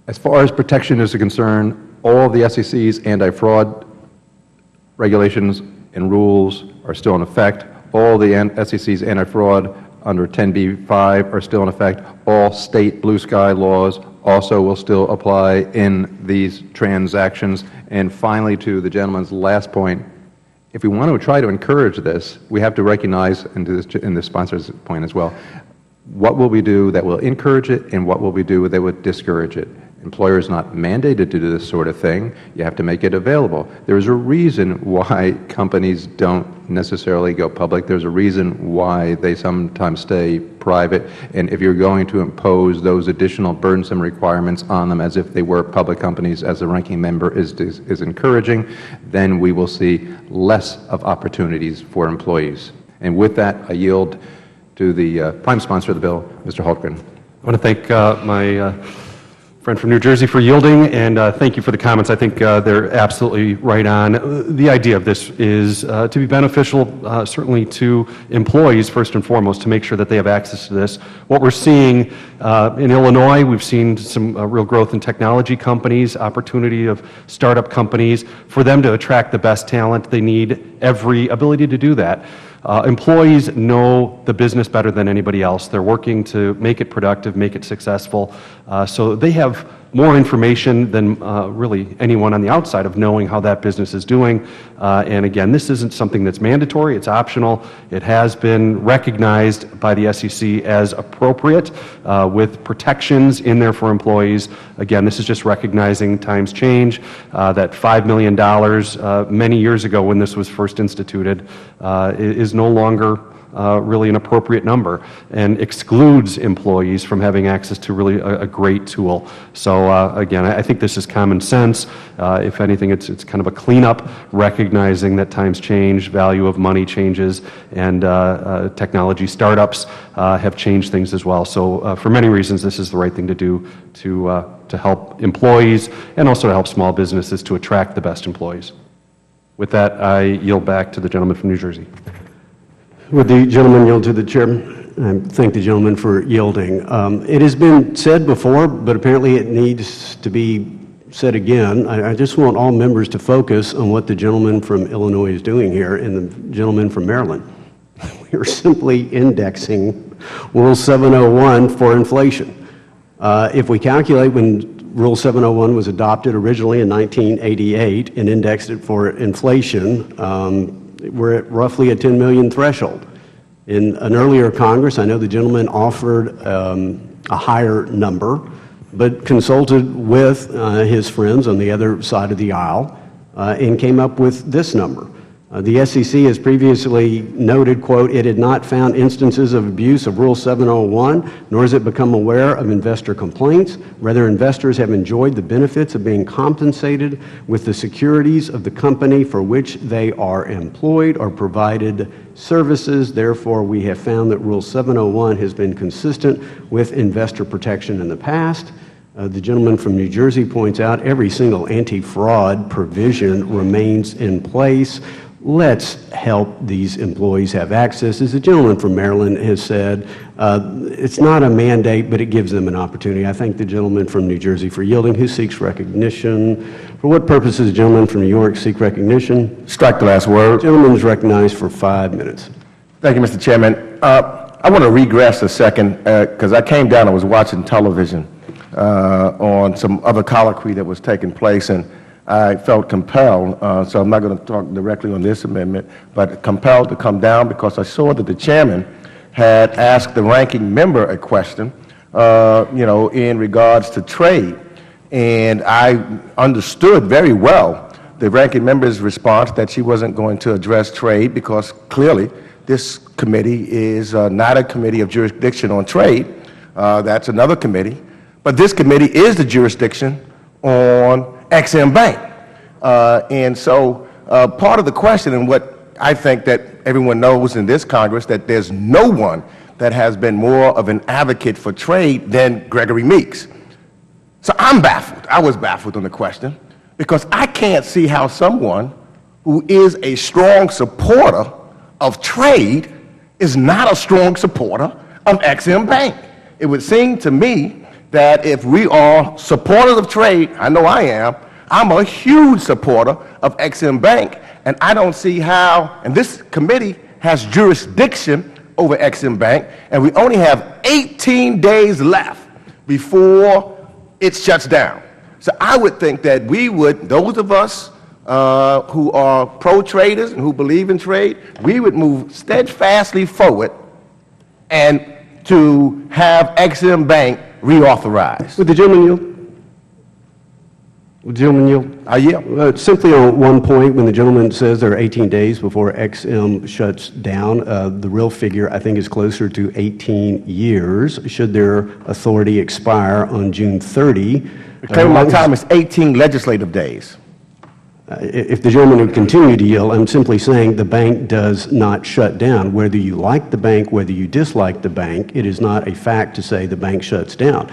as far as protection is concerned, all of the SEC's anti-fraud regulations and rules are still in effect. All the SEC's anti-fraud under 10b-5 are still in effect. All state blue sky laws also will still apply in these transactions. And finally, to the gentleman's last point, if we want to try to encourage this, we have to recognize, and in the sponsor's point as well, what will we do that will encourage it and what will we do that would discourage it. Employer is not mandated to do this sort of thing. You have to make it available. There's a reason why companies don't necessarily go public. There's a reason why they sometimes stay private. And if you're going to impose those additional burdensome requirements on them as if they were public companies, as the ranking member is encouraging, then we will see less of opportunities for employees. And with that, I yield to the prime sponsor of the bill, Mr. Hultgren.
I want to thank my friend from New Jersey for yielding, and thank you for the comments. I think they're absolutely right on. The idea of this is to be beneficial, certainly to employees first and foremost, to make sure that they have access to this. What we're seeing in Illinois, we've seen some real growth in technology companies, opportunity of startup companies. For them to attract the best talent, they need every ability to do that. Employees know the business better than anybody else. They're working to make it productive, make it successful. So they have more information than really anyone on the outside of knowing how that business is doing. And again, this isn't something that's mandatory, it's optional. It has been recognized by the SEC as appropriate with protections in there for employees. Again, this is just recognizing times change, that $5 million many years ago when this was first instituted is no longer really an appropriate number and excludes employees from having access to really a great tool. So again, I think this is common sense. If anything, it's kind of a cleanup, recognizing that times change, value of money changes, and technology startups have changed things as well. So for many reasons, this is the right thing to do to help employees and also to help small businesses to attract the best employees. With that, I yield back to the gentleman from New Jersey.
Would the gentleman yield to the chairman? I thank the gentleman for yielding. It has been said before, but apparently it needs to be said again. I just want all members to focus on what the gentleman from Illinois is doing here and the gentleman from Maryland. We are simply indexing Rule 701 for inflation. If we calculate when Rule 701 was adopted originally in 1988 and indexed it for inflation, we're at roughly a 10 million threshold. In an earlier Congress, I know the gentleman offered a higher number, but consulted with his friends on the other side of the aisle and came up with this number. The SEC has previously noted, quote, it had not found instances of abuse of Rule 701, nor has it become aware of investor complaints. Rather, investors have enjoyed the benefits of being compensated with the securities of the company for which they are employed or provided services. Therefore, we have found that Rule 701 has been consistent with investor protection in the past. The gentleman from New Jersey points out every single anti-fraud provision remains in place. Let's help these employees have access. As the gentleman from Maryland has said, it's not a mandate, but it gives them an opportunity. I thank the gentleman from New Jersey for yielding, who seeks recognition. For what purpose does the gentleman from New York seek recognition?
Strike the last word.
The gentleman is recognized for 5 minutes.
Thank you, Mr. Chairman. I want to regress a second because I came down and was watching television on some other colloquy that was taking place, and I felt compelled, so I'm not going to talk directly on this amendment, but compelled to come down because I saw that the chairman had asked the ranking member a question, in regards to trade. And I understood very well the ranking member's response that she wasn't going to address trade because clearly this committee is not a committee of jurisdiction on trade. That's another committee. But this committee is the jurisdiction on XM Bank. And so part of the question, and what I think that everyone knows in this Congress, that there's no one that has been more of an advocate for trade than Gregory Meeks. So I'm baffled. I was baffled on the question because I can't see how someone who is a strong supporter of trade is not a strong supporter of XM Bank. It would seem to me that if we are supporters of trade, I know I am, I'm a huge supporter of XM Bank, and I don't see how, and this committee has jurisdiction over XM Bank, and we only have 18 days left before it shuts down. So I would think that we would, those of us who are pro-traders and who believe in trade, we would move steadfastly forward and to have XM Bank reauthorized.
Would the gentleman yield? Would the gentleman yield?
I yield.
Simply on one point, when the gentleman says there are 18 days before XM shuts down, the real figure I think is closer to 18 years. Should their authority expire on June 30?
My time is 18 legislative days.
If the gentleman would continue to yield, I'm simply saying the bank does not shut down. Whether you like the bank, whether you dislike the bank, it is not a fact to say the bank shuts down.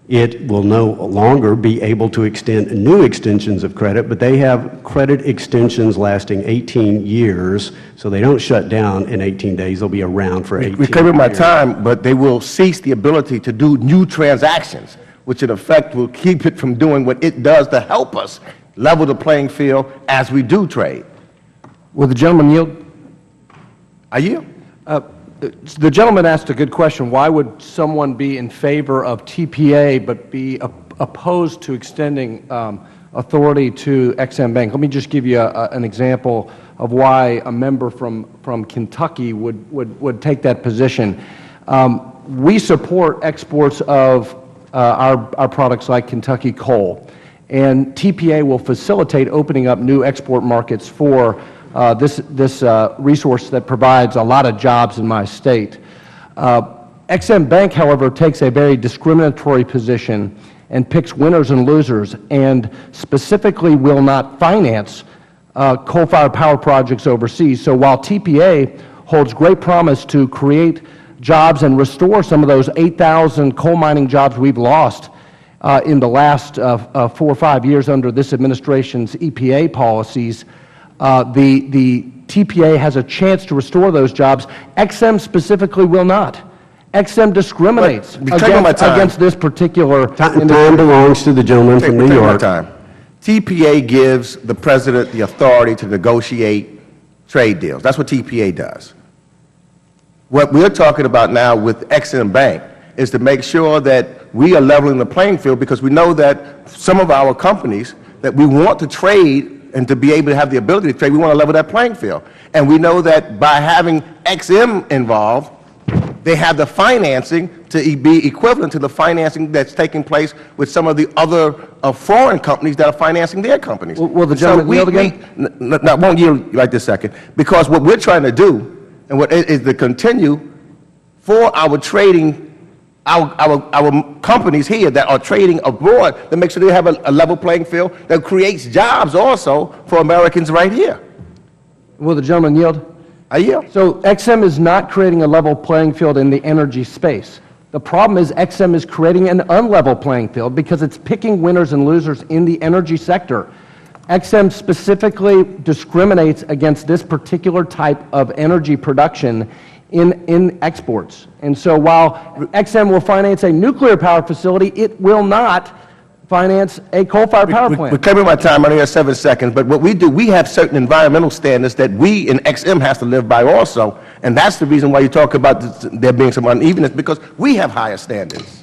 It will no longer be able to extend new extensions of credit, but they have credit extensions lasting 18 years, so they don't shut down in 18 days. They'll be around for 18 years.
We covered my time, but they will cease the ability to do new transactions, which in effect will keep it from doing what it does to help us level the playing field as we do trade.
Will the gentleman yield?
I yield.
The gentleman asked a good question. Why would someone be in favor of TPA but be
opposed to extending authority to Ex-Im Bank. Let me just give you an example of why a member from Kentucky would take that position. We support exports of our products like Kentucky coal, and TPA will facilitate opening up new export markets for this resource that provides a lot of jobs in my state. Ex-Im Bank, however, takes a very discriminatory position and picks winners and losers, and specifically will not finance coal-fired power projects overseas. So while TPA holds great promise to create jobs and restore some of those 8,000 coal mining jobs we've lost in the last 4 or 5 years under this administration's EPA policies, the TPA has a chance to restore those jobs. Ex-Im specifically will not. Ex-Im discriminates against this particular
Time belongs to the gentleman from New York.
TPA gives the President the authority to negotiate trade deals. That's what TPA does. What we're talking about now with Ex-Im Bank is to make sure that we are leveling the playing field, because we know that some of our companies that we want to trade and to be able to have the ability to trade, we want to level that playing field. And we know that by having Ex-Im involved, they have the financing to be equivalent to the financing that's taking place with some of the other foreign companies that are financing their companies.
Will the gentleman yield again?
I won't yield right this second, because what we're trying to do, and what is to continue for our trading, our companies here that are trading abroad, to make sure they have a level playing field that creates jobs also for Americans right here.
Will the gentleman yield?
I yield.
So Ex-Im is not creating a level playing field in the energy space. The problem is Ex-Im is creating an unlevel playing field because it's picking winners and losers in the energy sector. Ex-Im specifically discriminates against this particular type of energy production in exports. And so while Ex-Im will finance a nuclear power facility, it will not finance a coal-fired power plant.
We're claiming my time. I only have 7 seconds. But what we do, we have certain environmental standards that we in Ex-Im has to live by also. And that's the reason why you talk about there being some unevenness, because we have higher standards.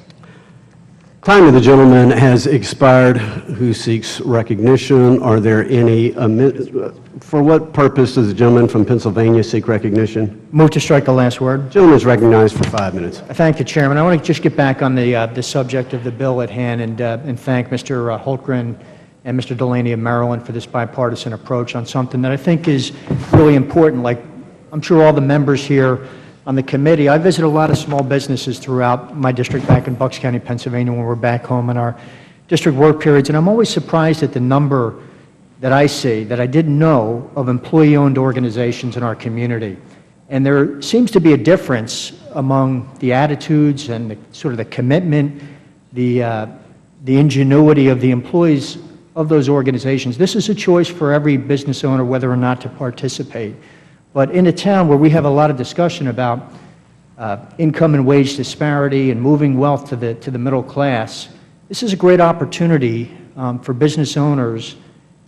Time of the gentleman has expired. Who seeks recognition? Are there any amendments? For what purpose does the gentleman from Pennsylvania seek recognition?
Move to strike the last word.
Gentleman is recognized for 5 minutes.
Thank you, Chairman. I want to just get back on the subject of the bill at hand and thank Mr. Holtgren and Mr. Delaney of Maryland for this bipartisan approach on something that I think is really important. Like I'm sure all the members here on the committee, I visit a lot of small businesses throughout my district back in Bucks County, Pennsylvania, when we're back home in our district work periods, and I'm always surprised at the number that I see, that I didn't know, of employee-owned organizations in our community. And there seems to be a difference among the attitudes and sort of the commitment, the ingenuity of the employees of those organizations. This is a choice for every business owner whether or not to participate. But in a town where we have a lot of discussion about income and wage disparity and moving wealth to the middle class, this is a great opportunity for business owners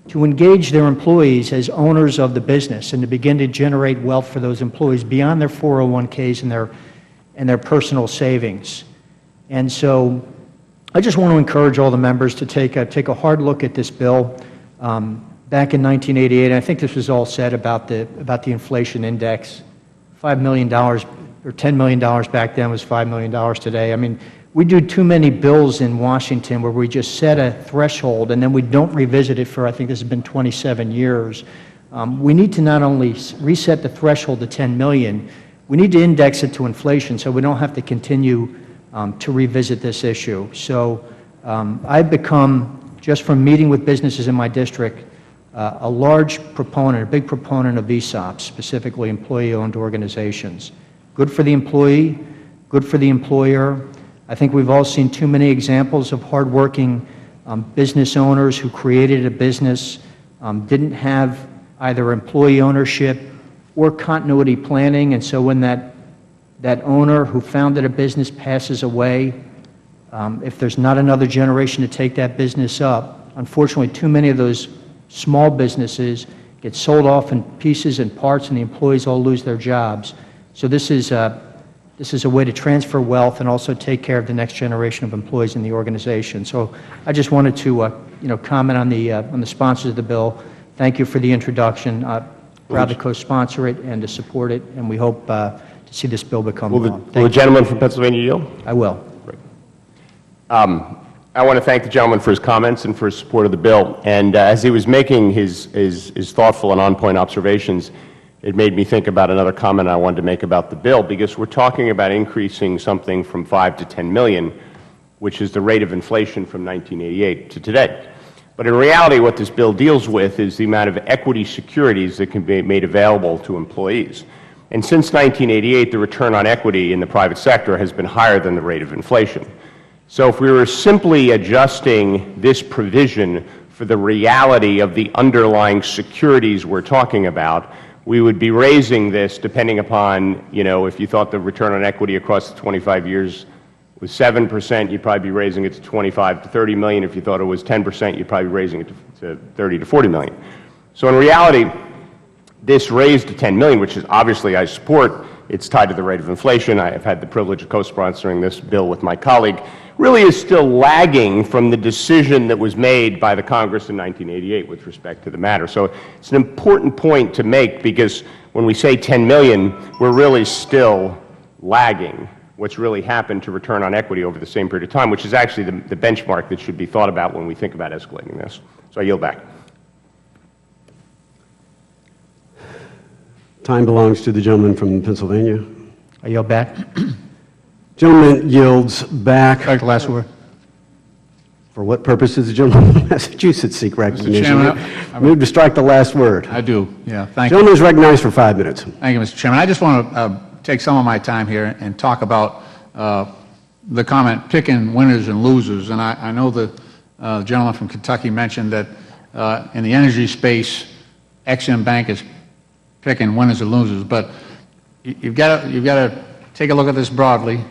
to engage their employees as owners of the business and to begin to generate wealth for those employees beyond their 401ks and their personal savings. And so I just want to encourage all the members to take a hard look at this bill. Back in 1988, I think this was all said about the inflation index. $5 million or $10 million back then was $5 million today. I mean, we do too many bills in Washington where we just set a threshold and then we don't revisit it for, I think this has been 27 years. We need to not only reset the threshold to $10 million, we need to index it to inflation so we don't have to continue to revisit this issue. So I've become, just from meeting with businesses in my district, a large proponent, a big proponent of ESOPs, specifically employee-owned organizations. Good for the employee, good for the employer. I think we've all seen too many examples of hardworking business owners who created a business, didn't have either employee ownership or continuity planning, and so when that owner who founded a business passes away, if there's not another generation to take that business up, unfortunately too many of those small businesses get sold off in pieces and parts and the employees all lose their jobs. So this is This is a way to transfer wealth and also take care of the next generation of employees in the organization. So I just wanted to comment on the sponsors of the bill. Thank you for the introduction. Proud to co-sponsor it and to support it, and we hope to see this bill become law.
Will the gentleman from Pennsylvania yield?
I will.
I want to thank the gentleman for his comments and for his support of the bill. And as he was making his thoughtful and on-point observations, it made me think about another comment I wanted to make about the bill, because we're talking about increasing something from 5 to 10 million, which is the rate of inflation from 1988 to today. But in reality, what this bill deals with is the amount of equity securities that can be made available to employees. And since 1988, the return on equity in the private sector has been higher than the rate of inflation. So if we were simply adjusting this provision for the reality of the underlying securities we're talking about, we would be raising this depending upon, if you thought the return on equity across the 25 years was 7%, you'd probably be raising it to 25 to 30 million. If you thought it was 10%, you'd probably be raising it to 30 to 40 million. So in reality, this raised to 10 million, which is obviously I support, it's tied to the rate of inflation. I have had the privilege of co-sponsoring this bill with my colleague, really is still lagging from the decision that was made by the Congress in 1988 with respect to the matter. So it's an important point to make, because when we say 10 million, we're really still lagging what's really happened to return on equity over the same period of time, which is actually the benchmark that should be thought about when we think about escalating this. So I yield back.
Time belongs to the gentleman from Pennsylvania.
I yield back.
Gentleman yields back.
Back to last word.
For what purpose does the gentleman from Massachusetts seek recognition?
Chairman,
Move to strike the last word.
I do, yeah. Thank you.
Gentleman is recognized for 5 minutes.
Thank you, Mr. Chairman. I just want to take some of my time here and talk about the comment, picking winners and losers. And I know the gentleman from Kentucky mentioned that in the energy space, Ex-Im Bank is picking winners and losers. But you've got to take a look at this broadly.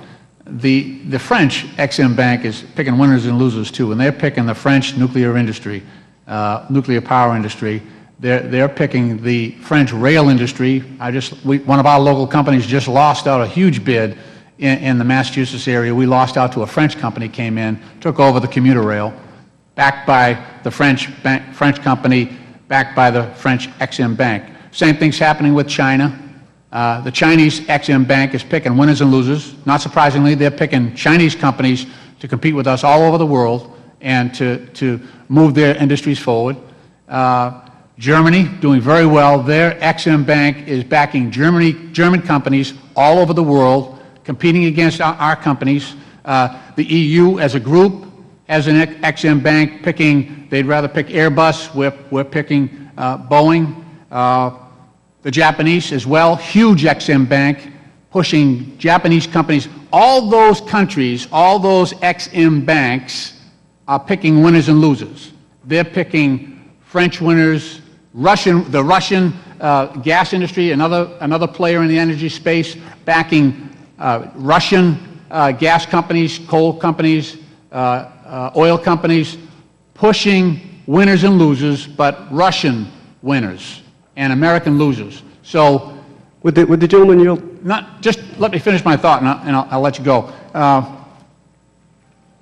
The French Ex-Im Bank is picking winners and losers too, and they're picking the French nuclear industry, nuclear power industry. They're picking the French rail industry. One of our local companies just lost out a huge bid in the Massachusetts area. We lost out to a French company, came in, took over the commuter rail, backed by the French company, backed by the French Ex-Im Bank. Same thing's happening with China. The Chinese Ex-Im Bank is picking winners and losers. Not surprisingly, they're picking Chinese companies to compete with us all over the world and to move their industries forward. Germany, doing very well. Their Ex-Im Bank is backing German companies all over the world, competing against our companies. The EU as a group has an Ex-Im Bank picking, they'd rather pick Airbus. We're picking Boeing. The Japanese as well, huge Ex-Im Bank, pushing Japanese companies. All those countries, all those Ex-Im banks are picking winners and losers. They're picking French winners, the Russian gas industry, another player in the energy space, backing Russian gas companies, coal companies, oil companies, pushing winners and losers, but Russian winners and American losers. So,
would the gentleman yield?
Just let me finish my thought, and I'll let you go.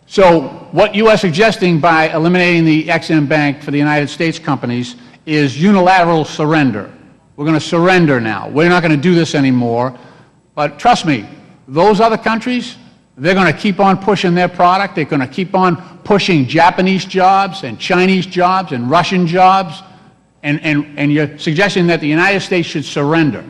So, what you are suggesting by eliminating the Ex-Im Bank for the United States companies is unilateral surrender. We're going to surrender now. We're not going to do this anymore. But trust me, those other countries, they're going to keep on pushing their product. They're going to keep on pushing Japanese jobs and Chinese jobs and Russian jobs. And you're suggesting that the United States should surrender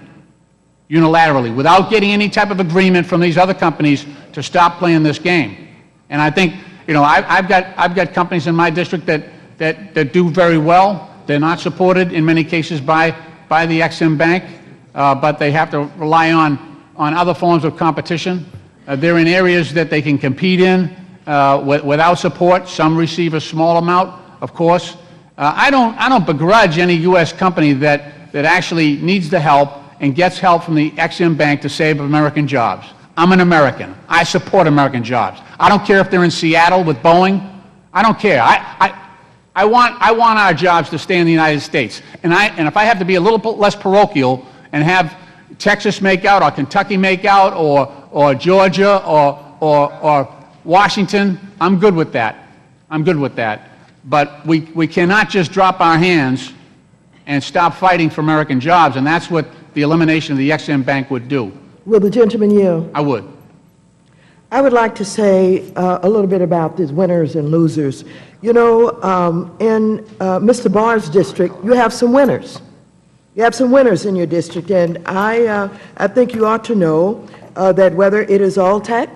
unilaterally without getting any type of agreement from these other companies to stop playing this game. And I think, I've got companies in my district that do very well. They're not supported in many cases by the Ex-Im Bank, but they have to rely on other forms of competition. They're in areas that they can compete in without support. Some receive a small amount, of course. I don't begrudge any U.S. company that actually needs the help and gets help from the Ex-Im Bank to save American jobs. I'm an American. I support American jobs. I don't care if they're in Seattle with Boeing. I don't care. I want our jobs to stay in the United States. And if I have to be a little bit less parochial and have Texas make out or Kentucky make out or Georgia or Washington, I'm good with that. I'm good with that. But we cannot just drop our hands and stop fighting for American jobs, and that's what the elimination of the Ex-Im Bank would do.
Will the gentleman yield?
I would.
I would like to say a little bit about these winners and losers. You know, in Mr. Barr's district, you have some winners. You have some winners in your district, and I think you ought to know that whether it is Alltech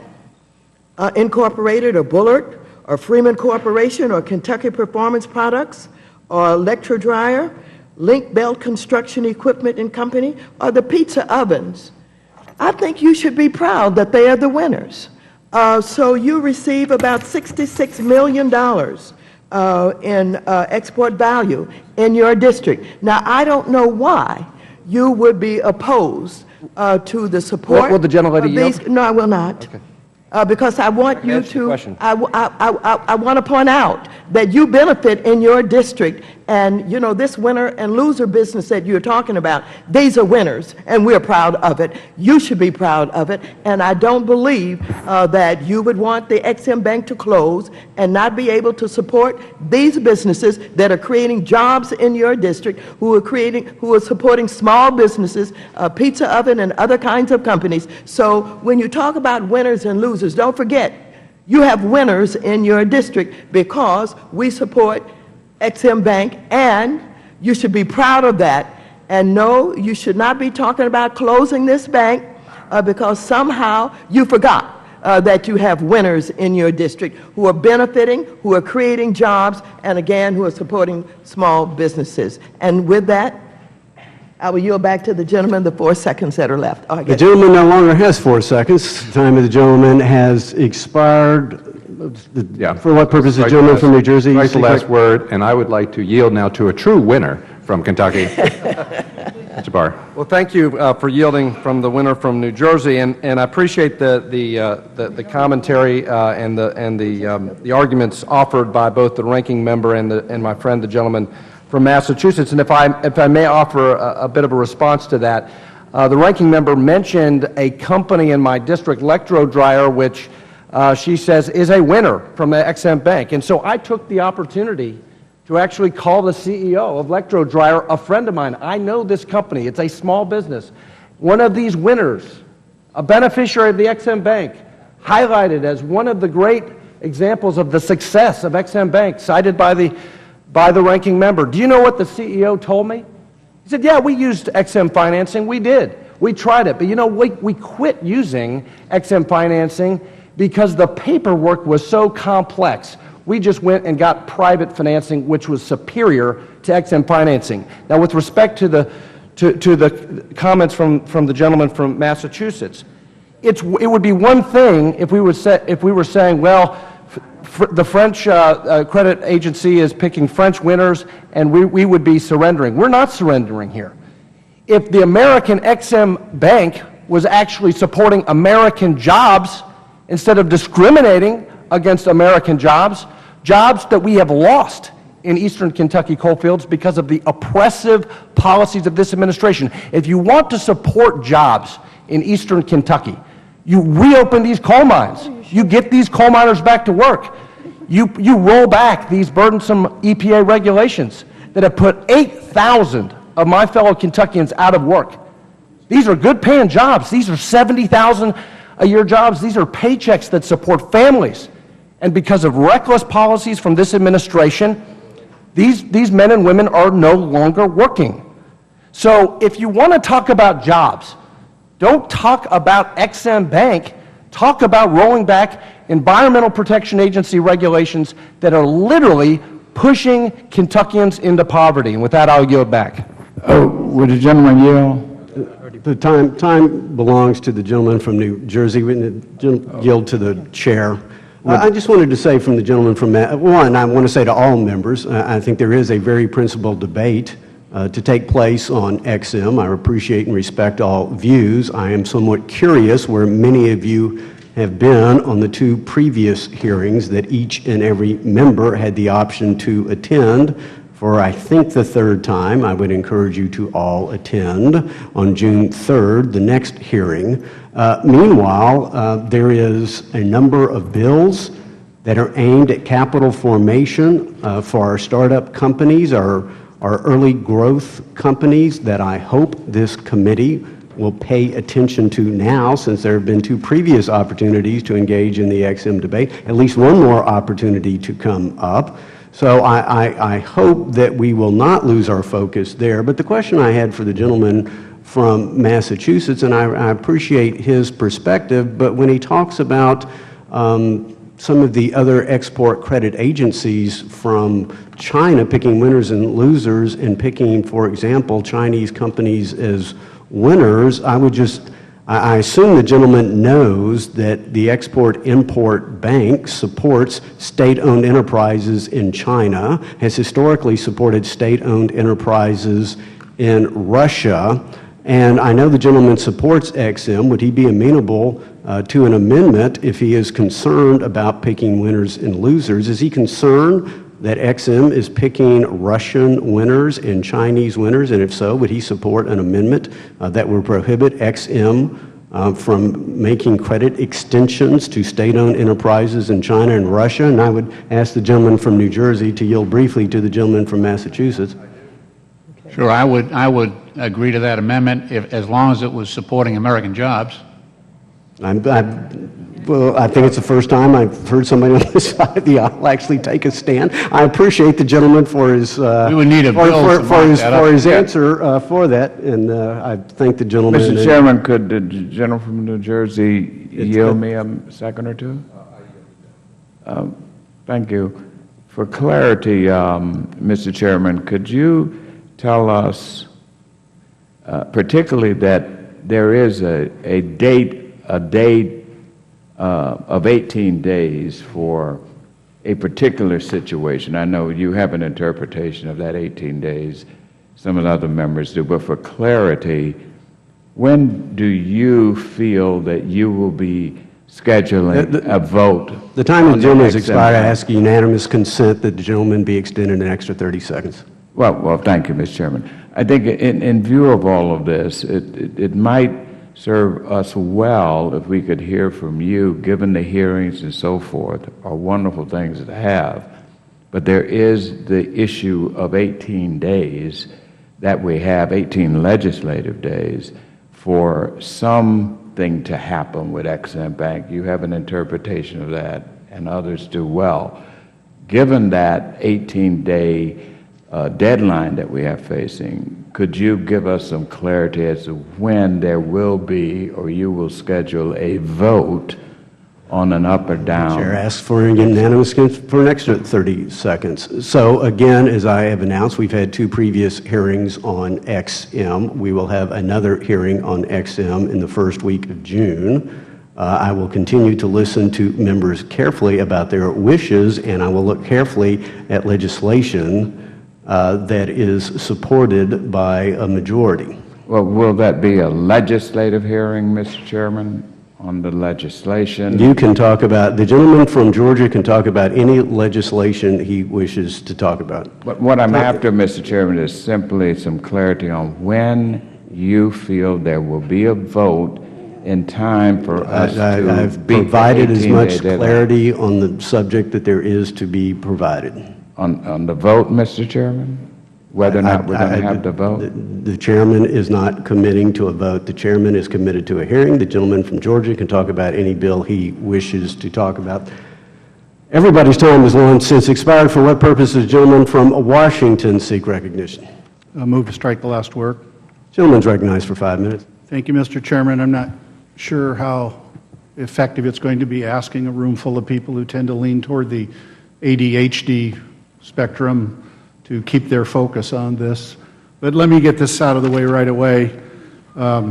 Incorporated or Bullard or Freeman Corporation or Kentucky Performance Products or Electro Dryer, Link Belt Construction Equipment and Company, or the pizza ovens, I think you should be proud that they are the winners. So you receive about $66 million in export value in your district. Now, I don't know why you would be opposed to the support.
Will the gentlelady yield?
No, I will not.
Okay.
Because I want you
Answer the
to,
question.
I want to point out that you benefit in your district, and you know, this winner and loser business that you're talking about, these are winners, and we're proud of it. You should be proud of it, and I don't believe that you would want the Ex-Im Bank to close and not be able to support these businesses that are creating jobs in your district, who are supporting small businesses, pizza oven and other kinds of companies. So when you talk about winners and losers, don't forget, you have winners in your district because we support Ex-Im Bank, and you should be proud of that. And no, you should not be talking about closing this bank because somehow you forgot that you have winners in your district who are benefiting, who are creating jobs, and again, who are supporting small businesses. And with that, I will yield back to the gentleman the 4 seconds that are left. Oh,
the gentleman no longer has 4 seconds. The time of the gentleman has expired.
Yeah.
For what purpose? The gentleman from New Jersey?
Strike the last word, and I would like to yield now to a true winner from Kentucky. Mr. Barr.
Well, thank you for yielding from the winner from New Jersey, and I appreciate the commentary and the arguments offered by both the ranking member and my friend, the gentleman from Massachusetts. And if I may offer a bit of a response to that, the ranking member mentioned a company in my district, Electro Dryer, which she says is a winner from the Ex-Im Bank. And so I took the opportunity to actually call the CEO of Electro Dryer a friend of mine. I know this company. It's a small business. One of these winners, a beneficiary of the Ex-Im Bank, highlighted as one of the great examples of the success of Ex-Im Bank, cited by the ranking member. Do you know what the CEO told me? He said, yeah, we used Ex-Im financing. We did. We tried it. But you know, we quit using Ex-Im financing because the paperwork was so complex. We just went and got private financing, which was superior to Ex-Im financing. Now, with respect to the comments from the gentleman from Massachusetts, it would be one thing if we were saying, well, the French credit agency is picking French winners, and we would be surrendering. We're not surrendering here. If the American Ex-Im Bank was actually supporting American jobs instead of discriminating against American jobs, jobs that we have lost in eastern Kentucky coalfields because of the oppressive policies of this administration. If you want to support jobs in eastern Kentucky, you reopen these coal mines. You get these coal miners back to work. You roll back these burdensome EPA regulations that have put 8,000 of my fellow Kentuckians out of work. These are good paying jobs. These are $70,000 a year jobs. These are paychecks that support families. And because of reckless policies from this administration, these men and women are no longer working. So if you want to talk about jobs, don't talk about Ex-Im Bank. Talk about rolling back Environmental Protection Agency regulations that are literally pushing Kentuckians into poverty. And with that, I'll yield back.
Would the gentleman yield?
The time belongs to the gentleman from New Jersey. We yield to the chair. I just wanted to say from the gentleman from, one, I want to say to all members, I think there is a very principled debate to take place on Ex-Im. I appreciate and respect all views. I am somewhat curious where many of you have been on the 2 previous hearings that each and every member had the option to attend for, I think, the third time. I would encourage you to all attend on June 3rd, the next hearing. Meanwhile, there is a number of bills that are aimed at capital formation for our startup companies, our early growth companies, that I hope this committee will pay attention to now, since there have been 2 previous opportunities to engage in the XM debate, at least one more opportunity to come up. So I hope that we will not lose our focus there. But the question I had for the gentleman from Massachusetts, and I appreciate his perspective, but when he talks about some of the other export credit agencies from China picking winners and losers and picking, for example, Chinese companies as winners, I assume the gentleman knows that the Export-Import Bank supports state-owned enterprises in China, has historically supported state-owned enterprises in Russia, and I know the gentleman supports XM. Would he be amenable to an amendment if he is concerned about picking winners and losers? Is he concerned that XM is picking Russian winners and Chinese winners? And if so, would he support an amendment that would prohibit XM from making credit extensions to state-owned enterprises in China and Russia? And I would ask the gentleman from New Jersey to yield briefly to the gentleman from Massachusetts.
Sure, I would agree to that amendment as long as it was supporting American jobs.
Well, I think it's the first time I've heard somebody on this side of the aisle actually take a stand. I appreciate the gentleman for his
we would need a bill
for his answer for that, and I thank the gentleman.
Mr. Chairman, could the gentleman from New Jersey yield me a second or two? Thank you. For clarity, Mr. Chairman, could you tell us, particularly that there is a date of 18 days for a particular situation. I know you have an interpretation of that 18 days, some of the other members do, but for clarity, when do you feel that you will be scheduling a vote?
The time of the gentleman has expired. I ask unanimous consent that the gentleman be extended an extra 30 seconds.
Well, thank you, Mr. Chairman. I think in view of all of this, it might serve us well if we could hear from you, given the hearings and so forth, are wonderful things to have. But there is the issue of 18 days that we have, 18 legislative days, for something to happen with XM Bank. You have an interpretation of that, and others do well. Given that 18-day deadline that we are facing, could you give us some clarity as to when there will be, or you will schedule a vote on an up or down?
Chair asks for unanimous consent for an extra 30 seconds. So again, as I have announced, we've had 2 previous hearings on XM. We will have another hearing on XM in the first week of June. I will continue to listen to members carefully about their wishes, and I will look carefully at legislation that is supported by a majority.
Well, will that be a legislative hearing, Mr. Chairman, on the legislation?
You can talk about, the gentleman from Georgia can talk about any legislation he wishes to talk about.
But what I'm after, Mr. Chairman, is simply some clarity on when you feel there will be a vote in time for us to
I've provided as much clarity on the subject that there is to be provided.
On the vote, Mr. Chairman? Whether or not we're going to have the vote?
The chairman is not committing to a vote. The chairman is committed to a hearing. The gentleman from Georgia can talk about any bill he wishes to talk about. Everybody's time has long since expired. For what purpose does the gentleman from Washington seek recognition?
I move to strike the last word.
Gentleman's recognized for 5 minutes.
Thank you, Mr. Chairman. I'm not sure how effective it's going to be asking a room full of people who tend to lean toward the ADHD spectrum to keep their focus on this. But let me get this out of the way right away. I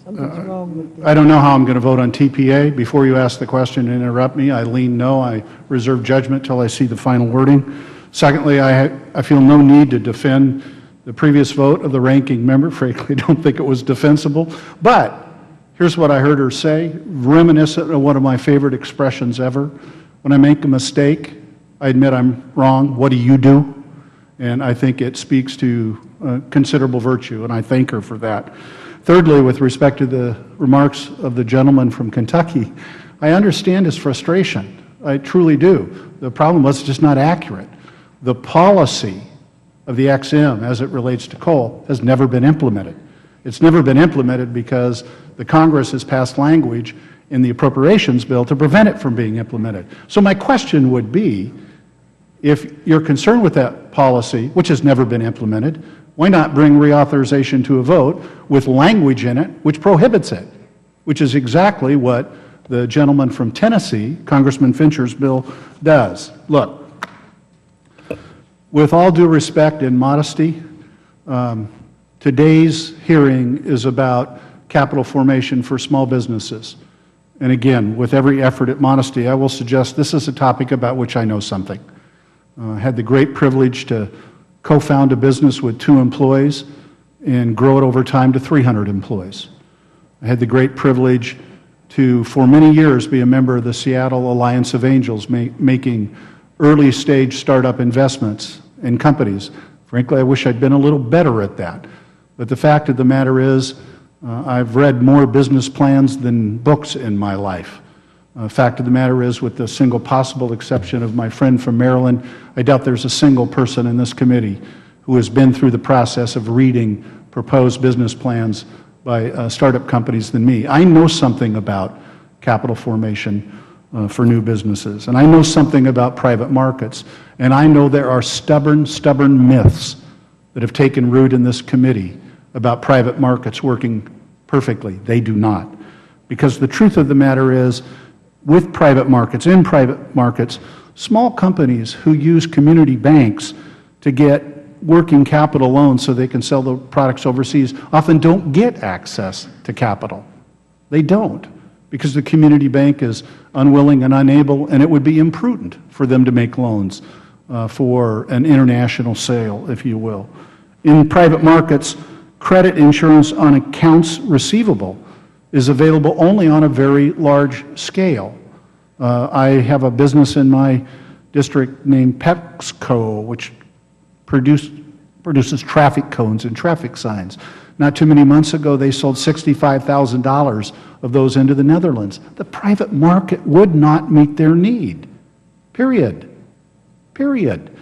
don't know how I'm going to vote on TPA. Before you ask the question and interrupt me, I lean no. I reserve judgment till I see the final wording. Secondly, I feel no need to defend the previous vote of the ranking member. Frankly, I don't think it was defensible. But here's what I heard her say, reminiscent of one of my favorite expressions ever. When I make a mistake, I admit I'm wrong. What do you do? and I think it speaks to considerable virtue, and I thank her for that. Thirdly, with respect to the remarks of the gentleman from Kentucky, I understand his frustration. I truly do. The problem was it's just not accurate. The policy of the XM as it relates to coal has never been implemented. It's never been implemented because the Congress has passed language in the appropriations bill to prevent it from being implemented. So my question would be, if you're concerned with that policy, which has never been implemented, why not bring reauthorization to a vote with language in it which prohibits it, which is exactly what the gentleman from Tennessee, Congressman Fincher's bill, does. Look, with all due respect and modesty, today's hearing is about capital formation for small businesses. And again, with every effort at modesty, I will suggest this is a topic about which I know something. I had the great privilege to co-found a business with 2 employees and grow it over time to 300 employees. I had the great privilege to, for many years, be a member of the Seattle Alliance of Angels, making early-stage startup investments in companies. Frankly, I wish I'd been a little better at that. But the fact of the matter is, I've read more business plans than books in my life. Fact of the matter is, with the single possible exception of my friend from Maryland, I doubt there's a single person in this committee who has been through the process of reading proposed business plans by startup companies than me. I know something about capital formation for new businesses, and I know something about private markets, and I know there are stubborn myths that have taken root in this committee about private markets working perfectly. They do not. Because the truth of the matter is, with private markets, in private markets, small companies who use community banks to get working capital loans so they can sell the products overseas often don't get access to capital. They don't, because the community bank is unwilling and unable, and it would be imprudent for them to make loans for an international sale, if you will. In private markets, credit insurance on accounts receivable is available only on a very large scale. I have a business in my district named PepsiCo, which produces traffic cones and traffic signs. Not too many months ago, they sold $65,000 of those into the Netherlands. The private market would not meet their need, period. Period.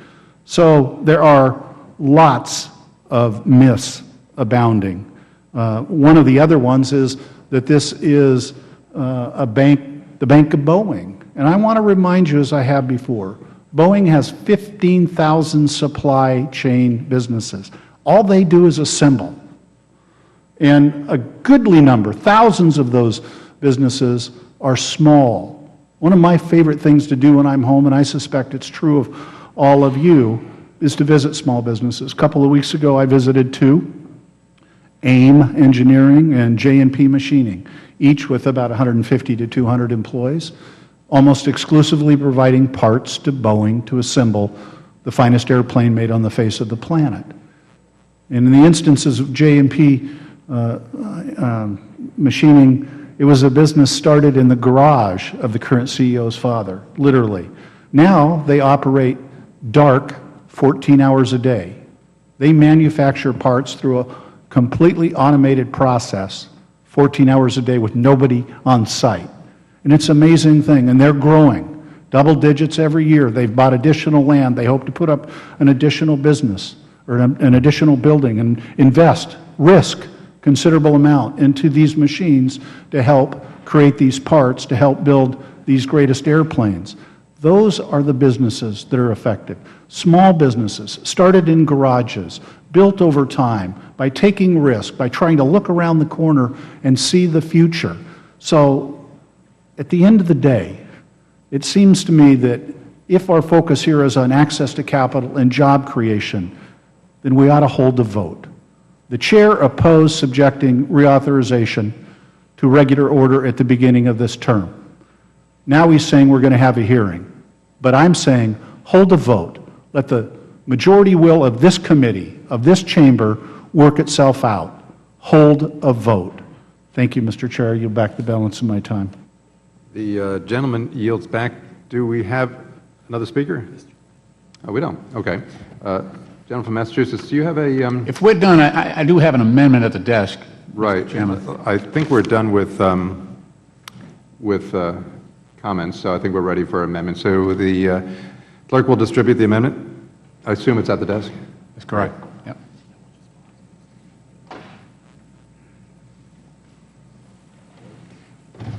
So there are lots of myths abounding. One of the other ones is that this is the Bank of Boeing. And I want to remind you, as I have before, Boeing has 15,000 supply chain businesses. All they do is assemble. And a goodly number, thousands of those businesses are small. One of my favorite things to do when I'm home, and I suspect it's true of all of you, is to visit small businesses. A couple of weeks ago, I visited 2. AIM Engineering and J&P Machining, each with about 150 to 200 employees, almost exclusively providing parts to Boeing to assemble the finest airplane made on the face of the planet. And in the instances of J&P Machining, it was a business started in the garage of the current CEO's father, literally. Now they operate dark 14 hours a day. They manufacture parts through a completely automated process, 14 hours a day with nobody on site. And it's an amazing thing, and they're growing, double digits every year. They've bought additional land. They hope to put up an additional business or an additional building and invest, risk considerable amount into these machines to help create these parts, to help build these greatest airplanes. Those are the businesses that are effective. Small businesses started in garages, built over time by taking risk, by trying to look around the corner and see the future. So at the end of the day, it seems to me that if our focus here is on access to capital and job creation, then we ought to hold the vote. The Chair opposed subjecting reauthorization to regular order at the beginning of this term. Now he's saying we're going to have a hearing. But I'm saying hold the vote. Let the majority will of this committee, of this chamber, work itself out. Hold a vote. Thank you, Mr. Chair. I yield back the balance of my time.
The gentleman yields back. Do we have another speaker? Oh, we don't. Okay. Gentleman from Massachusetts, do you have a...
If we're done, I do have an amendment at the desk.
Right.
Mr. Chairman.
I think we're done with comments, so I think we're ready for amendments. So the clerk will distribute the amendment. I assume it's at the desk?
That's correct. Yep.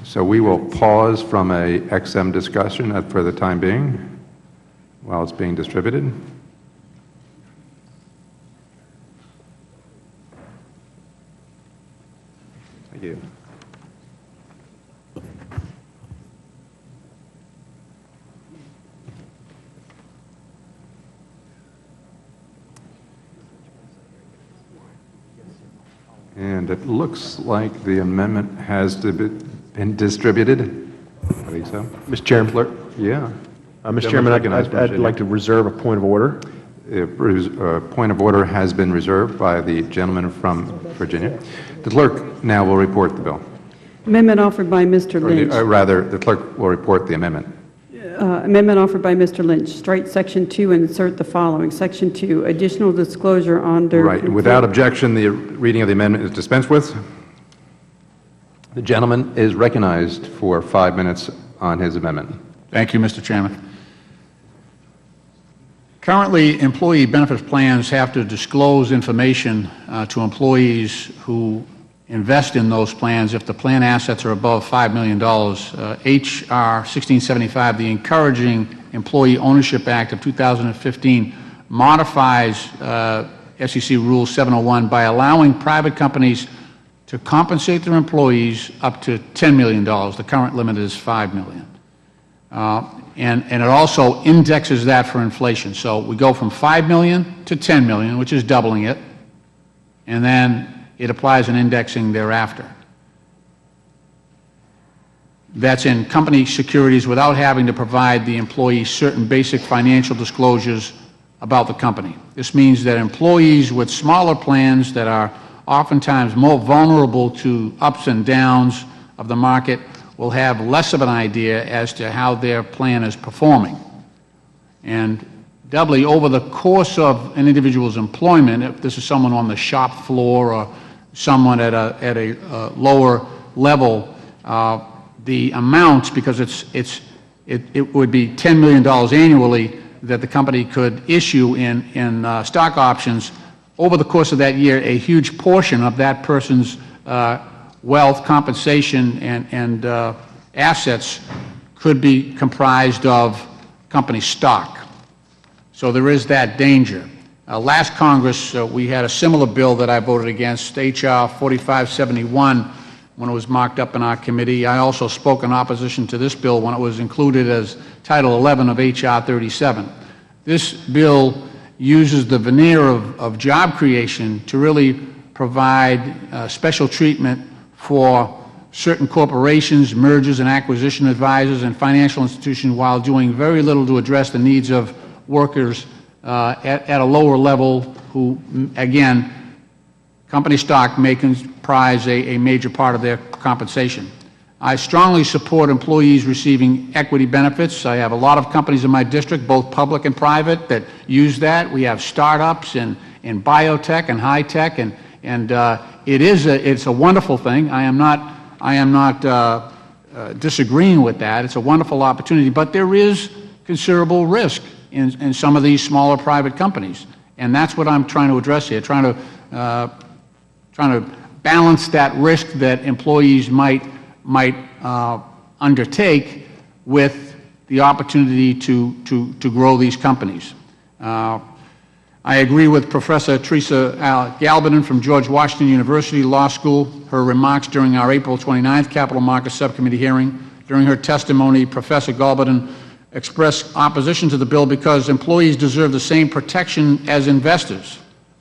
So we will pause from a XM discussion for the time being while it's being distributed. Thank you. And it looks like the amendment has been distributed. I think so.
Mr. Chairman.
Clerk? Yeah.
Mr. Chairman, I'd like to reserve a point of order.
A point of order has been reserved by the gentleman from Virginia. The clerk now will report the bill.
Amendment offered by Mr. Lynch.
Rather, the clerk will report the amendment.
Amendment offered by Mr. Lynch. Strike Section 2 and insert the following. Section 2, additional disclosure under...
Right. Without objection, the reading of the amendment is dispensed with. The gentleman is recognized for 5 minutes on his amendment.
Thank you, Mr. Chairman. Currently, employee benefits plans have to disclose information to employees who invest in those plans if the plan assets are above $5 million. H.R. 1675, the Encouraging Employee Ownership Act of 2015, modifies SEC Rule 701 by allowing private companies to compensate their employees up to $10 million. The current limit is $5 million. And it also indexes that for inflation. So we go from $5 million to $10 million, which is doubling it, and then it applies an indexing thereafter. That's in company securities without having to provide the employee certain basic financial disclosures about the company. This means that employees with smaller plans that are oftentimes more vulnerable to ups and downs of the market will have less of an idea as to how their plan is performing. And doubly, over the course of an individual's employment, if this is someone on the shop floor or someone at a lower level, the amounts, because it would be $10 million annually that the company could issue in stock options, over the course of that year, a huge portion of that person's wealth, compensation, and assets could be comprised of company stock. So there is that danger. Last Congress, we had a similar bill that I voted against, H.R. 4571, when it was marked up in our committee. I also spoke in opposition to this bill when it was included as Title 11 of H.R. 37. This bill uses the veneer of job creation to really provide special treatment for certain corporations, mergers and acquisition advisors, and financial institutions, while doing very little to address the needs of workers at a lower level who, again, company stock may comprise a major part of their compensation. I strongly support employees receiving equity benefits. I have a lot of companies in my district, both public and private, that use that. We have startups in biotech and high tech, and it's a wonderful thing. I am not disagreeing with that. It's a wonderful opportunity, but there is considerable risk in some of these smaller private companies, and that's what I'm trying to address here, trying to balance that risk that employees might undertake with the opportunity to grow these companies. I agree with Professor Teresa Galbanon from George Washington University Law School, her remarks during our April 29th Capital Markets Subcommittee hearing. During her testimony, Professor Galbanon expressed opposition to the bill because employees deserve the same protection as investors.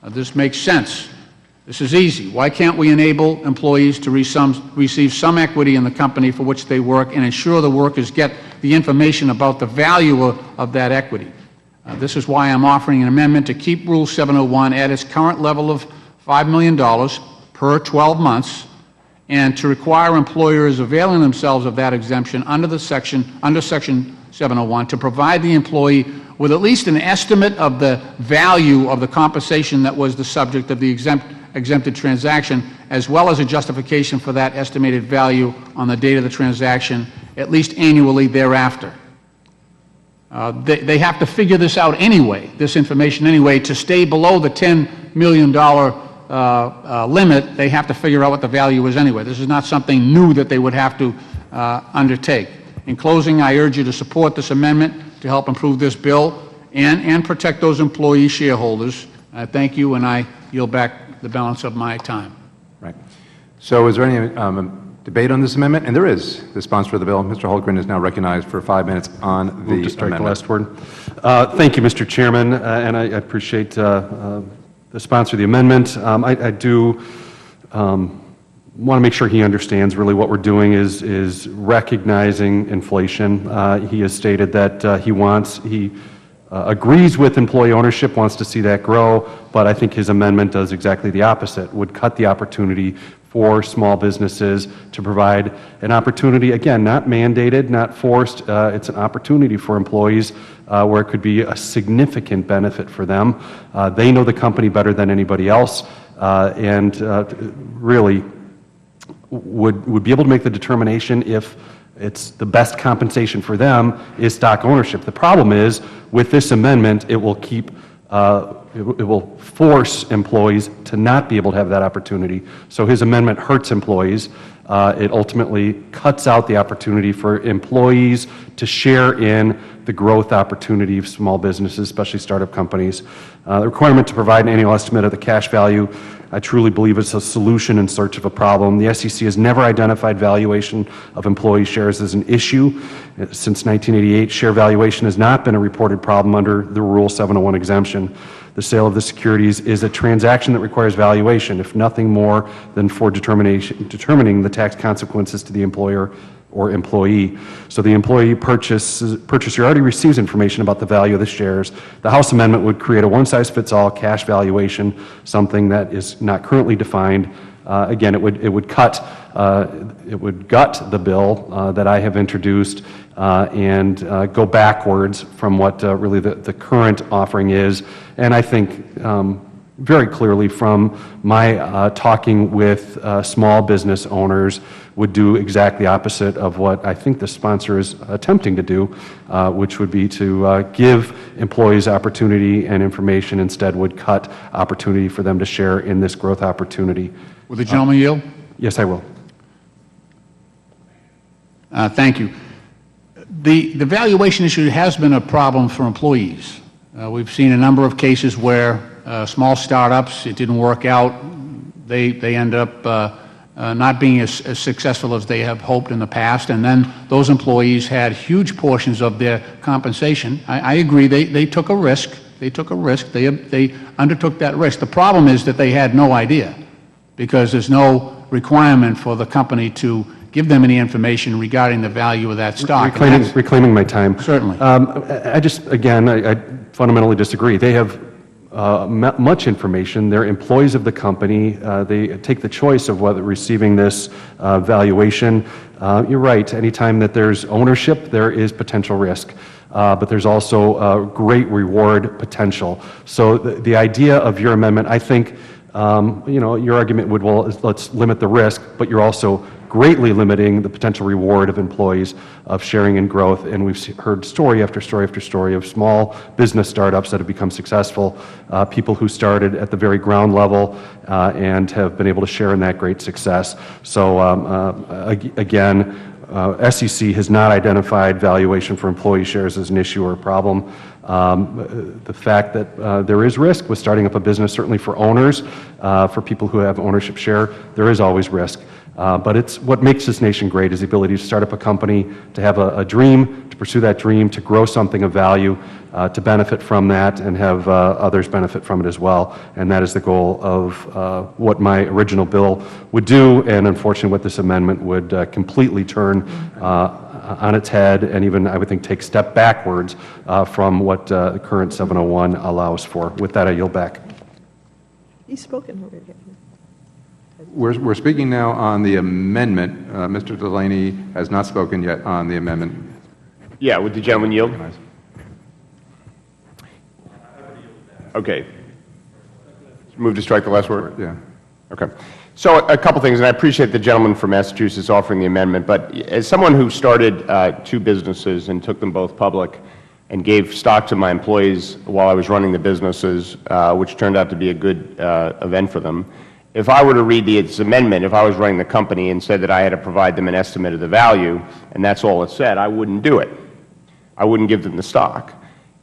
This makes sense. This is easy. Why can't we enable employees to receive some equity in the company for which they work and ensure the workers get the information about the value of that equity? This is why I'm offering an amendment to keep Rule 701 at its current level of $5 million per 12 months and to require employers availing themselves of that exemption under Section 701 to provide the employee with at least an estimate of the value of the compensation that was the subject of the exempted transaction, as well as a justification for that estimated value on the date of the transaction, at least annually thereafter. They have to figure this out anyway, this information anyway. To stay below the $10 million limit, they have to figure out what the value is anyway. This is not something new that they would have to undertake. In closing, I urge you to support this amendment to help improve this bill and protect those employee shareholders. Thank you, and I yield back the balance of my time.
Right. So is there any debate on this amendment? And there is. The sponsor of the bill, Mr. Holmgren, is now recognized for 5 minutes on the
Move to strike
amendment.
the last word. Thank you, Mr. Chairman, and I appreciate the sponsor of the amendment. I do want to make sure he understands really what we're doing is recognizing inflation. He has stated that he agrees with employee ownership, wants to see that grow, but I think his amendment does exactly the opposite, would cut the opportunity for small businesses to provide an opportunity, again, not mandated, not forced, it's an opportunity for employees where it could be a significant benefit for them. They know the company better than anybody else, and really would be able to make the determination if it's the best compensation for them is stock ownership. The problem is, with this amendment, it will keep it will force employees to not be able to have that opportunity. So his amendment hurts employees. It ultimately cuts out the opportunity for employees to share in the growth opportunity of small businesses, especially startup companies. The requirement to provide an annual estimate of the cash value, I truly believe it's a solution in search of a problem. The SEC has never identified valuation of employee shares as an issue. Since 1988, share valuation has not been a reported problem under the Rule 701 exemption. The sale of the securities is a transaction that requires valuation, if nothing more than for determining the tax consequences to the employer or employee. So the employee purchaser already receives information about the value of the shares. The House amendment would create a one-size-fits-all cash valuation, something that is not currently defined. Again, it would gut the bill that I have introduced and go backwards from what really the current offering is. And I think very clearly from my talking with small business owners would do exactly the opposite of what I think the sponsor is attempting to do, which would be to give employees opportunity and information, instead would cut opportunity for them to share in this growth opportunity.
Will the gentleman yield?
Yes, I will.
Thank you. The valuation issue has been a problem for employees. We've seen a number of cases where small startups, it didn't work out. They end up not being as successful as they have hoped in the past, and then those employees had huge portions of their compensation. I agree, they took a risk. They took a risk. They undertook that risk. The problem is that they had no idea, because there's no requirement for the company to give them any information regarding the value of that stock.
Reclaiming my time.
Certainly.
I fundamentally disagree. They have much information. They're employees of the company. They take the choice of whether receiving this valuation. You're right. Anytime that there's ownership, there is potential risk. But there's also great reward potential. So the idea of your amendment, I think, your argument would, well, let's limit the risk, but you're also greatly limiting the potential reward of employees of sharing in growth. And we've heard story after story after story of small business startups that have become successful, people who started at the very ground level and have been able to share in that great success. So again, SEC has not identified valuation for employee shares as an issue or a problem. The fact that there is risk with starting up a business, certainly for owners, for people who have ownership share, there is always risk. But it's what makes this nation great is the ability to start up a company, to have a dream, to pursue that dream, to grow something of value, to benefit from that and have others benefit from it as well. And that is the goal of what my original bill would do, and unfortunately what this amendment would completely turn on its head, and even, I would think, take a step backwards from what the current 701 allows for. With that, I yield back.
He's spoken already.
We're speaking now on the amendment. Mr. Delaney has not spoken yet on the amendment.
Yeah, would the gentleman yield? Okay. Move to strike the last word?
Yeah.
Okay. So a couple things, and I appreciate the gentleman from Massachusetts offering the amendment, but as someone who started two businesses and took them both public and gave stock to my employees while I was running the businesses, which turned out to be a good event for them, if I were to read this amendment, if I was running the company and said that I had to provide them an estimate of the value, and that's all it said, I wouldn't do it. I wouldn't give them the stock.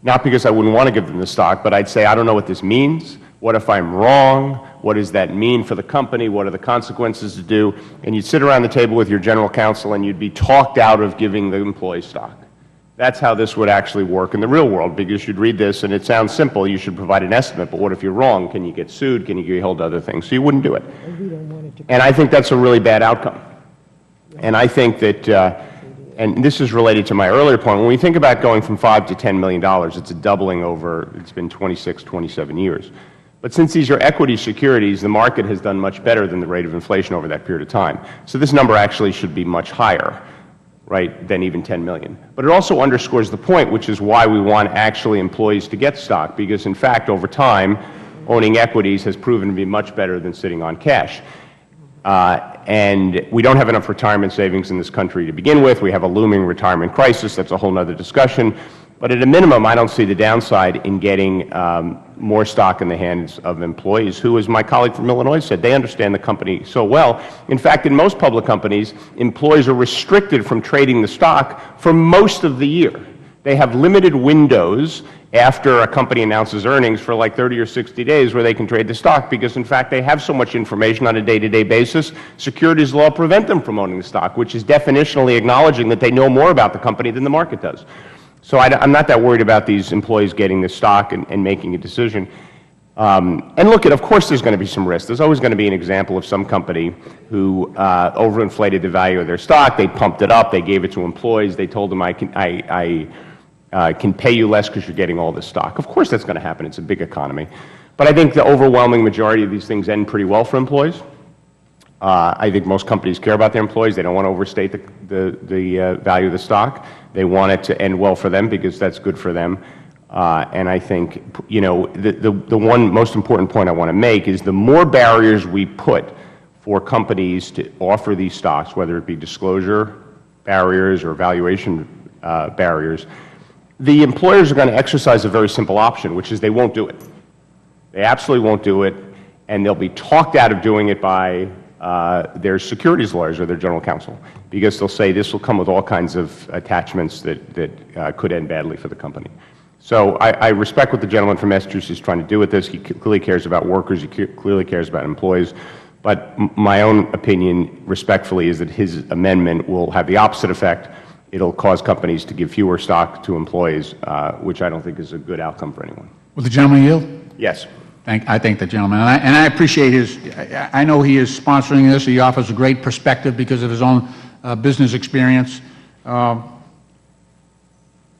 Not because I wouldn't want to give them the stock, but I'd say, I don't know what this means. What if I'm wrong? What does that mean for the company? What are the consequences to do? And you'd sit around the table with your general counsel and you'd be talked out of giving the employee stock. That's how this would actually work in the real world, because you'd read this and it sounds simple. You should provide an estimate, but what if you're wrong? Can you get sued? Can you get held to other things? So you wouldn't do it. And I think that's a really bad outcome. And I think that, and this is related to my earlier point, when we think about going from $5 to $10 million, it's a doubling over, it's been 26, 27 years. But since these are equity securities, the market has done much better than the rate of inflation over that period of time. So this number actually should be much higher, right, than even 10 million. But it also underscores the point, which is why we want actually employees to get stock, because in fact, over time, owning equities has proven to be much better than sitting on cash. And we don't have enough retirement savings in this country to begin with. We have a looming retirement crisis. That's a whole other discussion. But at a minimum, I don't see the downside in getting more stock in the hands of employees who, as my colleague from Illinois said, they understand the company so well. In fact, in most public companies, employees are restricted from trading the stock for most of the year. They have limited windows after a company announces earnings for like 30 or 60 days where they can trade the stock, because in fact they have so much information on a day-to-day basis. Securities law prevent them from owning the stock, which is definitionally acknowledging that they know more about the company than the market does. So I'm not that worried about these employees getting the stock and making a decision. And look, of course there's going to be some risk. There's always going to be an example of some company who overinflated the value of their stock. They pumped it up. They gave it to employees. They told them, I can pay you less because you're getting all this stock. Of course that's going to happen. It's a big economy. But I think the overwhelming majority of these things end pretty well for employees. I think most companies care about their employees. They don't want to overstate the value of the stock. They want it to end well for them because that's good for them. And I think, you know, the one most important point I want to make is the more barriers we put for companies to offer these stocks, whether it be disclosure barriers or valuation barriers, the employers are going to exercise a very simple option, which is they won't do it. They absolutely won't do it, and they'll be talked out of doing it by their securities lawyers or their general counsel, because they'll say this will come with all kinds of attachments that could end badly for the company. So I respect what the gentleman from Massachusetts is trying to do with this. He clearly cares about workers. He clearly cares about employees. But my own opinion, respectfully, is that his amendment will have the opposite effect. It'll cause companies to give fewer stock to employees, which I don't think is a good outcome for anyone.
Will the gentleman yield?
Yes.
I thank the gentleman. And I appreciate his, I know he is sponsoring this. He offers a great perspective because of his own business experience. I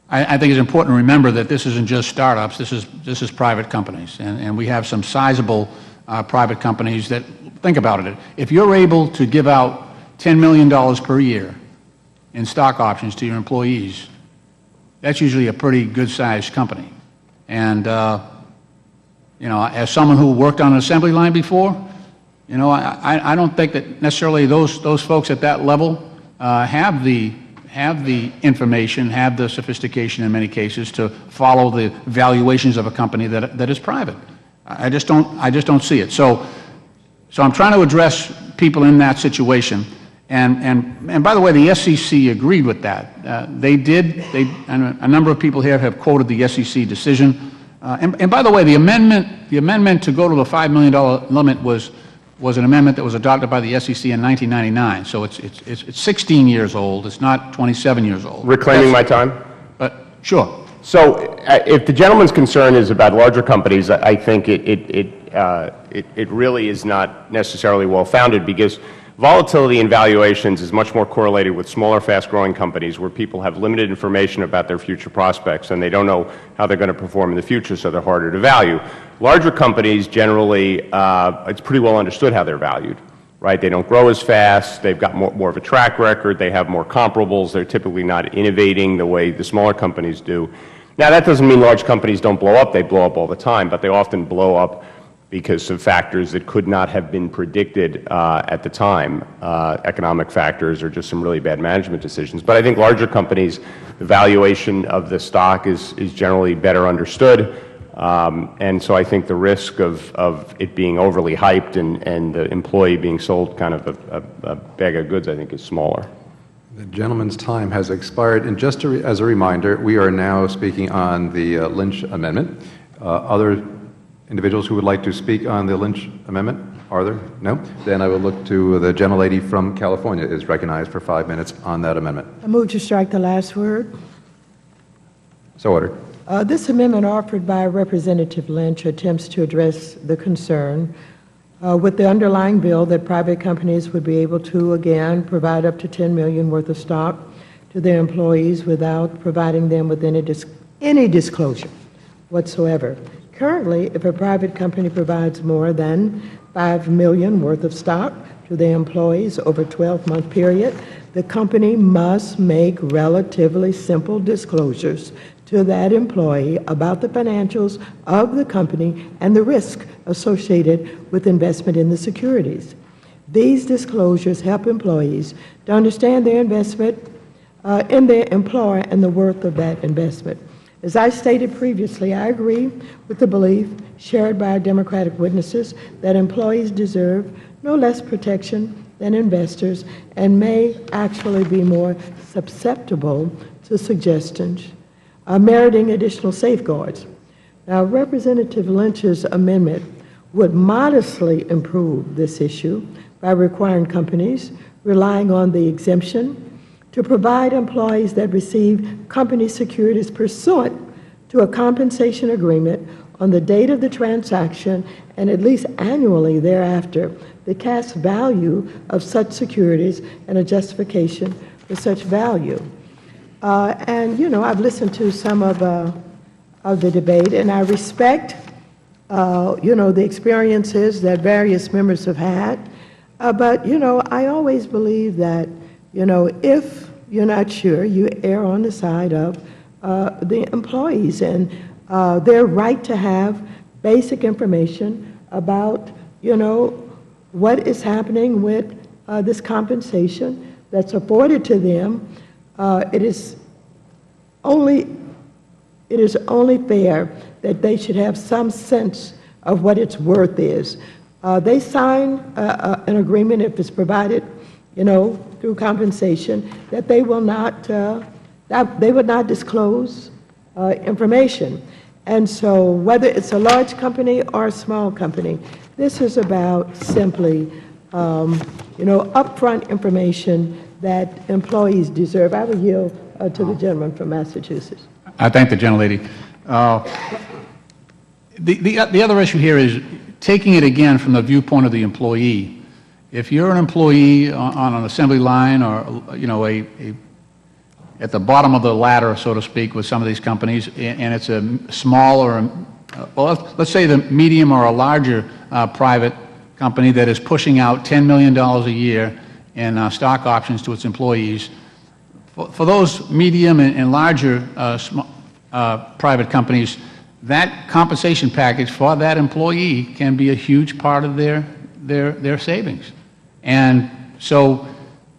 think it's important to remember that this isn't just startups. This is private companies. And we have some sizable private companies that, think about it, if you're able to give out $10 million per year in stock options to your employees, that's usually a pretty good-sized company. And you know, as someone who worked on an assembly line before, you know, I don't think that necessarily those folks at that level have the information, have the sophistication in many cases to follow the valuations of a company that is private. I just don't see it. So I'm trying to address people in that situation. And by the way, the SEC agreed with that. They did. And a number of people here have quoted the SEC decision. And by the way, the amendment to go to the $5 million limit was an amendment that was adopted by the SEC in 1999. So it's 16 years old. It's not 27 years old.
Reclaiming my time?
Sure.
So if the gentleman's concern is about larger companies, I think it really is not necessarily well-founded, because volatility in valuations is much more correlated with smaller, fast-growing companies where people have limited information about their future prospects and they don't know how they're going to perform in the future, so they're harder to value. Larger companies generally, it's pretty well understood how they're valued, right? They don't grow as fast. They've got more of a track record. They have more comparables. They're typically not innovating the way the smaller companies do. Now, that doesn't mean large companies don't blow up. They blow up all the time, but they often blow up because of factors that could not have been predicted at the time, economic factors or just some really bad management decisions. But I think larger companies, the valuation of the stock is generally better understood. And so I think the risk of it being overly hyped and the employee being sold kind of a bag of goods, I think, is smaller.
The gentleman's time has expired, and just as a reminder, we are now speaking on the Lynch Amendment. Other individuals who would like to speak on the Lynch Amendment? Are there? No? Then I will look to the gentlelady from California is recognized for 5 minutes on that amendment.
I move to strike the last word.
So ordered.
This amendment offered by Representative Lynch attempts to address the concern with the underlying bill that private companies would be able to, again, provide up to $10 million worth of stock to their employees without providing them with any disclosure whatsoever. Currently, if a private company provides more than $5 million worth of stock to their employees over a 12-month period, the company must make relatively simple disclosures to that employee about the financials of the company and the risk associated with investment in the securities. These disclosures help employees to understand their investment in their employer and the worth of that investment. As I stated previously, I agree with the belief shared by our Democratic witnesses that employees deserve no less protection than investors and may actually be more susceptible to suggestions meriting additional safeguards. Now, Representative Lynch's amendment would modestly improve this issue by requiring companies relying on the exemption to provide employees that receive company securities pursuant to a compensation agreement on the date of the transaction and at least annually thereafter the cash value of such securities and a justification for such value. And, you know, I've listened to some of the debate, and I respect, you know, the experiences that various members have had. But, you know, I always believe that, you know, if you're not sure, you err on the side of the employees and their right to have basic information about, you know, what is happening with this compensation that's afforded to them. It is only fair that they should have some sense of what its worth is. They sign an agreement if it's provided, you know, through compensation, that they will not, they would not disclose information. And so whether it's a large company or a small company, this is about simply, you know, upfront information that employees deserve. I will yield to the gentleman from Massachusetts.
I thank the gentlelady. The other issue here is taking it again from the viewpoint of the employee. If you're an employee on an assembly line or, you know, at the bottom of the ladder, so to speak, with some of these companies, and it's a small or, well, let's say the medium or a larger private company that is pushing out $10 million a year in stock options to its employees, for those medium and larger private companies, that compensation package for that employee can be a huge part of their savings. And so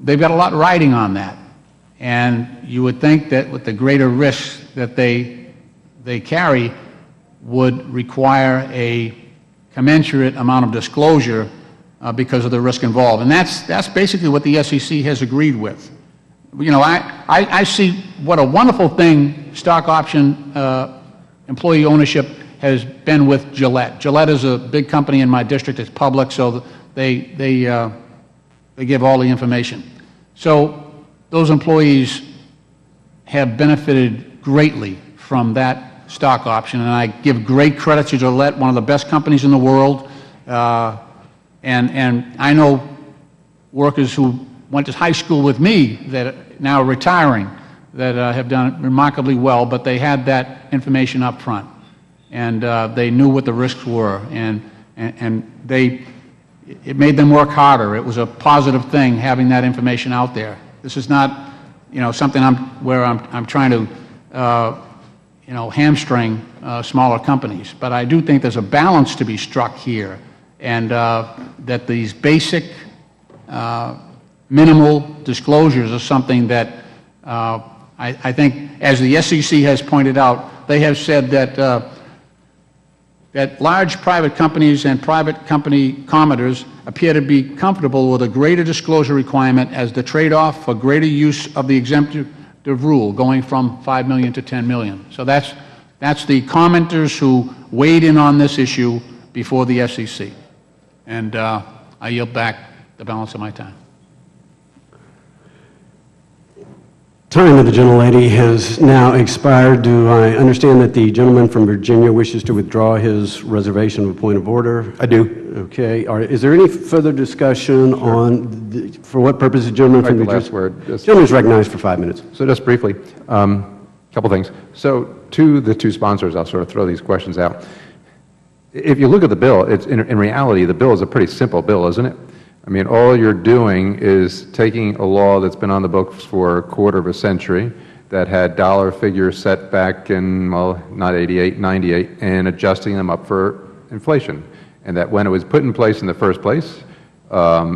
they've got a lot riding on that. And you would think that with the greater risks that they carry would require a commensurate amount of disclosure because of the risk involved. And that's basically what the SEC has agreed with. You know, I see what a wonderful thing stock option employee ownership has been with Gillette. Gillette is a big company in my district. It's public, so they give all the information. So those employees have benefited greatly from that stock option, and I give great credit to Gillette, one of the best companies in the world. And I know workers who went to high school with me that are now retiring that have done remarkably well, but they had that information up front, and they knew what the risks were, and they, it made them work harder. It was a positive thing having that information out there. This is not, something where I'm trying to, hamstring smaller companies. But I do think there's a balance to be struck here, and that these basic minimal disclosures are something that I think, as the SEC has pointed out, they have said that that large private companies and private company commodores appear to be comfortable with a greater disclosure requirement as the trade-off for greater use of the exemptive rule, going from 5 million to 10 million. So that's the commenters who weighed in on this issue before the SEC. And I yield back the balance of my time.
Time of the gentlelady has now expired. Do I understand that the gentleman from Virginia wishes to withdraw his reservation of a point of order?
I do.
Okay. Is there any further discussion on, for what purpose the gentleman from Virginia?
Last word.
The gentleman is recognized for 5 minutes.
So just briefly, a couple things. So to the two sponsors, I'll sort of throw these questions out. If you look at the bill, in reality, the bill is a pretty simple bill, isn't it? I mean, all you're doing is taking a law that's been on the books for a quarter of a century, that had dollar figures set back in, well, not 88, 98, and adjusting them up for inflation. And that when it was put in place in the first place,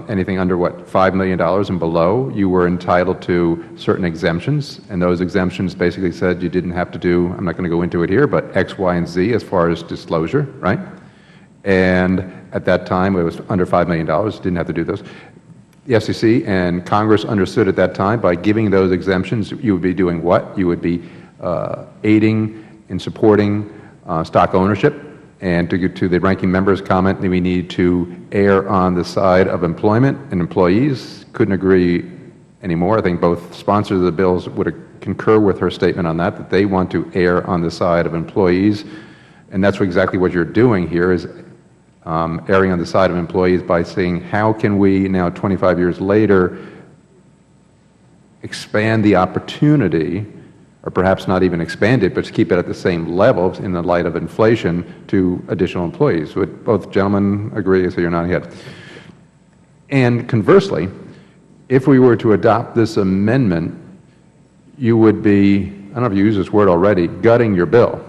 anything under, what, $5 million and below, you were entitled to certain exemptions, and those exemptions basically said you didn't have to do, I'm not going to go into it here, but X, Y, and Z as far as disclosure, right? And at that time, it was under $5 million, didn't have to do those. The SEC and Congress understood at that time by giving those exemptions, you would be doing what? You would be aiding and supporting stock ownership. And to get to the ranking member's comment that we need to err on the side of employment and employees, couldn't agree anymore. I think both sponsors of the bills would concur with her statement on that they want to err on the side of employees. And that's exactly what you're doing here, is erring on the side of employees by saying, how can we now 25 years later expand the opportunity, or perhaps not even expand it, but to keep it at the same level in the light of inflation, to additional employees? Would both gentlemen agree? So you're nodding your head. And conversely, if we were to adopt this amendment, you would be, I don't know if you used this word already, gutting your bill.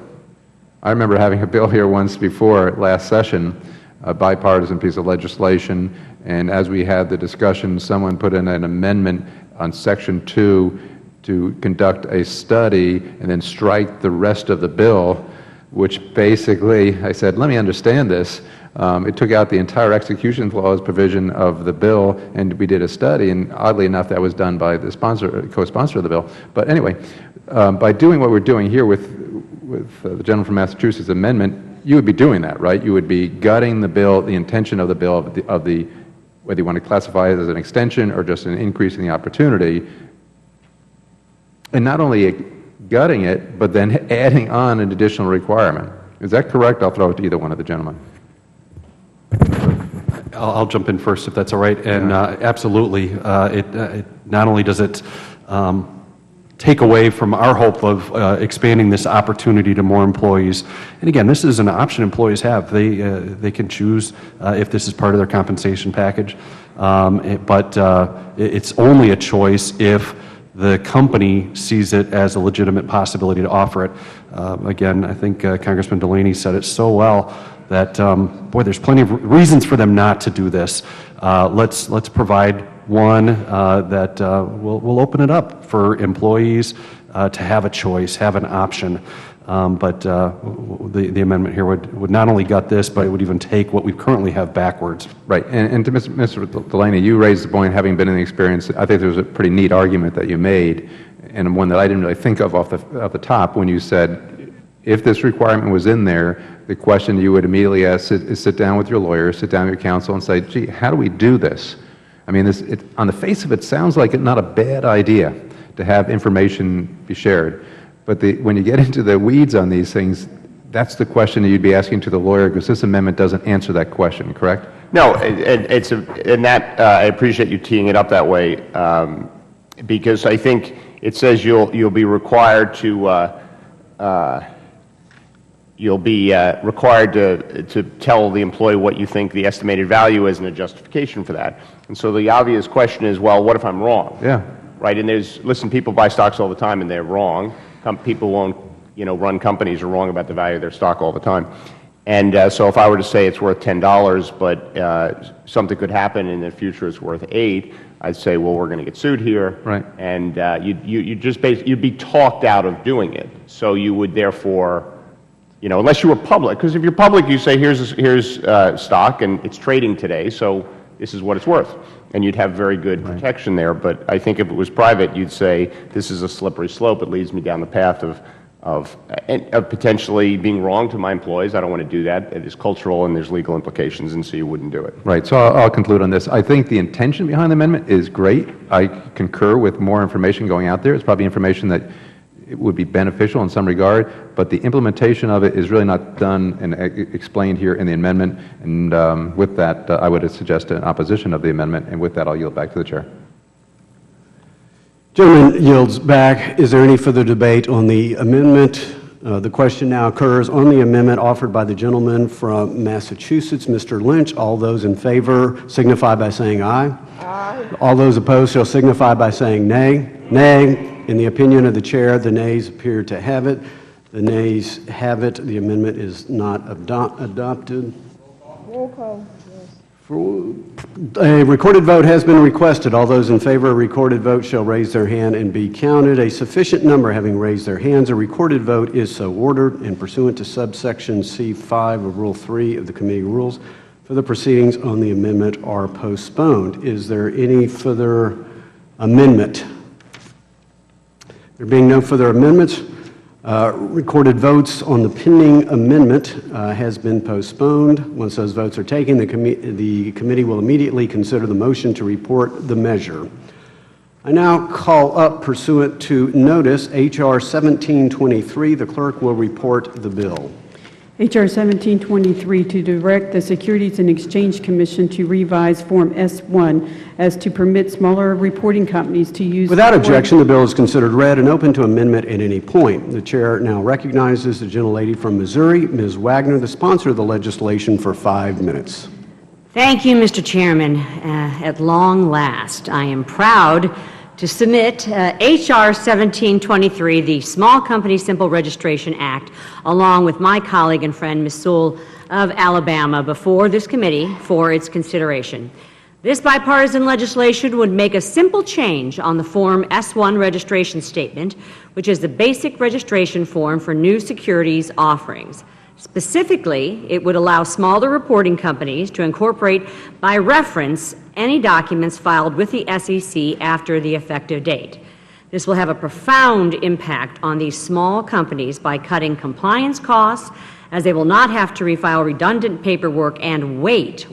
I remember having a bill here once before last session, a bipartisan piece of legislation, and as we had the discussion, someone put in an amendment on Section 2 to conduct a study and then strike the rest of the bill, which basically, I said, let me understand this. It took out the entire execution clause provision of the bill, and we did a study, and oddly enough, that was done by the co-sponsor of the bill. But anyway, by doing what we're doing here with the gentleman from Massachusetts' amendment, you would be doing that, right? You would be gutting the bill, the intention of the bill, of the whether you want to classify it as an extension or just an increase in the opportunity, and not only gutting it, but then adding on an additional requirement. Is that correct? I'll throw it to either one of the gentlemen.
I'll jump in first, if that's all right. And absolutely, it not only does it take away from our hope of expanding this opportunity to more employees. And again, this is an option employees have. They can choose if this is part of their compensation package. But it's only a choice if the company sees it as a legitimate possibility to offer it. Again, I think Congressman Delaney said it so well that, boy, there's plenty of reasons for them not to do this. Let's provide one that will open it up for employees to have a choice, have an option. But the amendment here would not only gut this, but it would even take what we currently have backwards.
Right. And to Mr. Delaney, you raised the point, having been in the experience, I think there was a pretty neat argument that you made, and one that I didn't really think of off the top, when you said, if this requirement was in there, the question you would immediately ask is sit down with your lawyer, sit down with your counsel, and say, gee, how do we do this? I mean, on the face of it, sounds like it's not a bad idea to have information be shared. But when you get into the weeds on these things, that's the question that you'd be asking to the lawyer, because this amendment doesn't answer that question, correct?
No, I appreciate you teeing it up that way, because I think it says you'll be required to you'll be required to tell the employee what you think the estimated value is and a justification for that. And so the obvious question is, well, what if I'm wrong?
Yeah.
Right? And listen, people buy stocks all the time and they're wrong. People won't, run companies are wrong about the value of their stock all the time. And so if I were to say it's worth $10, but something could happen in the future it's worth $8, I'd say, well, we're going to get sued here.
Right.
And you'd be talked out of doing it. So you would therefore, unless you were public, because if you're public, you say, here's stock and it's trading today, so this is what it's worth. And you'd have very good protection there. But I think if it was private, you'd say, this is a slippery slope. It leads me down the path of potentially being wrong to my employees. I don't want to do that. It is cultural and there's legal implications, and so you wouldn't do it.
Right. So I'll conclude on this. I think the intention behind the amendment is great. I concur with more information going out there. It's probably information that it would be beneficial in some regard, but the implementation of it is really not done and explained here in the amendment. And with that, I would suggest an opposition of the amendment. And with that, I'll yield back to the Chair.
Gentleman yields back. Is there any further debate on the amendment? The question now occurs on the amendment offered by the gentleman from Massachusetts, Mr. Lynch. All those in favor signify by saying aye. Aye. All those opposed shall signify by saying nay. Nay. In the opinion of the Chair, the nays appear to have it. The nays have it. The amendment is not adopted.
Roll call.
A recorded vote has been requested. All those in favor of a recorded vote shall raise their hand and be counted. A sufficient number having raised their hands, a recorded vote is so ordered, and pursuant to subsection C5 of Rule 3 of the committee rules, further proceedings on the amendment are postponed. Is there any further amendment? There being no further amendments, recorded votes on the pending amendment has been postponed. Once those votes are taken, the committee will immediately consider the motion to report the measure. I now call up, pursuant to notice, H.R. 1723. The clerk will report the bill.
H.R. 1723, to direct the Securities and Exchange Commission to revise Form S-1 as to permit smaller reporting companies to use...
Without objection, the bill is considered read and open to amendment at any point. The Chair now recognizes the gentlelady from Missouri, Ms. Wagner, the sponsor of the legislation, for 5 minutes.
Thank you, Mr. Chairman. At long last, I am proud to submit H.R. 1723, the Small Company Simple Registration Act, along with my colleague and friend, Ms. Sewell of Alabama, before this committee for its consideration. This bipartisan legislation would make a simple change on the Form S-1 registration statement, which is the basic registration form for new securities offerings. Specifically, it would allow smaller reporting companies to incorporate by reference any documents filed with the SEC after the effective date. This will have a profound impact on these small companies by cutting compliance costs, as they will not have to refile redundant paperwork and wait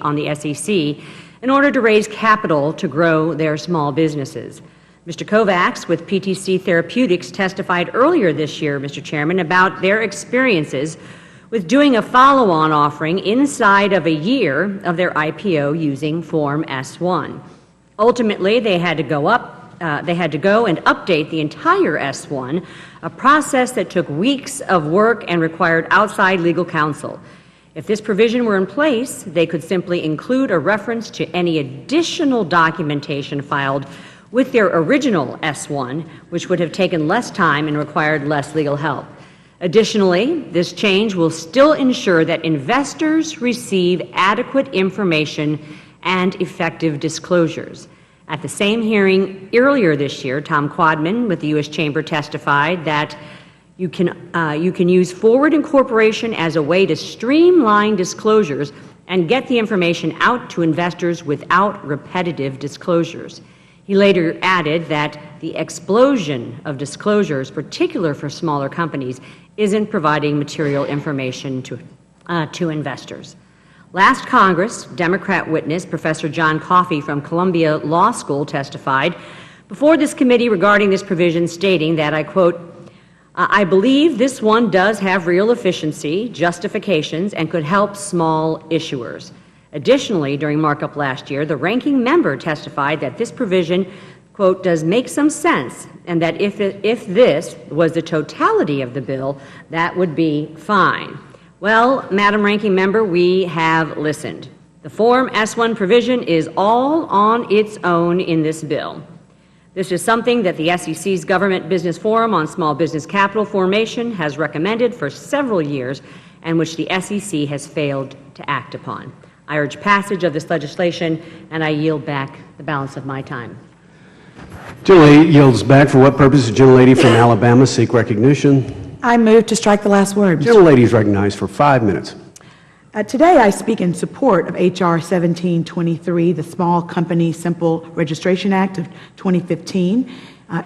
on the SEC in order to raise capital to grow their small businesses. Mr. Kovacs with PTC Therapeutics testified earlier this year, Mr. Chairman, about their experiences with doing a follow-on offering inside of a year of their IPO using Form S-1. Ultimately, they had to go and update the entire S-1, a process that took weeks of work and required outside legal counsel. If this provision were in place, they could simply include a reference to any additional documentation filed with their original S-1, which would have taken less time and required less legal help. Additionally, this change will still ensure that investors receive adequate information and effective disclosures. At the same hearing earlier this year, Tom Quadman with the U.S. Chamber testified that you can use forward incorporation as a way to streamline disclosures and get the information out to investors without repetitive disclosures. He later added that the explosion of disclosures, particularly for smaller companies, isn't providing material information to investors. Last Congress, Democrat witness Professor John Coffey from Columbia Law School testified before this committee regarding this provision, stating that, I quote, "I believe this one does have real efficiency, justifications, and could help small issuers." Additionally, during markup last year, the ranking member testified that this provision quote, does make some sense, and that if this was the totality of the bill, that would be fine. Well, Madam Ranking Member, we have listened. The Form S-1 provision is all on its own in this bill. This is something that the SEC's Government Business Forum on Small Business Capital Formation has recommended for several years and which the SEC has failed to act upon. I urge passage of this legislation, and I yield back the balance of my time.
Gentlelady yields back. For what purpose does the gentlelady from Alabama seek recognition?
I move to strike the last word.
Gentlelady is recognized for 5 minutes.
Today I speak in support of H.R. 1723, the Small Company Simple Registration Act of 2015.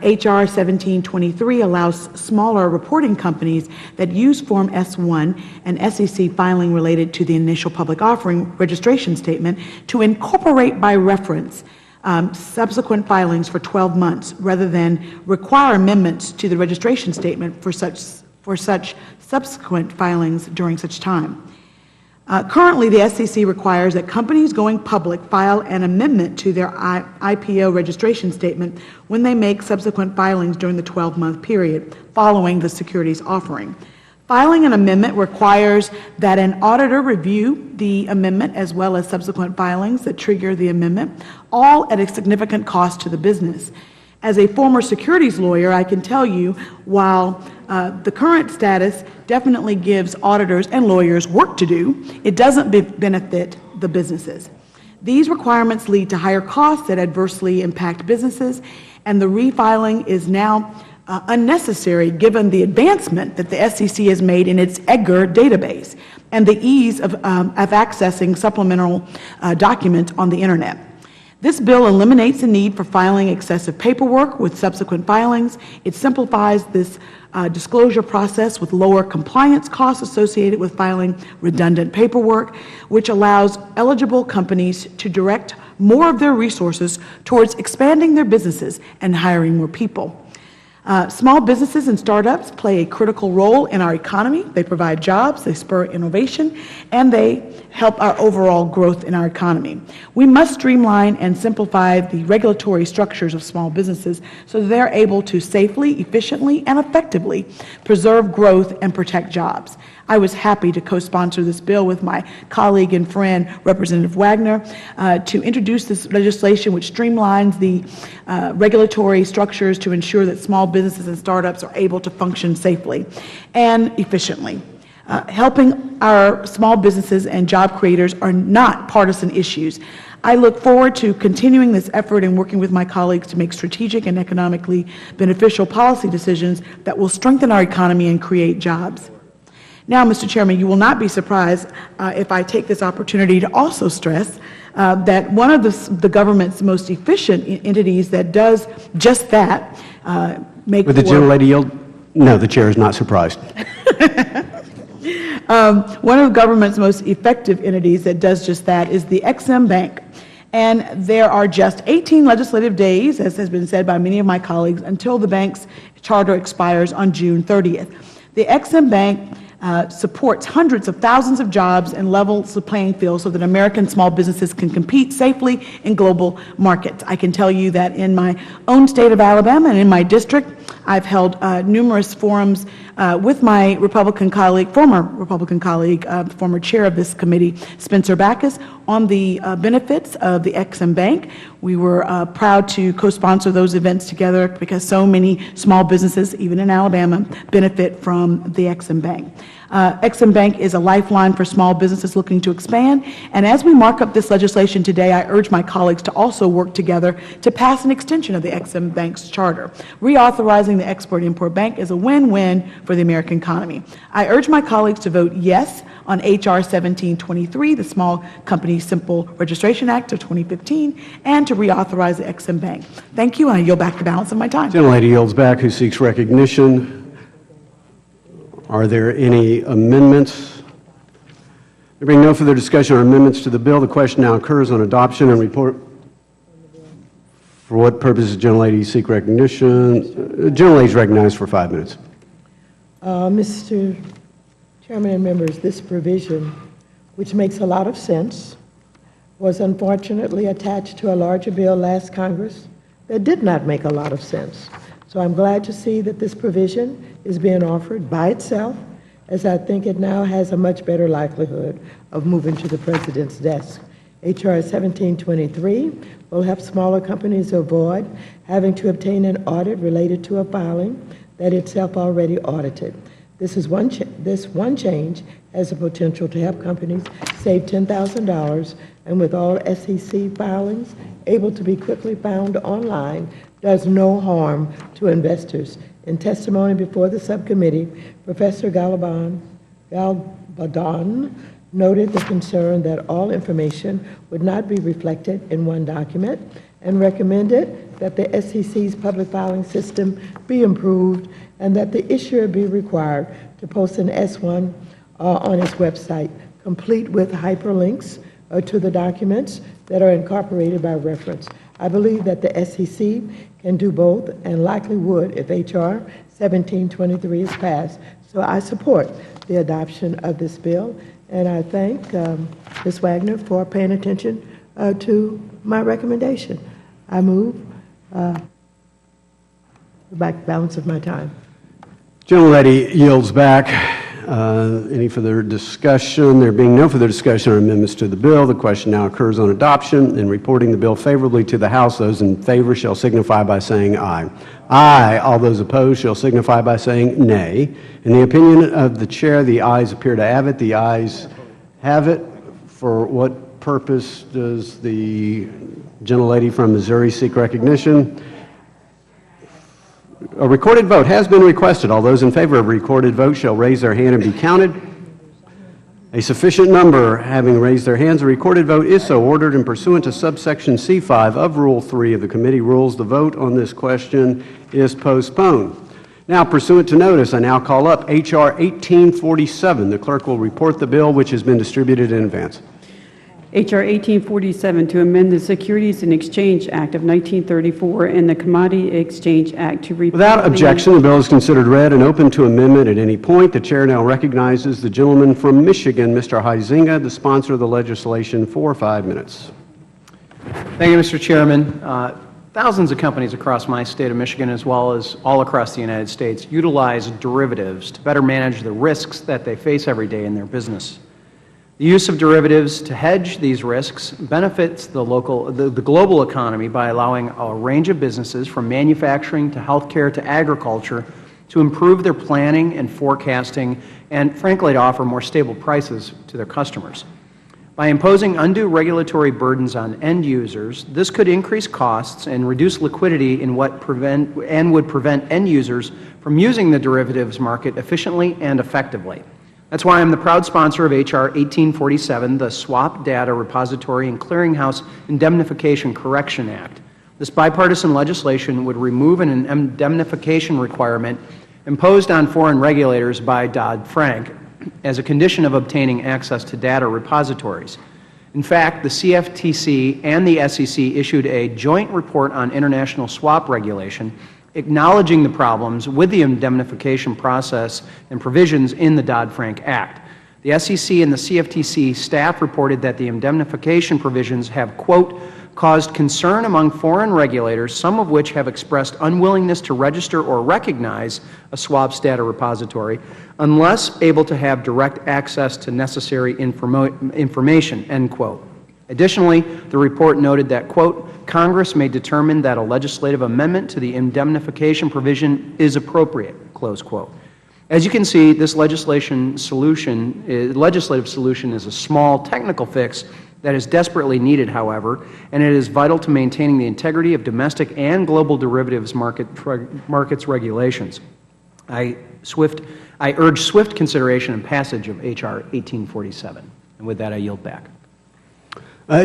H.R. 1723 allows smaller reporting companies that use Form S-1 and SEC filing related to the initial public offering registration statement to incorporate by reference subsequent filings for 12 months rather than require amendments to the registration statement for such subsequent filings during such time. Currently, the SEC requires that companies going public file an amendment to their IPO registration statement when they make subsequent filings during the 12-month period following the securities offering. Filing an amendment requires that an auditor review the amendment as well as subsequent filings that trigger the amendment, all at a significant cost to the business. As a former securities lawyer, I can tell you, while the current status definitely gives auditors and lawyers work to do, it doesn't benefit the businesses. These requirements lead to higher costs that adversely impact businesses, and the refiling is now unnecessary given the advancement that the SEC has made in its EDGAR database and the ease of accessing supplemental documents on the Internet. This bill eliminates the need for filing excessive paperwork with subsequent filings. It simplifies this disclosure process with lower compliance costs associated with filing redundant paperwork, which allows eligible companies to direct more of their resources towards expanding their businesses and hiring more people. Small businesses and startups play a critical role in our economy. They provide jobs, they spur innovation, and they help our overall growth in our economy. We must streamline and simplify the regulatory structures of small businesses so that they're able to safely, efficiently, and effectively preserve growth and protect jobs. I was happy to co-sponsor this bill with my colleague and friend, Representative Wagner, to introduce this legislation which streamlines the regulatory structures to ensure that small businesses and startups are able to function safely and efficiently. Helping our small businesses and job creators are not partisan issues. I look forward to continuing this effort and working with my colleagues to make strategic and economically beneficial policy decisions that will strengthen our economy and create jobs. Now, Mr. Chairman, you will not be surprised if I take this opportunity to also stress that one of the government's most efficient entities that does just that make
Would the gentlelady yield? No, the chair is not surprised.
One of the government's most effective entities that does just that is the EXIM Bank. And there are just 18 legislative days, as has been said by many of my colleagues, until the bank's charter expires on June 30th. The EXIM Bank supports hundreds of thousands of jobs and levels the playing field so that American small businesses can compete safely in global markets. I can tell you that in my own state of Alabama and in my district, I've held numerous forums with my Republican colleague, former chair of this committee, Spencer Backus, on the benefits of the EXIM Bank. We were proud to co-sponsor those events together because so many small businesses, even in Alabama, benefit from the EXIM Bank. EXIM Bank is a lifeline for small businesses looking to expand, and as we mark up this legislation today, I urge my colleagues to also work together to pass an extension of the EXIM Bank's charter. Reauthorizing the Export-Import Bank is a win-win for the American economy. I urge my colleagues to vote yes on H.R. 1723, the Small Company Simple Registration Act of 2015, and to reauthorize the EXIM Bank. Thank you, and I yield back the balance of my time.
The gentlelady yields back, who seeks recognition. Are there any amendments? There being no further discussion on amendments to the bill, the question now occurs on adoption and report. For what purpose does the gentlelady seek recognition? The gentlelady is recognized for 5 minutes.
Mr. Chairman and members, this provision, which makes a lot of sense, was unfortunately attached to a larger bill last Congress that did not make a lot of sense. So I'm glad to see that this provision is being offered by itself, as I think it now has a much better likelihood of moving to the President's desk. H.R. 1723 will help smaller companies avoid having to obtain an audit related to a filing that itself already audited. This one change has the potential to help companies save $10,000, and with all SEC filings able to be quickly found online, does no harm to investors. In testimony before the subcommittee, Professor Galvadon noted the concern that all information would not be reflected in one document and recommended that the SEC's public filing system be improved and that the issuer be required to post an S-1 on its website, complete with hyperlinks to the documents that are incorporated by reference. I believe that the SEC can do both and likely would if H.R. 1723 is passed. So I support the adoption of this bill, and I thank Ms. Wagner for paying attention to my recommendation. I move the balance of my time.
Gentlelady yields back. Any further discussion? There being no further discussion or amendments to the bill, the question now occurs on adoption. In reporting the bill favorably to the House, those in favor shall signify by saying aye. Aye. All those opposed shall signify by saying nay. In the opinion of the Chair, the ayes appear to have it. The ayes have it. For what purpose does the gentlelady from Missouri seek recognition? A recorded vote has been requested. All those in favor of a recorded vote shall raise their hand and be counted. A sufficient number having raised their hands, a recorded vote is so ordered, and pursuant to subsection C5 of Rule 3 of the committee rules, the vote on this question is postponed. Now, pursuant to notice, I now call up H.R. 1847. The clerk will report the bill, which has been distributed in advance.
H.R. 1847 to amend the Securities and Exchange Act of 1934 and the Commodity Exchange Act to repeal.
Without objection, the bill is considered read and open to amendment at any point. The Chair now recognizes the gentleman from Michigan, Mr. Huizinga, the sponsor of the legislation, for 5 minutes.
Thank you, Mr. Chairman. Thousands of companies across my state of Michigan, as well as all across the United States, utilize derivatives to better manage the risks that they face every day in their business. The use of derivatives to hedge these risks benefits the global economy by allowing a range of businesses, from manufacturing to healthcare to agriculture, to improve their planning and forecasting and, frankly, to offer more stable prices to their customers. By imposing undue regulatory burdens on end users, this could increase costs and reduce liquidity in would prevent end users from using the derivatives market efficiently and effectively. That's why I'm the proud sponsor of H.R. 1847, the Swap Data Repository and Clearinghouse Indemnification Correction Act. This bipartisan legislation would remove an indemnification requirement imposed on foreign regulators by Dodd-Frank as a condition of obtaining access to data repositories. In fact, the CFTC and the SEC issued a joint report on international swap regulation acknowledging the problems with the indemnification process and provisions in the Dodd-Frank Act. The SEC and the CFTC staff reported that the indemnification provisions have, quote, caused concern among foreign regulators, some of which have expressed unwillingness to register or recognize a swaps data repository unless able to have direct access to necessary information, end quote. Additionally, the report noted that, quote, Congress may determine that a legislative amendment to the indemnification provision is appropriate, close quote. As you can see, this legislative solution is a small technical fix that is desperately needed, however, and it is vital to maintaining the integrity of domestic and global derivatives markets regulations. I urge swift consideration and passage of H.R. 1847. And with that, I yield back.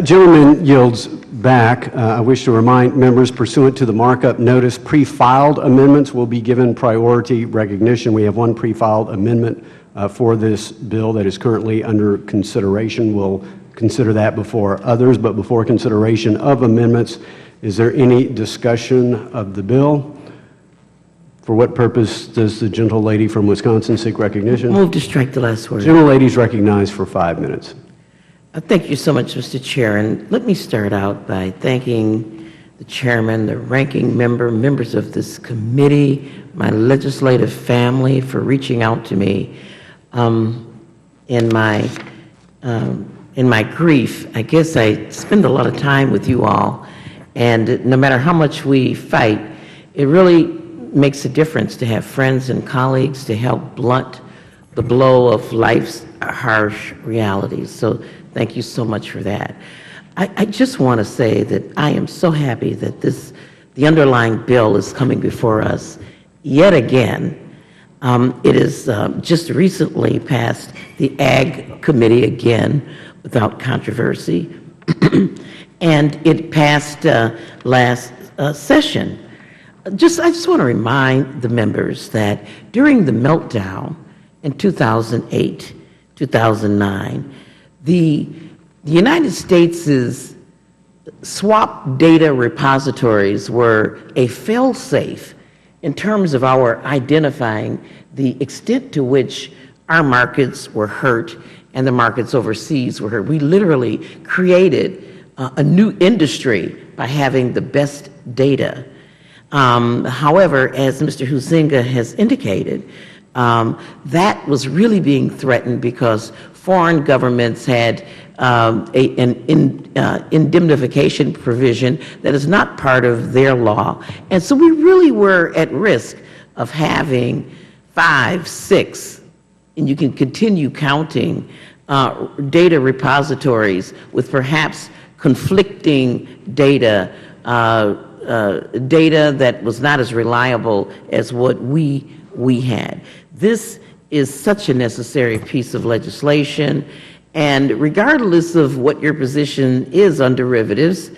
Gentleman yields back. I wish to remind members, pursuant to the markup notice, pre-filed amendments will be given priority recognition. We have one pre-filed amendment for this bill that is currently under consideration. We'll consider that before others, but before consideration of amendments, is there any discussion of the bill? For what purpose does the gentlelady from Wisconsin seek recognition?
Move to strike the last word.
Gentlelady is recognized for 5 minutes.
Thank you so much, Mr. Chair. And let me start out by thanking
the chairman, the ranking member, members of this committee, my legislative family for reaching out to me in my grief. I guess I spend a lot of time with you all, and no matter how much we fight, it really makes a difference to have friends and colleagues to help blunt the blow of life's harsh realities. So thank you so much for that. I just want to say that I am so happy that the underlying bill is coming before us yet again. It is just recently passed the Ag Committee again without controversy, and it passed last session. I just want to remind the members that during the meltdown in 2008, 2009, the United States' swap data repositories were a fail-safe in terms of our identifying the extent to which our markets were hurt and the markets overseas were hurt. We literally created a new industry by having the best data. However, as Mr. Huizenga has indicated, that was really being threatened because foreign governments had an indemnification provision that is not part of their law. And so we really were at risk of having 5, 6, and you can continue counting, data repositories with perhaps conflicting data, data that was not as reliable as what we had. This is such a necessary piece of legislation, and regardless of what your position is on derivatives,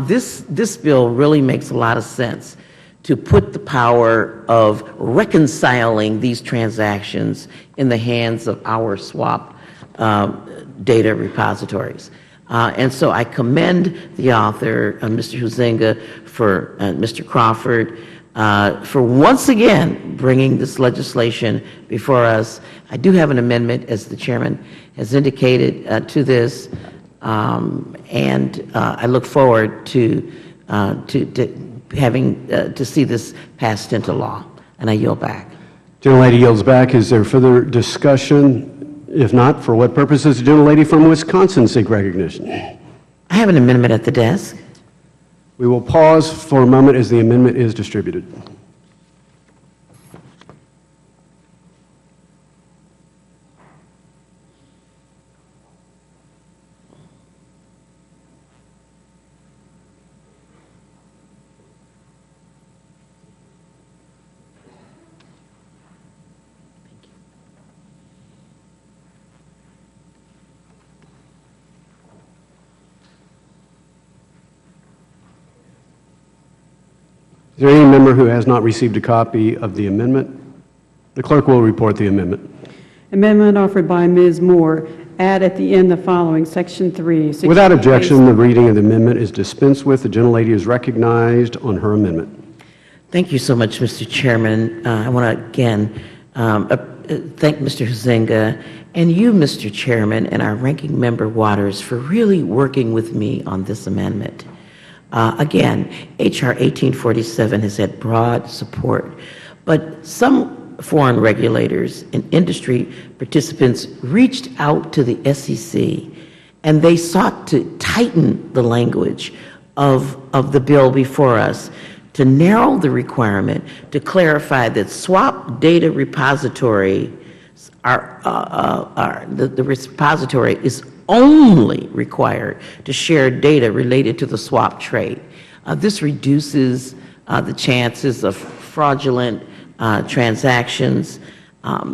this bill really makes a lot of sense to put the power of reconciling these transactions in the hands of our swap data repositories. And so I commend the author, Mr. Huizenga, for Mr. Crawford, for once again bringing this legislation before us. I do have an amendment, as the chairman has indicated, to this, and I look forward to having to see this passed into law. And I yield back.
Gentlelady yields back. Is there further discussion? If not, for what purpose does the gentlelady from Wisconsin seek recognition?
I have an amendment at the desk.
We will pause for a moment as the amendment is distributed. Is there any member who has not received a copy of the amendment? The clerk will report the amendment.
Amendment offered by Ms. Moore, add at the end the following, Section 3.
Without objection, the reading of the amendment is dispensed with. The gentlelady is recognized on her amendment.
Thank you so much, Mr. Chairman. I want to again thank Mr. Huizenga and you, Mr. Chairman, and our ranking member Waters for really working with me on this amendment. Again, H.R. 1847 has had broad support, but some foreign regulators and industry participants reached out to the SEC, and they sought to tighten the language of the bill before us to narrow the requirement, to clarify that swap data repository the repository is only required to share data related to the swap trade. This reduces the chances of fraudulent transactions.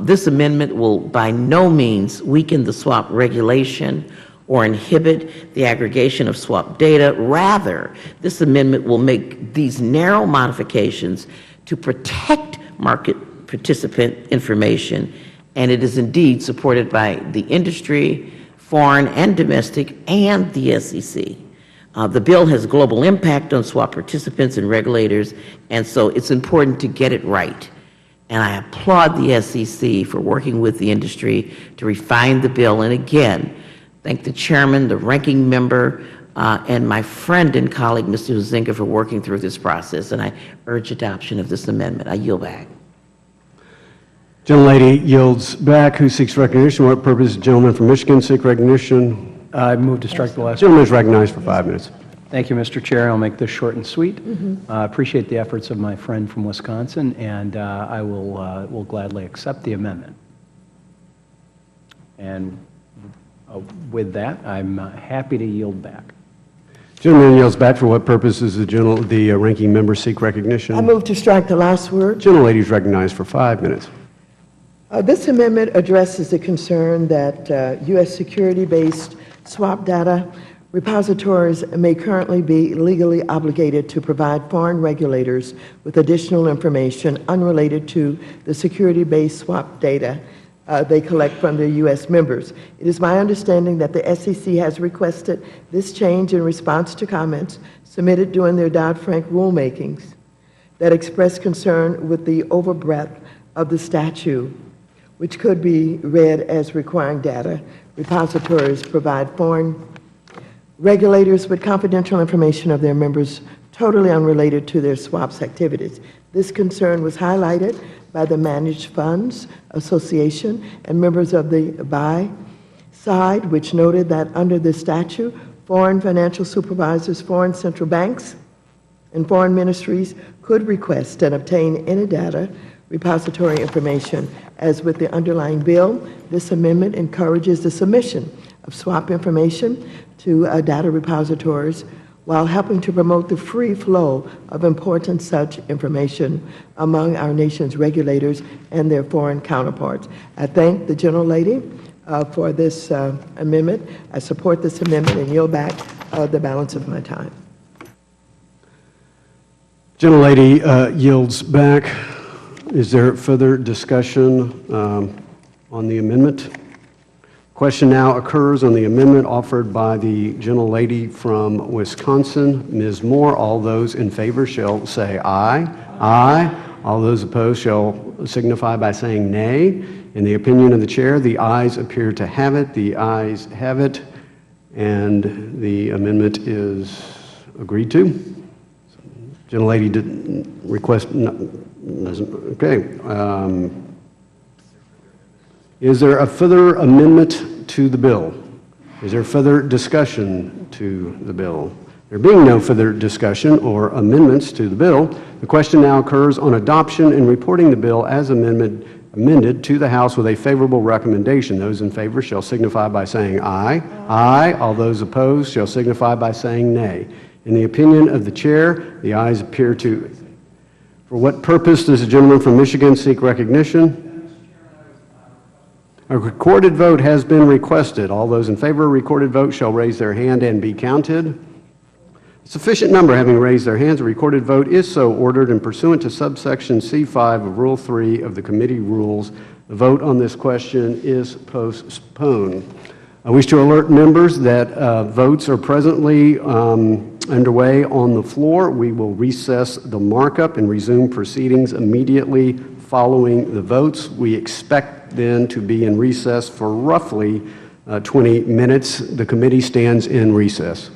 This amendment will by no means weaken the swap regulation or inhibit the aggregation of swap data. Rather, this amendment will make these narrow modifications to protect market participant information, and it is indeed supported by the industry, foreign and domestic, and the SEC. The bill has global impact on swap participants and regulators, and so it's important to get it right. And I applaud the SEC for working with the industry to refine the bill. And again, thank the chairman, the ranking member, and my friend and colleague, Mr. Huizenga, for working through this process, and I urge adoption of this amendment. I yield back.
Gentlelady yields back. Who seeks recognition? For what purpose? The gentleman from Michigan seek recognition.
I move to strike the last.
The gentleman is recognized for 5 minutes.
Thank you, Mr. Chair. I'll make this short and sweet. I appreciate the efforts of my friend from Wisconsin, and I will gladly accept the amendment. And with that, I'm happy to yield back.
Gentleman yields back. For what purpose does the ranking member seek recognition?
I move to strike the last word.
Gentlelady is recognized for 5 minutes.
This amendment addresses the concern that U.S. security-based swap data repositories may currently be legally obligated to provide foreign regulators with additional information unrelated to the security-based swap data they collect from their U.S. members. It is my understanding that the SEC has requested this change in response to comments submitted during their Dodd-Frank rulemakings that express concern with the overbreadth of the statute, which could be read as requiring data repositories provide foreign regulators with confidential information of their members totally unrelated to their swaps activities. This concern was highlighted by the Managed Funds Association and members of the buy side, which noted that under this statute, foreign financial supervisors, foreign central banks, and foreign ministries could request and obtain any data repository information. As with the underlying bill, this amendment encourages the submission of swap information to data repositories while helping to promote the free flow of important such information among our nation's regulators and their foreign counterparts. I thank the gentlelady for this amendment. I support this amendment and yield back the balance of my time.
Gentlelady yields back. Is there further discussion on the amendment? Question now occurs on the amendment offered by the gentlelady from Wisconsin, Ms. Moore. All those in favor shall say aye. Aye. All those opposed shall signify by saying nay. In the opinion of the chair, the ayes appear to have it. The ayes have it, and the amendment is agreed to. Gentlelady didn't request. Okay. Is there a further amendment to the bill? Is there further discussion to the bill? There being no further discussion or amendments to the bill, the question now occurs on adoption and reporting the bill as amended to the House with a favorable recommendation. Those in favor shall signify by saying aye. Aye. All those opposed shall signify by saying nay. In the opinion of the chair, the ayes appear to. For what purpose does the gentleman from Michigan seek recognition? A recorded vote has been requested. All those in favor of a recorded vote shall raise their hand and be counted. A sufficient number having raised their hands, a recorded vote is so ordered, and pursuant to subsection C5 of Rule 3 of the committee rules, the vote on this question is postponed. I wish to alert members that votes are presently underway on the floor. We will recess the markup and resume proceedings immediately following the votes. We expect then to be in recess for roughly 20 minutes. The committee stands in recess.